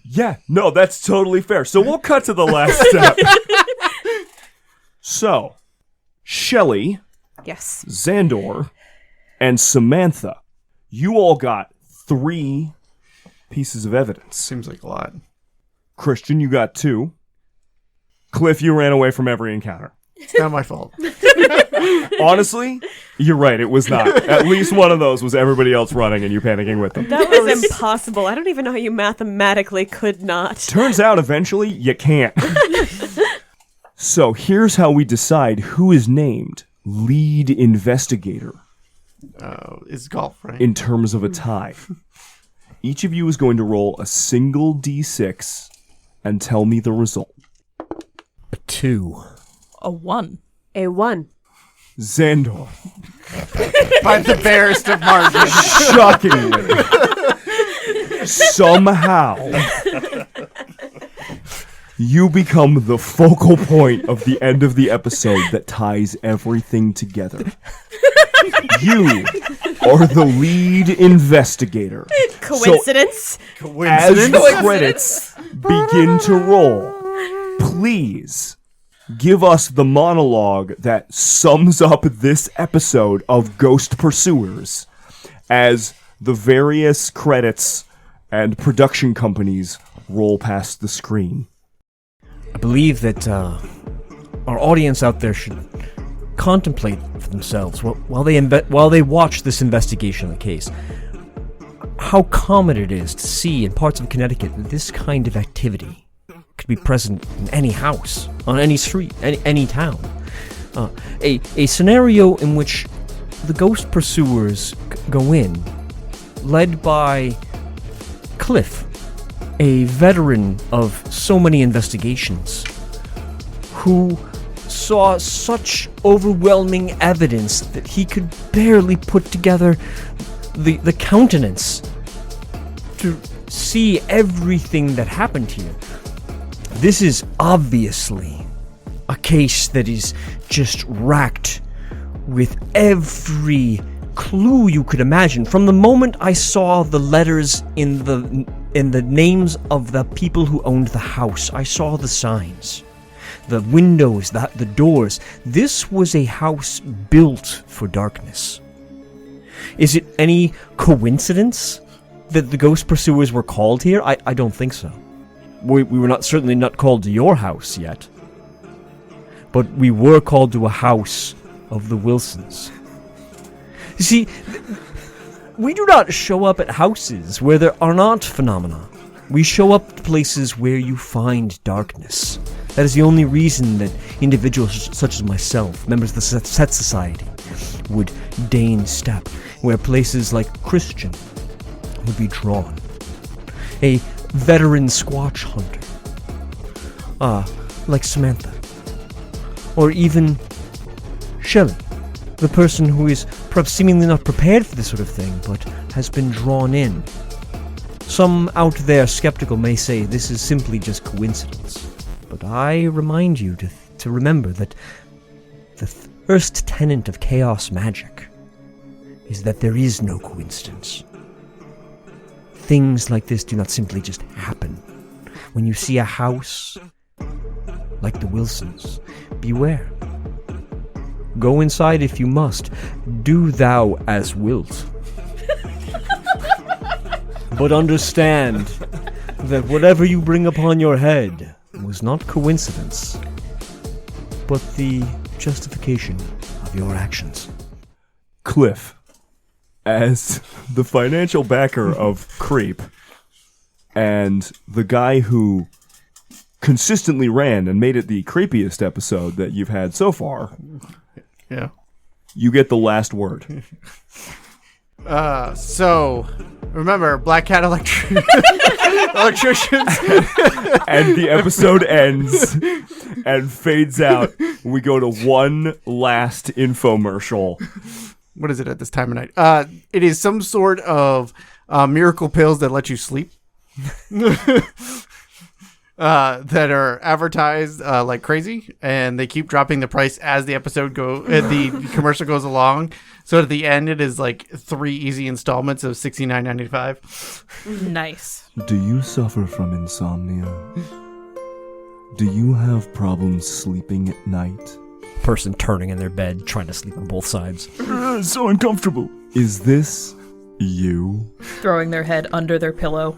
Yeah, no, that's totally fair. So we'll cut to the last step. So, Shelley, Yes. Szandor, and Cimanthe, you all got 3 pieces of evidence. Seems like a lot. Christian, you got 2. Cliff, you ran away from every encounter. It's not my fault. Honestly, you're right. It was not. At least one of those was everybody else running and you panicking with them. That was impossible. I don't even know how you mathematically could not. Turns out eventually you can't. So here's how we decide who is named lead investigator It's golf, right? in terms of a tie. Each of you is going to roll a single d6 and tell me the result. A 2. A 1. A 1. Szandor, By the barest of margins. shockingly, somehow, you become the focal point of the end of the episode that ties everything together. You are the lead investigator. Coincidence? As the credits begin to roll, please give us the monologue that sums up this episode of Ghost Pursuers as the various credits and production companies roll past the screen. I believe that our audience out there should contemplate for themselves while they watch this investigation of the case how common it is to see in parts of Connecticut that this kind of activity could be present in any house, on any street, any town. A scenario in which the ghost pursuers go in, led by Cliff, a veteran of so many investigations, who saw such overwhelming evidence that he could barely put together the countenance to see everything that happened here. This is obviously a case that is just racked with every clue you could imagine. From the moment I saw the letters in the names of the people who owned the house, I saw the signs, the windows, the doors. This was a house built for darkness. Is it any coincidence that the ghost pursuers were called here? I don't think so. We were certainly not called to your house yet. But we were called to a house of the Wilsons. You see, we do not show up at houses where there are not phenomena. We show up to places where you find darkness. That is the only reason that individuals such as myself, members of the Set Society, would deign step, where places like Christian would be drawn. A veteran Squatch hunter, like Cimanthe, or even Shelley, the person who is perhaps seemingly not prepared for this sort of thing, but has been drawn in. Some out there skeptical may say this is simply just coincidence, but I remind you to remember that the first tenet of chaos magic is that there is no coincidence. Things like this do not simply just happen. When you see a house like the Wilsons, beware. Go inside if you must. Do thou as wilt. But understand that whatever you bring upon your head was not coincidence, but the justification of your actions. Cliff, as the financial backer of C.R.E.E.P and the guy who consistently ran and made it the creepiest episode that you've had so far, Yeah. you get the last word. So remember, Black Cat electricians. And the episode ends and fades out. We go to one last infomercial. What is it at this time of night? It is some sort of miracle pills that let you sleep. That are advertised like crazy, and they keep dropping the price as the the commercial goes along. So at the end, it is like 3 easy installments of $69.95. Nice. Do you suffer from insomnia? Do you have problems sleeping at night? Person turning in their bed, trying to sleep on both sides. So uncomfortable. Is this you? Throwing their head under their pillow.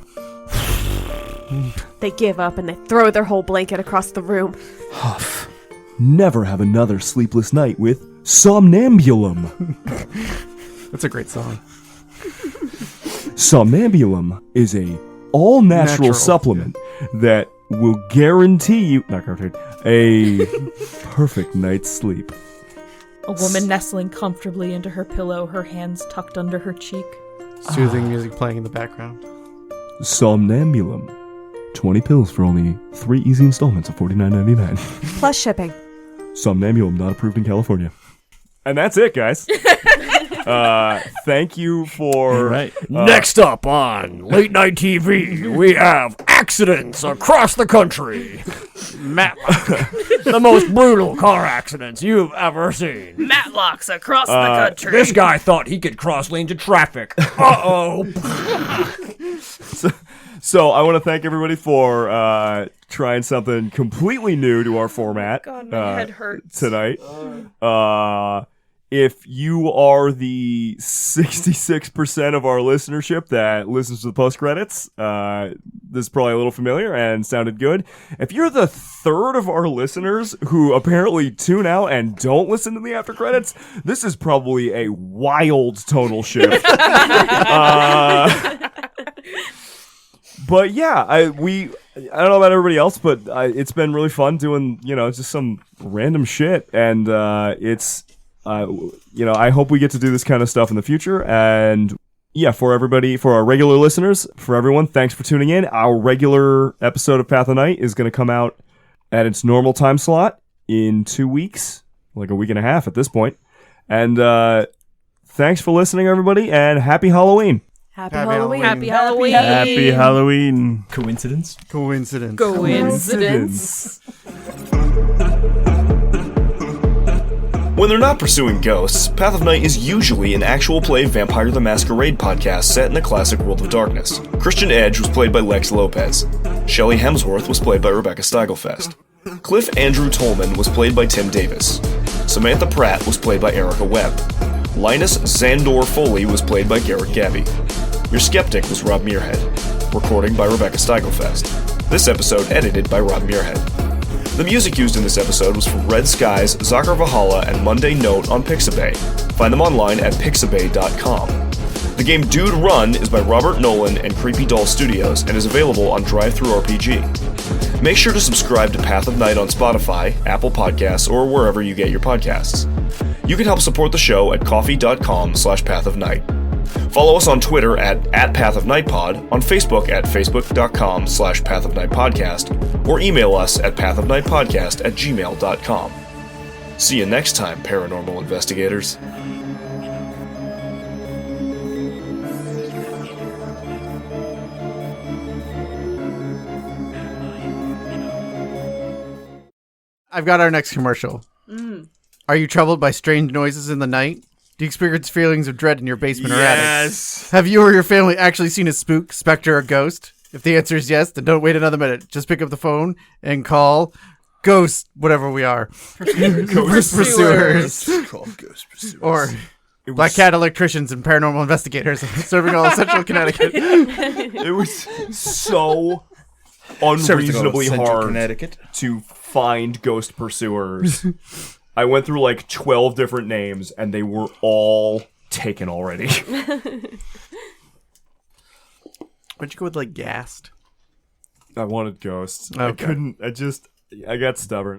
They give up and they throw their whole blanket across the room. Huff. Never have another sleepless night with Somnambulum. That's a great song. Somnambulum is a all-natural Natural, supplement that will guarantee you a perfect night's sleep. A woman nestling comfortably into her pillow, her hands tucked under her cheek. Soothing music playing in the background. Somnambulum. 20 pills for only 3 easy installments of $49.99. Plus shipping. Somnambulum not approved in California. And that's it, guys. Thank you for... Next up on Late Night TV, we have accidents across the country. Matlock. The most brutal car accidents you've ever seen. Matlocks across the country. This guy thought he could cross lanes of traffic. Uh-oh. So I want to thank everybody for trying something completely new to our format God, my head hurts. tonight. if you are the 66% of our listenership that listens to the post credits, this is probably a little familiar and sounded good. If you're the third of our listeners who apparently tune out and don't listen to the after credits, this is probably a wild tonal shift. But yeah, I don't know about everybody else, but it's been really fun doing, just some random shit, and it's. I hope we get to do this kind of stuff in the future. And yeah, for everybody, for our regular listeners, for everyone, thanks for tuning in. Our regular episode of Path of Night is going to come out at its normal time slot in 2 weeks, like a week and a half at this point. And thanks for listening, everybody, and happy Halloween. Happy Halloween. Happy Halloween. Happy Halloween. Coincidence? Coincidence. When they're not pursuing ghosts, Path of Night is usually an actual play Vampire the Masquerade podcast set in the classic world of darkness. Christian Edge was played by Lex Lopez. Shelley Hemsworth was played by Rebecca Steigelfest. Cliff Andrew Tolman was played by Tim Davis. Samantha Pratt was played by Erika Webb. Linus Szandor Foley was played by Garrett Gabbey. Your Skeptic was Rob Muirhead. Recording by Rebecca Steigelfest. This episode edited by Rob Muirhead. The music used in this episode was from Red Skies, Zakar Valhalla, and Monday Note on Pixabay. Find them online at pixabay.com. The game Dude Run is by Robert Nolan and Creepy Doll Studios and is available on DriveThru RPG. Make sure to subscribe to Path of Night on Spotify, Apple Podcasts, or wherever you get your podcasts. You can help support the show at coffee.com/pathofnight. Follow us on Twitter at @PathOfNightPod, on Facebook at facebook.com/PathOfNightPodcast, or email us at pathoфнightpodcast@gmail.com. See you next time, paranormal investigators. I've got our next commercial. Are you troubled by strange noises in the night? Do you experience feelings of dread in your basement or attic? Yes. Have you or your family actually seen a spook, specter, or ghost? If the answer is yes, then don't wait another minute. Just pick up the phone and call Ghost, whatever we are. Ghost Pursuers. Called Ghost Pursuers. Or Black Cat Electricians and Paranormal Investigators serving all of Central Connecticut. It was so unreasonably hard Connecticut. to find ghost pursuers. I went through like 12 different names, and they were all taken already. Why'd you go with like Gassed? I wanted ghosts. Okay. I got stubborn.